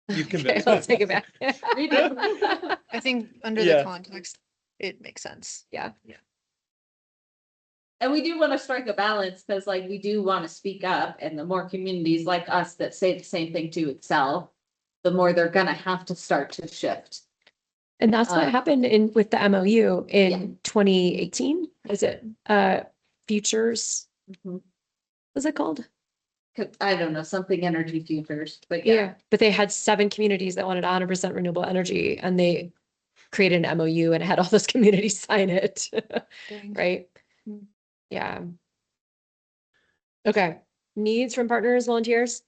[SPEAKER 7] you've
[SPEAKER 12] Okay,
[SPEAKER 7] convinced
[SPEAKER 12] I'll
[SPEAKER 7] me.
[SPEAKER 12] take it back.
[SPEAKER 1] I think under
[SPEAKER 7] Yeah.
[SPEAKER 1] the context it makes sense.
[SPEAKER 12] Yeah.
[SPEAKER 3] And we do want to strike a balance because like we do want to speak up and the more communities like us that say the same thing to excel, the more they're gonna have to start to shift.
[SPEAKER 12] And that's what happened in with the MOU in
[SPEAKER 3] Yeah.
[SPEAKER 12] 2018. Is it futures?
[SPEAKER 3] Mhm.
[SPEAKER 12] What's it called?
[SPEAKER 3] I don't know, something energy futures, but yeah.
[SPEAKER 12] But they had 7 communities that wanted 100% renewable energy and they created an MOU and had all those communities sign it. Right? Yeah. Okay. Needs from partners, volunteers?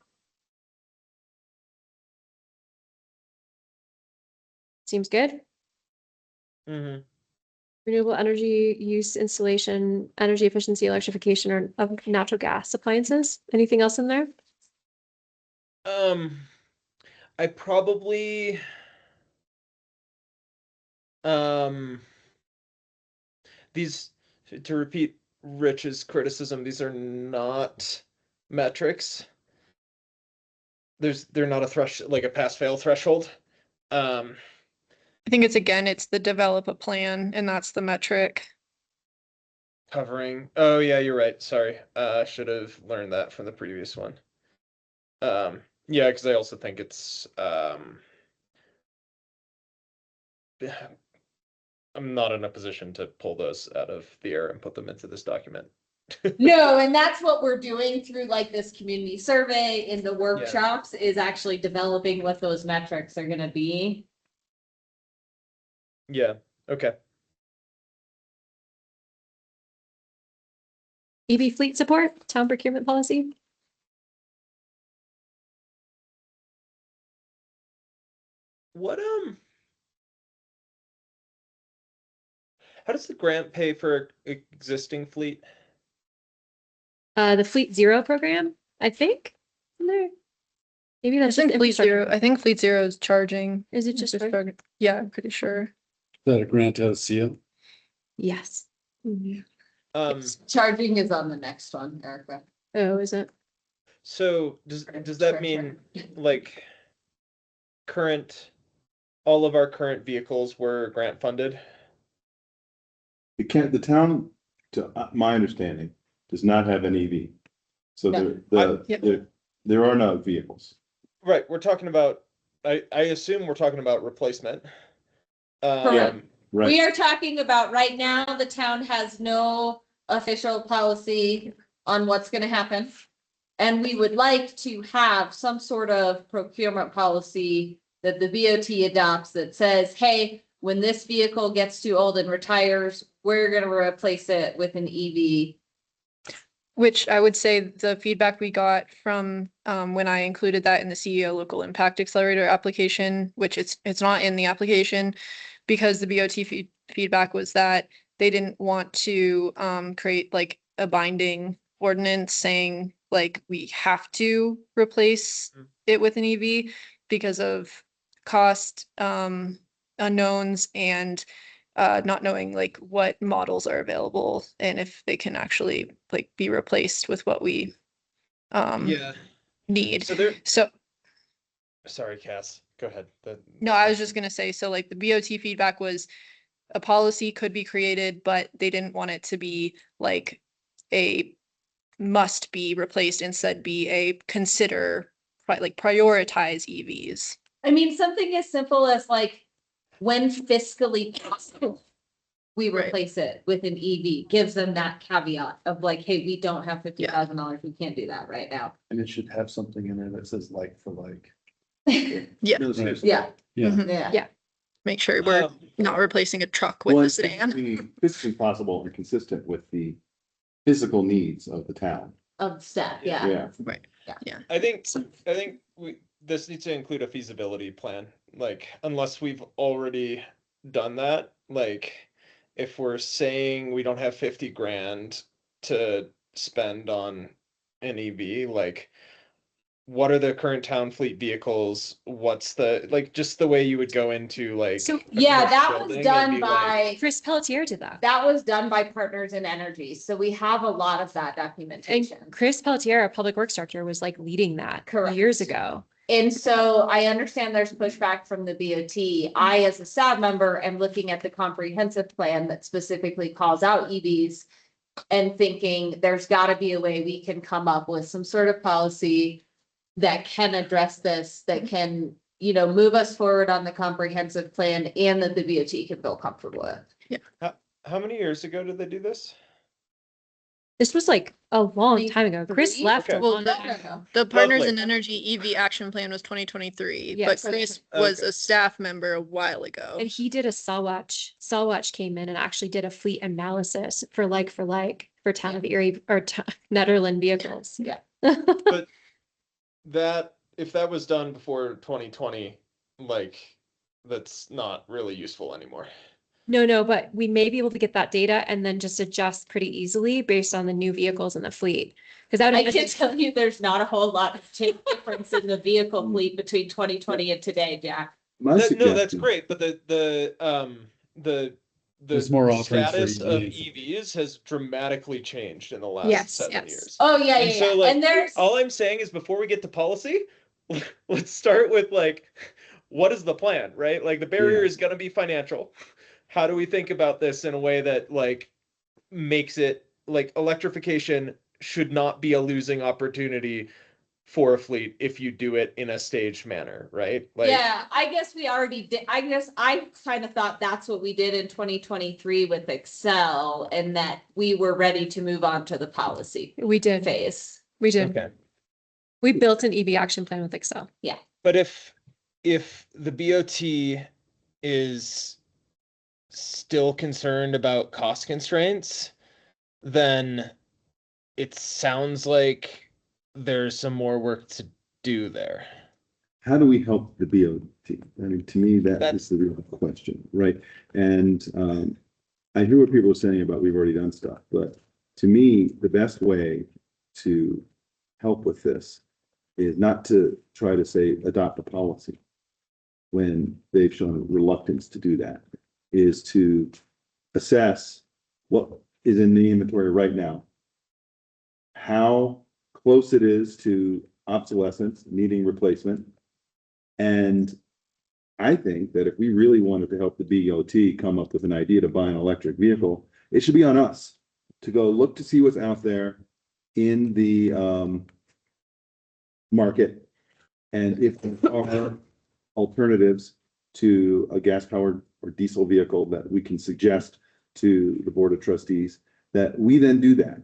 [SPEAKER 12] Seems good.
[SPEAKER 7] Mm-hmm.
[SPEAKER 12] Renewable energy use, installation, energy efficiency, electrification, or of natural gas appliances. Anything else in there?
[SPEAKER 7] I probably these, to repeat Rich's criticism, these are not metrics. They're not like a pass fail threshold.
[SPEAKER 1] I think it's the develop a plan and that's the metric.
[SPEAKER 7] Covering, oh yeah, you're right, sorry, should have learned that from the previous one. Yeah, because I also think it's I'm not in a position to pull those out of the air and put them into this document.
[SPEAKER 3] No, and that's what we're doing through like this community survey in the workshops is actually developing what those metrics are gonna be.
[SPEAKER 7] Yeah, okay.
[SPEAKER 12] EV fleet support, town procurement policy.
[SPEAKER 7] What how does the grant pay for existing fleet?
[SPEAKER 12] The Fleet Zero program, I think. Isn't there? Maybe
[SPEAKER 1] I
[SPEAKER 12] that's just
[SPEAKER 1] think Fleet
[SPEAKER 12] infrastructure.
[SPEAKER 1] Zero, I think Fleet Zero is charging.
[SPEAKER 12] Is it just for-
[SPEAKER 1] program? Yeah, I'm pretty sure.
[SPEAKER 6] Is that a grant out of seal?
[SPEAKER 12] Yes.
[SPEAKER 3] Charging is on the next one, Erica.
[SPEAKER 12] Oh, is it?
[SPEAKER 7] So does that mean like all of our current vehicles were grant funded?
[SPEAKER 2] The town, to my understanding, does not have an EV. So
[SPEAKER 3] No.
[SPEAKER 2] there are no vehicles.
[SPEAKER 7] Right, we're talking about, I assume we're talking about replacement.
[SPEAKER 3] Correct.
[SPEAKER 2] Right.
[SPEAKER 3] We are talking about right now, the town has no official policy on what's gonna happen. And we would like to have some sort of procurement policy that the VOT adopts that says, hey, when this vehicle gets too old and retires, we're gonna replace it with an EV.
[SPEAKER 1] Which I would say the feedback we got from when I included that in the CEO Local Impact Accelerator application, which it's not in the application, because the BOT feedback was that they didn't want to create like a binding ordinance saying like we have to replace it with an EV because of cost unknowns and not knowing like what models are available and if they can actually like be replaced with what we
[SPEAKER 7] Yeah,
[SPEAKER 1] need.
[SPEAKER 7] so sorry, Cass, go ahead.
[SPEAKER 1] No, I was just gonna say, so like the BOT feedback was a policy could be created, but they didn't want it to be like a must be replaced, instead be a consider, like prioritize EVs.
[SPEAKER 3] I mean, something as simple as like, when fiscally possible, we
[SPEAKER 1] Right.
[SPEAKER 3] replace it with an EV, gives them that caveat of like, hey, we don't have $50,000, we can't do that right now.
[SPEAKER 2] And it should have something in there that says like for like.
[SPEAKER 1] Yeah.
[SPEAKER 2] No, seriously.
[SPEAKER 3] Yeah,
[SPEAKER 6] Yeah.
[SPEAKER 3] yeah.
[SPEAKER 1] Yeah. Make sure we're not replacing a truck with
[SPEAKER 2] Well,
[SPEAKER 1] a
[SPEAKER 2] it's
[SPEAKER 1] sedan.
[SPEAKER 2] physically possible and consistent with the physical needs of the town.
[SPEAKER 3] Of staff, yeah.
[SPEAKER 2] Yeah.
[SPEAKER 1] Right.
[SPEAKER 7] I think this needs to include a feasibility plan, like unless we've already done that, like if we're saying we don't have 50 grand to spend on an EV, like what are the current town fleet vehicles? What's the, like, just the way you would go into like.
[SPEAKER 12] So-
[SPEAKER 7] a
[SPEAKER 3] Yeah,
[SPEAKER 7] commercial
[SPEAKER 3] that
[SPEAKER 7] building
[SPEAKER 3] was
[SPEAKER 7] and
[SPEAKER 3] done
[SPEAKER 7] be like,
[SPEAKER 3] by,
[SPEAKER 12] Chris Pelletier did that.
[SPEAKER 3] that was done by Partners in Energy, so we have a lot of that
[SPEAKER 12] And
[SPEAKER 3] documentation.
[SPEAKER 12] Chris Pelletier, our public works director, was like leading that
[SPEAKER 3] Correct.
[SPEAKER 12] years ago.
[SPEAKER 3] And so I understand there's pushback from the BOT. I, as a staff member, am looking at the comprehensive plan that specifically calls out EVs and thinking there's gotta be a way we can come up with some sort of policy that can address this, that can, you know, move us forward on the comprehensive plan and that the BOT can feel comfortable with.
[SPEAKER 7] How many years ago did they do this?
[SPEAKER 12] This was like a long time ago. Chris
[SPEAKER 3] Three?
[SPEAKER 12] left a
[SPEAKER 7] Okay.
[SPEAKER 12] long
[SPEAKER 3] No,
[SPEAKER 12] time
[SPEAKER 3] no,
[SPEAKER 12] ago.
[SPEAKER 3] no.
[SPEAKER 1] The Partners
[SPEAKER 7] Lovely.
[SPEAKER 1] in Energy EV Action Plan was 2023, but
[SPEAKER 12] Yes.
[SPEAKER 1] Chris was
[SPEAKER 7] Okay.
[SPEAKER 1] a staff member a while ago.
[SPEAKER 12] And he did a Cell Watch. Cell Watch came in and actually did a fleet analysis for town of Erie or Netherland vehicles.
[SPEAKER 3] Yeah.
[SPEAKER 7] But that, if that was done before 2020, like, that's not really useful anymore.
[SPEAKER 12] No, but we may be able to get that data and then just adjust pretty easily based on the new vehicles in the fleet. Because that
[SPEAKER 3] I
[SPEAKER 12] would.
[SPEAKER 3] can tell you there's not a whole lot of difference in the vehicle fleet between 2020 and today, Jack.
[SPEAKER 2] My
[SPEAKER 7] No, that's
[SPEAKER 2] suggestion-
[SPEAKER 7] great, but the
[SPEAKER 6] There's more offerings for
[SPEAKER 7] status of
[SPEAKER 6] EVs.
[SPEAKER 7] EVs has dramatically changed in the last
[SPEAKER 12] Yes,
[SPEAKER 7] 7
[SPEAKER 12] yes.
[SPEAKER 7] years.
[SPEAKER 3] Oh, yeah,
[SPEAKER 7] And
[SPEAKER 3] yeah,
[SPEAKER 7] so,
[SPEAKER 3] yeah.
[SPEAKER 7] like,
[SPEAKER 3] And there's,
[SPEAKER 7] All I'm saying is before we get to policy, let's start with like, what is the plan, right? Like the barrier
[SPEAKER 2] Yeah.
[SPEAKER 7] is gonna be financial. How do we think about this in a way that like makes it like electrification should not be a losing opportunity for a fleet if you do it in a staged manner, right? Like,
[SPEAKER 3] yeah, I guess we already did. I guess I kind of thought that's what we did in 2023 with Excel and that we were ready to move on to the policy
[SPEAKER 12] We did.
[SPEAKER 3] phase.
[SPEAKER 12] We did.
[SPEAKER 7] okay.
[SPEAKER 12] We built an EV action plan with Excel.
[SPEAKER 7] But if the BOT is still concerned about cost constraints, then it sounds like there's some more work to do there.
[SPEAKER 2] How do we help the BOT? I mean, to me, that
[SPEAKER 7] That-
[SPEAKER 2] is the real question, right? And I hear what people are saying about we've already done stuff, but to me, the best way to help with this is not to try to say adopt a policy when they've shown reluctance to do that, is to assess what is in the inventory right now, how close it is to obsolescence, needing replacement. And I think that if we really wanted to help the BOT come up with an idea to buy an electric vehicle, it should be on us to go look to see what's out there in the market. And if there are alternatives to a gas powered or diesel vehicle that we can suggest to the Board of Trustees, that we then do that.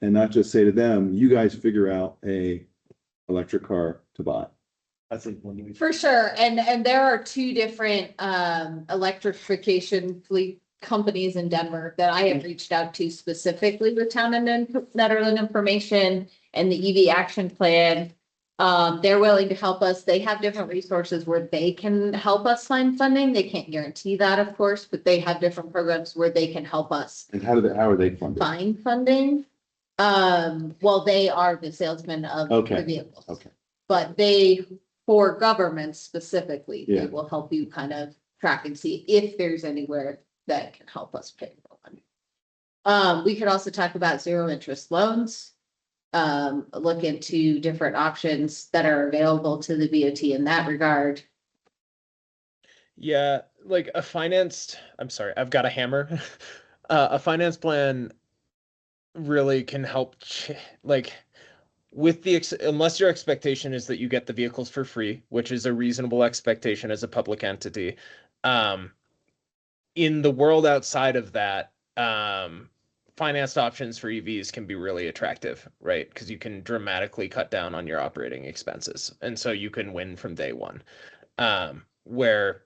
[SPEAKER 2] And not just say to them, you guys figure out a electric car to buy.
[SPEAKER 4] I think when we.
[SPEAKER 3] For sure. And there are two different electrification fleet companies in Denver that I have reached out to specifically with Town and Netherland information and the EV action plan. They're willing to help us. They have different resources where they can help us find funding. They can't guarantee that, of course, but they have different programs where they can help us
[SPEAKER 2] And how are they funded?
[SPEAKER 3] find funding. Well, they are the salesmen of
[SPEAKER 2] Okay,
[SPEAKER 3] the vehicles.
[SPEAKER 2] okay.
[SPEAKER 3] But they, for governments specifically,
[SPEAKER 2] Yeah.
[SPEAKER 3] they will help you kind of track and see if there's anywhere that can help us pay for one. We could also talk about zero interest loans. Look into different options that are available to the BOT in that regard.
[SPEAKER 7] Yeah, like I'm sorry, I've got a hammer. A finance plan really can help, like, with unless your expectation is that you get the vehicles for free, which is a reasonable expectation as a public entity. In the world outside of that, financed options for EVs can be really attractive, right? Because you can dramatically cut down on your operating expenses. And so you can win from day one. Where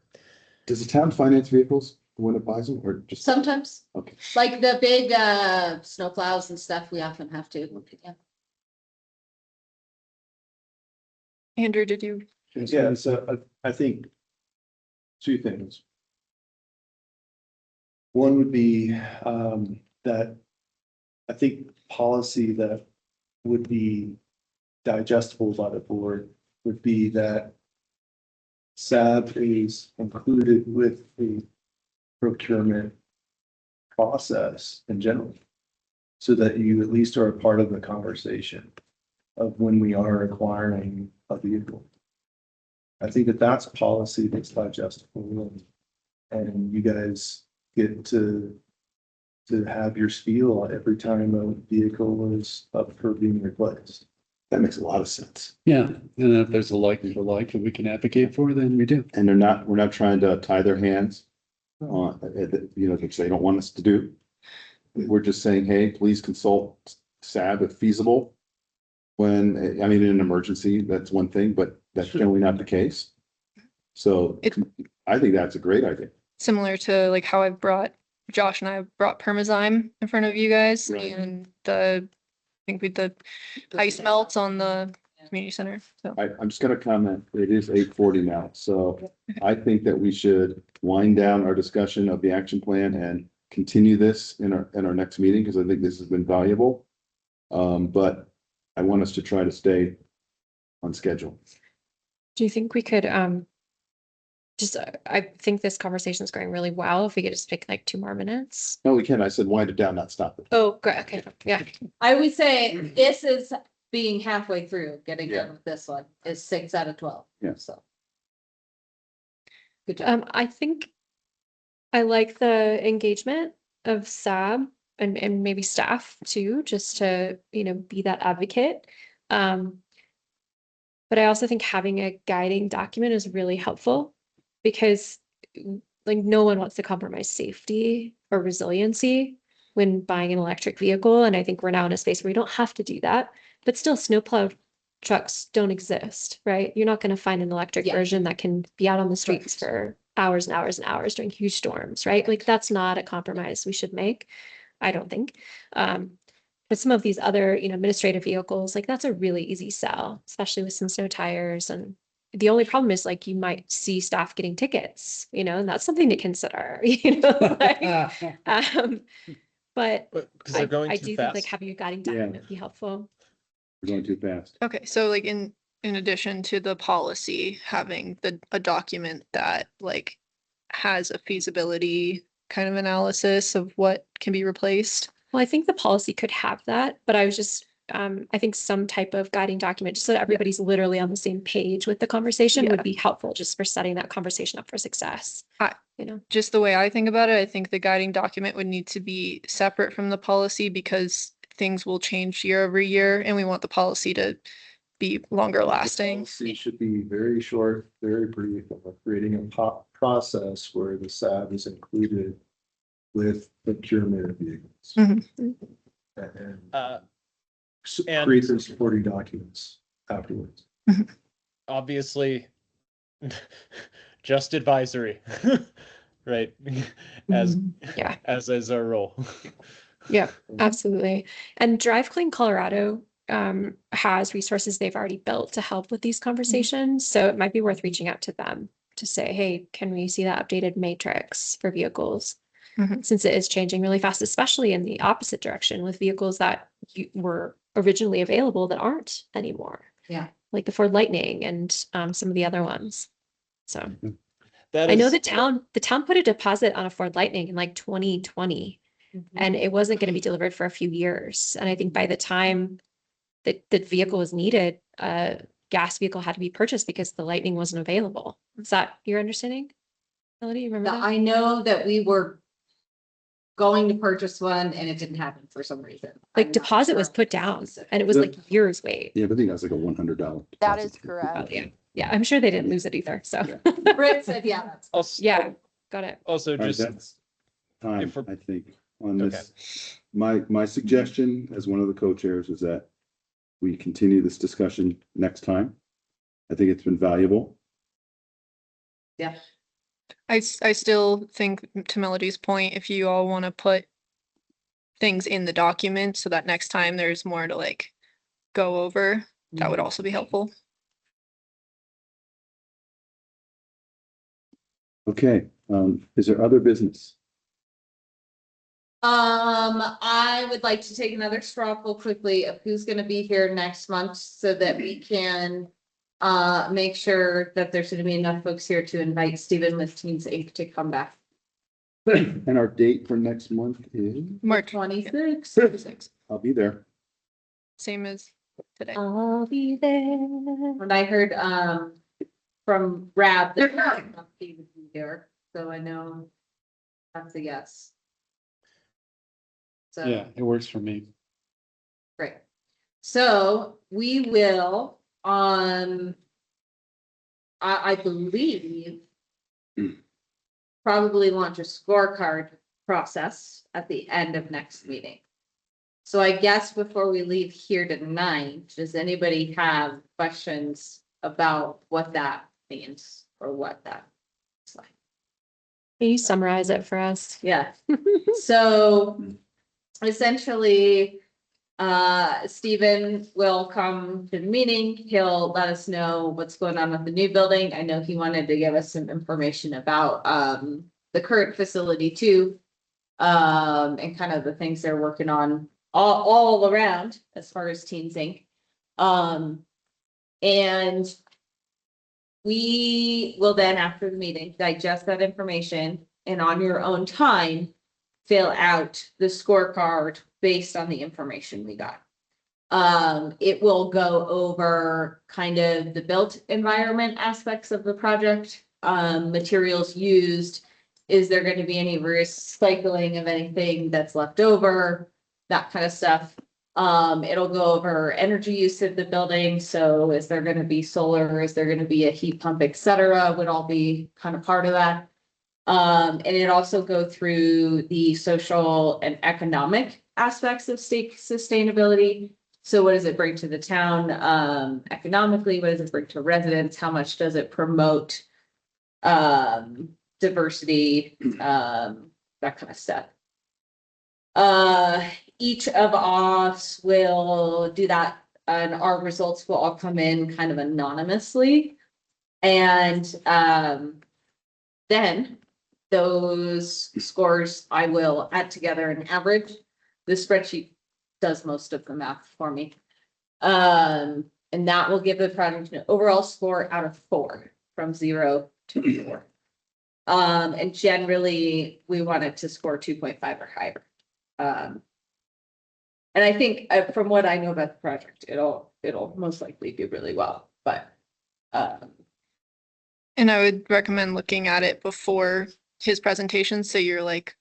[SPEAKER 2] Does the town finance vehicles when it buys them or just?
[SPEAKER 3] Sometimes,
[SPEAKER 2] Okay.
[SPEAKER 3] like the big snow plows and stuff, we often have to. Yeah.
[SPEAKER 1] Andrew, did you?
[SPEAKER 4] Yeah, so I think two things. One would be that I think policy that would be digestible by the board would be that SAB is included with the procurement process in general, so that you at least are a part of the conversation of when we are acquiring a vehicle. I think that that's policy that's digestible, and you guys get to have your spiel every time a vehicle is up for being replaced.
[SPEAKER 2] That makes a lot of sense.
[SPEAKER 6] Yeah, and if there's a like and a like that we can advocate for, then we do.
[SPEAKER 2] And we're not trying to tie their hands on, you know, which they don't want us to do. We're just saying, hey, please consult SAB if feasible. When, I mean, in an emergency, that's one thing, but that's generally not the case. So I think that's a great idea.
[SPEAKER 1] Similar to like how Josh and I brought Permazyme in front of you guys
[SPEAKER 2] Right.
[SPEAKER 1] and I think with the ice melts on the community center, so.
[SPEAKER 2] I'm just gonna comment, it is 8:40 now, so I think that we should wind down our discussion of the action plan and continue this in our next meeting, because I think this has been valuable. But I want us to try to stay on schedule.
[SPEAKER 12] Do you think we could, I think this conversation is going really well. If we could just take like 2 more minutes.
[SPEAKER 2] No, we can, I said wind it down, not stop it.
[SPEAKER 12] Oh, great. Okay. Yeah.
[SPEAKER 3] I would say this is being halfway through, getting
[SPEAKER 2] Yeah.
[SPEAKER 3] done with this one is 6 out of 12.
[SPEAKER 2] Yeah.
[SPEAKER 3] So. Good job.
[SPEAKER 12] I think I like the engagement of SAB and maybe staff too, just to, you know, be that advocate. But I also think having a guiding document is really helpful because like no one wants to compromise safety or resiliency when buying an electric vehicle. And I think we're now in a space where we don't have to do that, but still snowplow trucks don't exist, right? You're not going to find an electric
[SPEAKER 3] Yeah.
[SPEAKER 12] version that can be out on the streets for hours and hours and hours during huge storms, right? Like that's not a compromise we should make, I don't think. But some of these other, you know, administrative vehicles, like that's a really easy sell, especially with some snow tires. And the only problem is like you might see staff getting tickets, you know, and that's something to consider, you know. But
[SPEAKER 7] Because they're going
[SPEAKER 12] I
[SPEAKER 7] too
[SPEAKER 12] do think
[SPEAKER 7] fast.
[SPEAKER 12] like having a guiding document would be helpful.
[SPEAKER 2] We're going too fast.
[SPEAKER 1] Okay, so like in addition to the policy, having a document that like has a feasibility kind of analysis of what can be replaced.
[SPEAKER 12] Well, I think the policy could have that, but I was just, I think some type of guiding document, just so that everybody's literally on the same page with the conversation would be helpful just for setting that conversation up for success. You know,
[SPEAKER 1] Just the way I think about it, I think the guiding document would need to be separate from the policy because things will change year over year and we want the policy to be longer lasting.
[SPEAKER 4] Policy should be very short, very brief, of creating a process where the SAB is included with procurement of vehicles.
[SPEAKER 1] Mhm.
[SPEAKER 4] And
[SPEAKER 7] and-
[SPEAKER 4] create some supporting documents afterwards.
[SPEAKER 7] Obviously, just advisory, right? As
[SPEAKER 12] Yeah.
[SPEAKER 7] as is our role.
[SPEAKER 12] Yeah, absolutely. And Drive Clean Colorado has resources they've already built to help with these conversations. So it might be worth reaching out to them to say, hey, can we see that updated matrix for vehicles?
[SPEAKER 1] Mhm.
[SPEAKER 12] Since it is changing really fast, especially in the opposite direction with vehicles that were originally available that aren't anymore.
[SPEAKER 3] Yeah.
[SPEAKER 12] Like the Ford Lightning and some of the other ones. So
[SPEAKER 7] That
[SPEAKER 12] I know
[SPEAKER 7] is-
[SPEAKER 12] the town put a deposit on a Ford Lightning in like 2020. And it wasn't going to be delivered for a few years. And I think by the time that the vehicle was needed, a gas vehicle had to be purchased because the Lightning wasn't available. Is that your understanding? Melody, you remember that?
[SPEAKER 3] I know that we were going to purchase one and it didn't happen for some reason.
[SPEAKER 12] Like
[SPEAKER 3] I'm not
[SPEAKER 12] deposit was
[SPEAKER 3] sure
[SPEAKER 12] put down
[SPEAKER 3] specific.
[SPEAKER 12] and it was like years wait.
[SPEAKER 2] Yeah, but I think that's like a $100.
[SPEAKER 8] That is
[SPEAKER 2] deposit.
[SPEAKER 8] correct.
[SPEAKER 12] Yeah. Yeah. I'm sure they didn't lose it either. So
[SPEAKER 3] Britt said, yeah, that's.
[SPEAKER 7] Also,
[SPEAKER 12] yeah, got it.
[SPEAKER 7] Also,
[SPEAKER 2] All right,
[SPEAKER 7] just
[SPEAKER 2] that's time,
[SPEAKER 7] if we're-
[SPEAKER 2] I think, on this. My suggestion as one of the co-chairs is that we continue this discussion next time. I think it's been valuable.
[SPEAKER 3] Yeah.
[SPEAKER 1] I still think, to Melody's point, if you all want to put things in the document so that next time there's more to like go over, that would also be helpful.
[SPEAKER 2] Okay, is there other business?
[SPEAKER 3] I would like to take another straw poll quickly of who's gonna be here next month so that we can make sure that there's gonna be enough folks here to invite Stephen with Teens Inc. to come back.
[SPEAKER 2] And our date for next month is,
[SPEAKER 1] March
[SPEAKER 3] 26th.
[SPEAKER 1] 26th,
[SPEAKER 2] I'll be there.
[SPEAKER 1] same as today.
[SPEAKER 12] I'll be there.
[SPEAKER 3] When I heard, from Rab, that he would be here, so I know that's a yes. So.
[SPEAKER 6] Yeah, it works for me.
[SPEAKER 3] Great. So we will, I believe probably launch a scorecard process at the end of next meeting. So I guess before we leave here tonight, does anybody have questions about what that means or what that is like?
[SPEAKER 12] Can you summarize it for us?
[SPEAKER 3] Yeah. So essentially, Stephen will come to the meeting. He'll let us know what's going on with the new building. I know he wanted to give us some information about, the current facility too. And kind of the things they're working on all around as far as Teens Inc. And we will then, after the meeting, digest that information and on your own time, fill out the scorecard based on the information we got. It will go over kind of the built environment aspects of the project, materials used. Is there going to be any recycling of anything that's left over? That kind of stuff. It'll go over energy use of the building. So is there going to be solar? Is there going to be a heat pump, et cetera? Would all be kind of part of that. And it also go through the social and economic aspects of state sustainability. So what does it bring to the town, economically? What does it bring to residents? How much does it promote, diversity, that kind of stuff. Each of us will do that, and our results will all come in kind of anonymously. And then those scores I will add together and average. The spreadsheet does most of the math for me. And that will give the project an overall score out of 4, from 0 to 4. And generally we want it to score 2.5 or higher. And I think from what I know about the project, it'll most likely do really well, but.
[SPEAKER 1] And I would recommend looking at it before his presentation, so you're like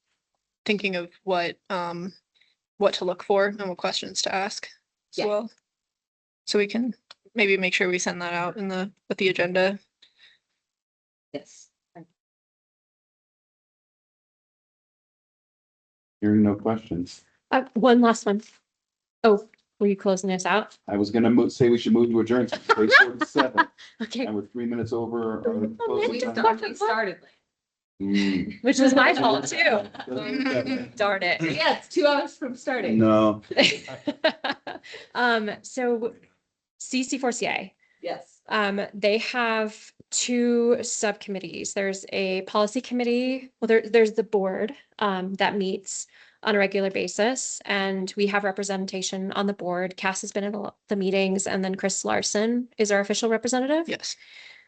[SPEAKER 1] thinking of what to look for and what questions to ask as
[SPEAKER 3] Yeah.
[SPEAKER 1] well. So we can maybe make sure we send that out with the agenda.
[SPEAKER 3] Yes.
[SPEAKER 2] Hearing no questions.
[SPEAKER 12] One last one. Oh, were you closing us out?
[SPEAKER 2] I was gonna say we should move to adjourn. It's 8:47,
[SPEAKER 12] Okay,
[SPEAKER 2] and we're 3 minutes over. our
[SPEAKER 12] Oh,
[SPEAKER 2] closing
[SPEAKER 3] We
[SPEAKER 12] man,
[SPEAKER 2] time.
[SPEAKER 3] started late.
[SPEAKER 12] which was my fault too.
[SPEAKER 2] Mm.
[SPEAKER 12] Darn it.
[SPEAKER 3] Yeah, it's 2 hours from starting.
[SPEAKER 2] No,
[SPEAKER 12] So CC4CA,
[SPEAKER 3] Yes.
[SPEAKER 12] they have 2 subcommittees. There's a policy committee. Well, there's the board, that meets on a regular basis, and we have representation on the board. Cass has been in the meetings, and then Chris Larson is our official representative.
[SPEAKER 1] Yes.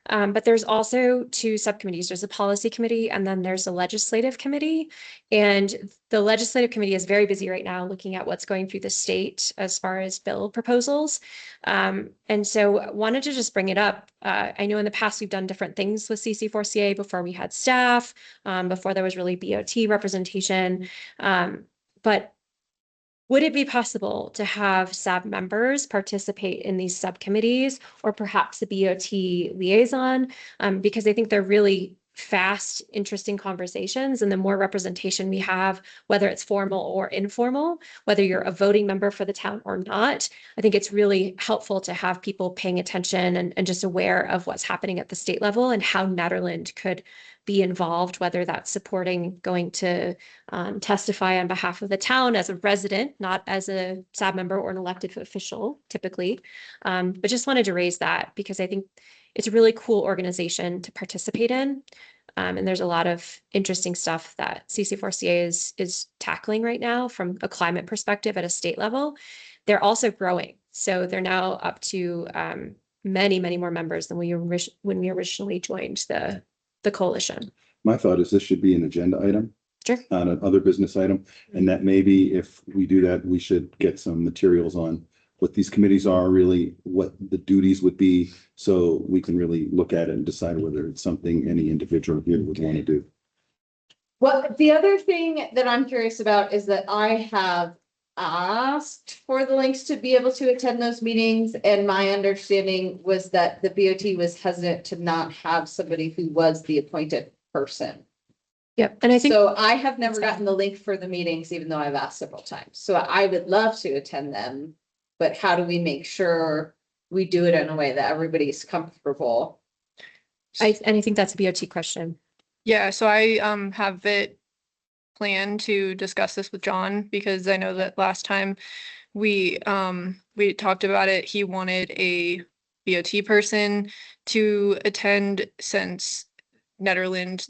[SPEAKER 12] But there's also 2 subcommittees. There's a policy committee and then there's a legislative committee. And the legislative committee is very busy right now looking at what's going through the state as far as bill proposals. And so wanted to just bring it up. I know in the past we've done different things with CC4CA before we had staff, before there was really BOT representation. But would it be possible to have SAB members participate in these subcommittees, or perhaps a BOT liaison? Because I think they're really fast, interesting conversations, and the more representation we have, whether it's formal or informal, whether you're a voting member for the town or not, I think it's really helpful to have people paying attention and just aware of what's happening at the state level and how Netherland could be involved, whether that's supporting going to testify on behalf of the town as a resident, not as a SAB member or an elected official typically. But just wanted to raise that because I think it's a really cool organization to participate in. And there's a lot of interesting stuff that CC4CA is tackling right now from a climate perspective at a state level. They're also growing. So they're now up to many, many more members than when we originally joined the coalition.
[SPEAKER 2] my thought is this should be an agenda item.
[SPEAKER 12] Sure.
[SPEAKER 2] On another business item, and that maybe if we do that, we should get some materials on what these committees are, really what the duties would be. So we can really look at it and decide whether it's something any individual here would want to do.
[SPEAKER 3] Well, the other thing that I'm curious about is that I have asked for the links to be able to attend those meetings, and my understanding was that the BOT was hesitant to not have somebody who was the appointed person.
[SPEAKER 12] Yep, and I think
[SPEAKER 3] So I have never gotten the link for the meetings, even though I've asked several times. So I would love to attend them. But how do we make sure we do it in a way that everybody's comfortable?
[SPEAKER 12] and I think that's a BOT question.
[SPEAKER 1] Yeah, so I have it planned to discuss this with John because I know that last time we talked about it, he wanted a BOT person to attend since Netherland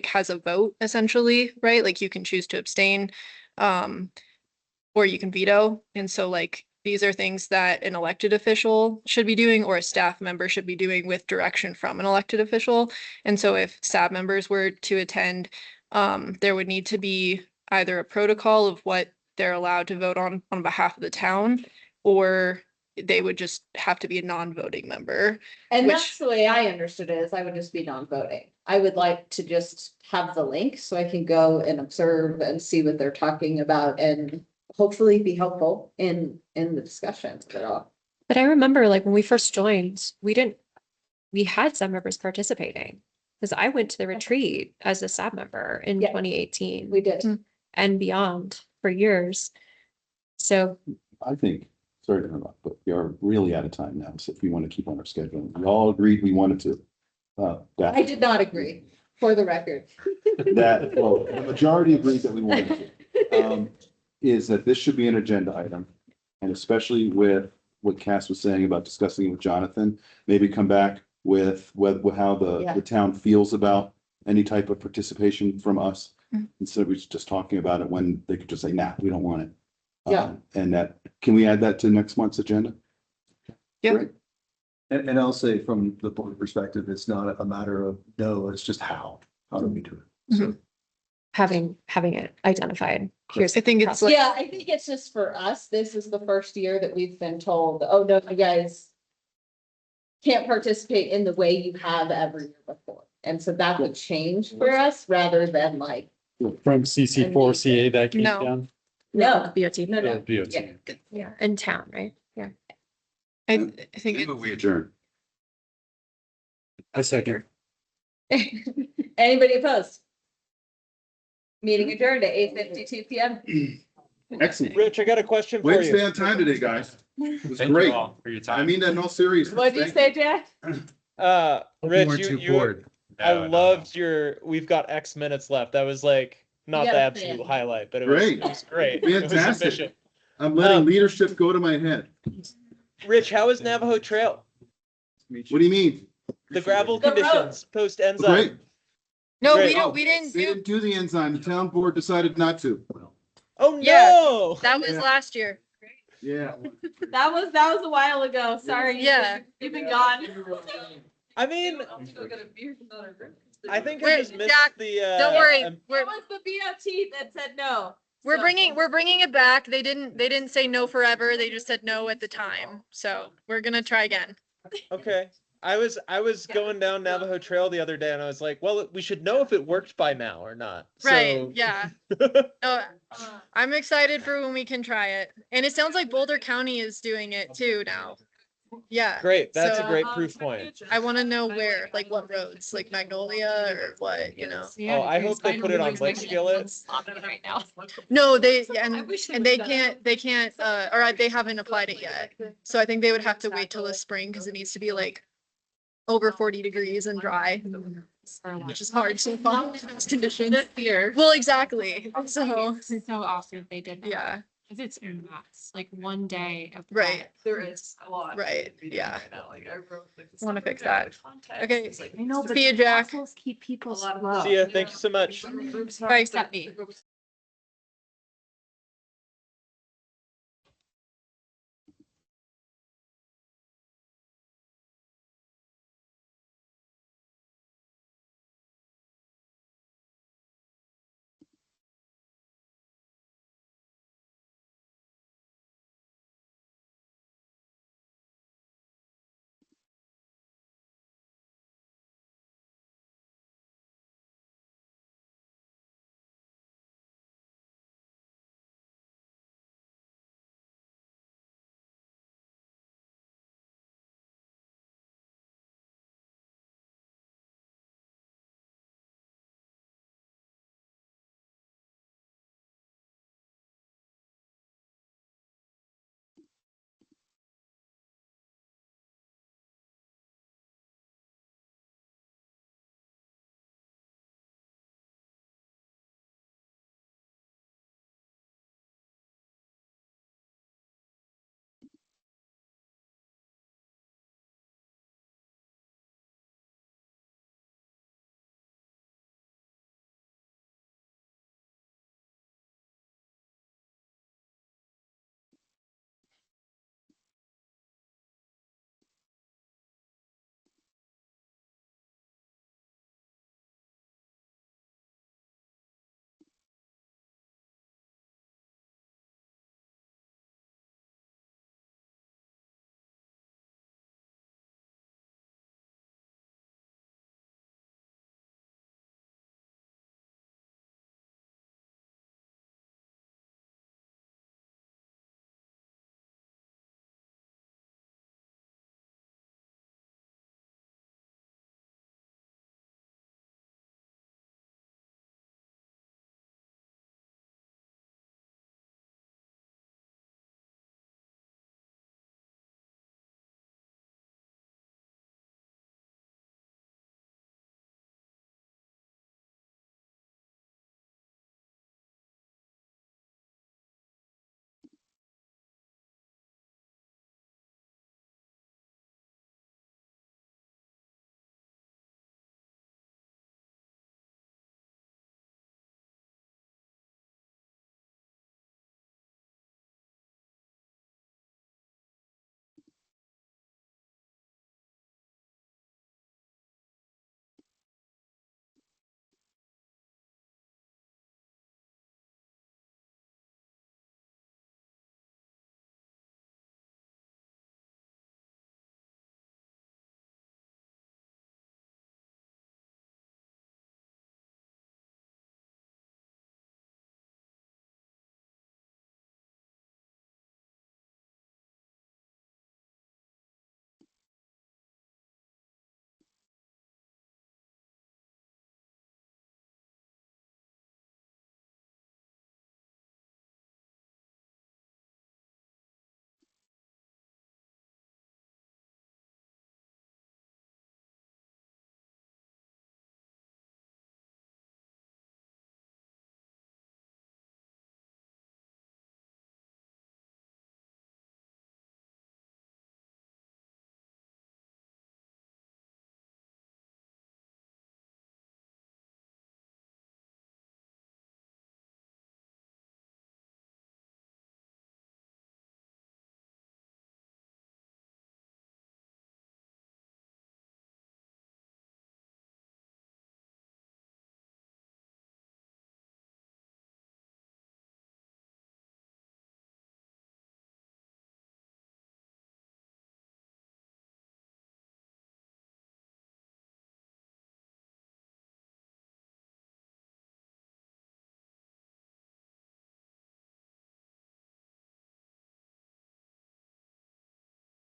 [SPEAKER 1] has a vote essentially, right? Like you can choose to abstain or you can veto. And so like these are things that an elected official should be doing or a staff member should be doing with direction from an elected official. And so if staff members were to attend, there would need to be either a protocol of what they're allowed to vote on behalf of the town, or they would just have to be a non-voting member.
[SPEAKER 3] And
[SPEAKER 1] Which-
[SPEAKER 3] that's the way I understood it, is I would just be non-voting. I would like to just have the link so I can go and observe and see what they're talking about and hopefully be helpful in the discussions at all.
[SPEAKER 12] But I remember like when we first joined, we had some members participating. Because I went to the retreat as a staff member in
[SPEAKER 3] Yeah.
[SPEAKER 12] 2018
[SPEAKER 3] We did.
[SPEAKER 12] and beyond for years. So
[SPEAKER 2] I think, sorry to interrupt, but we are really out of time now. So if we want to keep on our schedule, we all agreed we wanted to.
[SPEAKER 3] I did not agree, for the record.
[SPEAKER 2] Well, the majority agreed that we wanted to. Is that this should be an agenda item. And especially with what Cass was saying about discussing it with Jonathan, maybe come back with how
[SPEAKER 3] Yeah.
[SPEAKER 2] the town feels about any type of participation from us.
[SPEAKER 1] Mhm.
[SPEAKER 2] Instead of just talking about it when they could just say, nah, we don't want it.
[SPEAKER 3] Yeah.
[SPEAKER 2] And can we add that to next month's agenda?
[SPEAKER 1] Yeah.
[SPEAKER 2] Great.
[SPEAKER 4] And I'll say from the board perspective, it's not a matter of no, it's just how do we do it? So
[SPEAKER 12] having it identified. Here's
[SPEAKER 1] I think
[SPEAKER 12] the
[SPEAKER 1] it's like,
[SPEAKER 3] Yeah, I think it's just for us, this is the first year that we've been told, oh, no, you guys can't participate in the way you have every year before. And so that would change for us rather than like,
[SPEAKER 6] From CC4CA that came
[SPEAKER 1] No.
[SPEAKER 6] down.
[SPEAKER 3] no,
[SPEAKER 12] BOT.
[SPEAKER 3] no, no.
[SPEAKER 6] BOT.
[SPEAKER 3] Yeah.
[SPEAKER 12] Yeah, in town, right? Yeah.
[SPEAKER 1] I think
[SPEAKER 2] Maybe we adjourn.
[SPEAKER 6] I second.
[SPEAKER 3] Anybody opposed? Meeting adjourned at 8:52 PM.
[SPEAKER 2] Excellent.
[SPEAKER 7] Rich, I got a question for
[SPEAKER 2] Way to stay
[SPEAKER 7] you.
[SPEAKER 2] on time today, guys. It was
[SPEAKER 5] Thank you
[SPEAKER 2] great.
[SPEAKER 5] all for your time.
[SPEAKER 2] I mean that in all seriousness.
[SPEAKER 3] What'd you
[SPEAKER 2] Thank
[SPEAKER 3] say, Jack?
[SPEAKER 7] Rich, I
[SPEAKER 5] No, no,
[SPEAKER 7] loved your, we've got X minutes left. That was like not
[SPEAKER 3] You
[SPEAKER 7] the
[SPEAKER 3] gotta
[SPEAKER 7] absolute
[SPEAKER 3] plan.
[SPEAKER 7] highlight, but it
[SPEAKER 2] Great.
[SPEAKER 7] was great. It was
[SPEAKER 2] Fantastic.
[SPEAKER 7] efficient.
[SPEAKER 2] I'm letting
[SPEAKER 7] Um,
[SPEAKER 2] leadership go to my head.
[SPEAKER 7] Rich, how is Navajo Trail?
[SPEAKER 2] What do you mean?
[SPEAKER 7] The gravel
[SPEAKER 3] The road.
[SPEAKER 7] conditions post
[SPEAKER 2] Great.
[SPEAKER 7] enzyme.
[SPEAKER 1] no,
[SPEAKER 7] Great.
[SPEAKER 1] we didn't
[SPEAKER 2] They
[SPEAKER 1] do,
[SPEAKER 2] didn't do the enzyme. The town board decided not to.
[SPEAKER 7] Oh,
[SPEAKER 1] Yeah.
[SPEAKER 7] no.
[SPEAKER 1] that was
[SPEAKER 2] Yeah.
[SPEAKER 1] last year.
[SPEAKER 2] Yeah.
[SPEAKER 3] That was a while ago. Sorry.
[SPEAKER 1] Yeah.
[SPEAKER 3] You've been gone.
[SPEAKER 7] I mean, I think I
[SPEAKER 1] Wait,
[SPEAKER 7] just missed
[SPEAKER 1] Jack,
[SPEAKER 7] the,
[SPEAKER 1] Don't worry,
[SPEAKER 3] It was the BOT that said no.
[SPEAKER 1] we're
[SPEAKER 3] So-
[SPEAKER 1] bringing it back. They didn't say no forever. They just said no at the time. So we're gonna try again.
[SPEAKER 7] Okay. I was going down Navajo Trail the other day and I was like, well, we should know if it worked by now or not.
[SPEAKER 1] Right,
[SPEAKER 7] So-
[SPEAKER 1] yeah. I'm excited for when we can try it. And it sounds like Boulder County is doing it too now. Yeah.
[SPEAKER 7] Great. That's a
[SPEAKER 1] So,
[SPEAKER 7] great proof point.
[SPEAKER 1] I want to know where, like what roads, like Magnolia or what, you know?
[SPEAKER 7] Oh, I hope they put it on Lake Skillet.
[SPEAKER 12] Right now.
[SPEAKER 1] No, they,
[SPEAKER 12] I
[SPEAKER 1] and
[SPEAKER 12] wish they
[SPEAKER 1] and they
[SPEAKER 12] would've
[SPEAKER 1] can't, or they haven't applied it yet. So I think they would have to wait till the spring because it needs to be like over 40 degrees and dry, which is hard to find in those conditions.
[SPEAKER 12] Here.
[SPEAKER 1] Well, exactly. So,
[SPEAKER 12] It's so awesome if they did. that.
[SPEAKER 1] yeah,
[SPEAKER 12] Cause it's nuts, like one day of.
[SPEAKER 1] right,
[SPEAKER 9] There is a lot.
[SPEAKER 1] right, yeah.
[SPEAKER 9] Like I wrote like.
[SPEAKER 1] Wanna fix that. Okay,
[SPEAKER 12] I know, but
[SPEAKER 1] see you, Jack.
[SPEAKER 12] Keep people
[SPEAKER 9] A lot of
[SPEAKER 12] slow.
[SPEAKER 7] See ya. Thank you so much.
[SPEAKER 1] Bye.
[SPEAKER 12] Except me.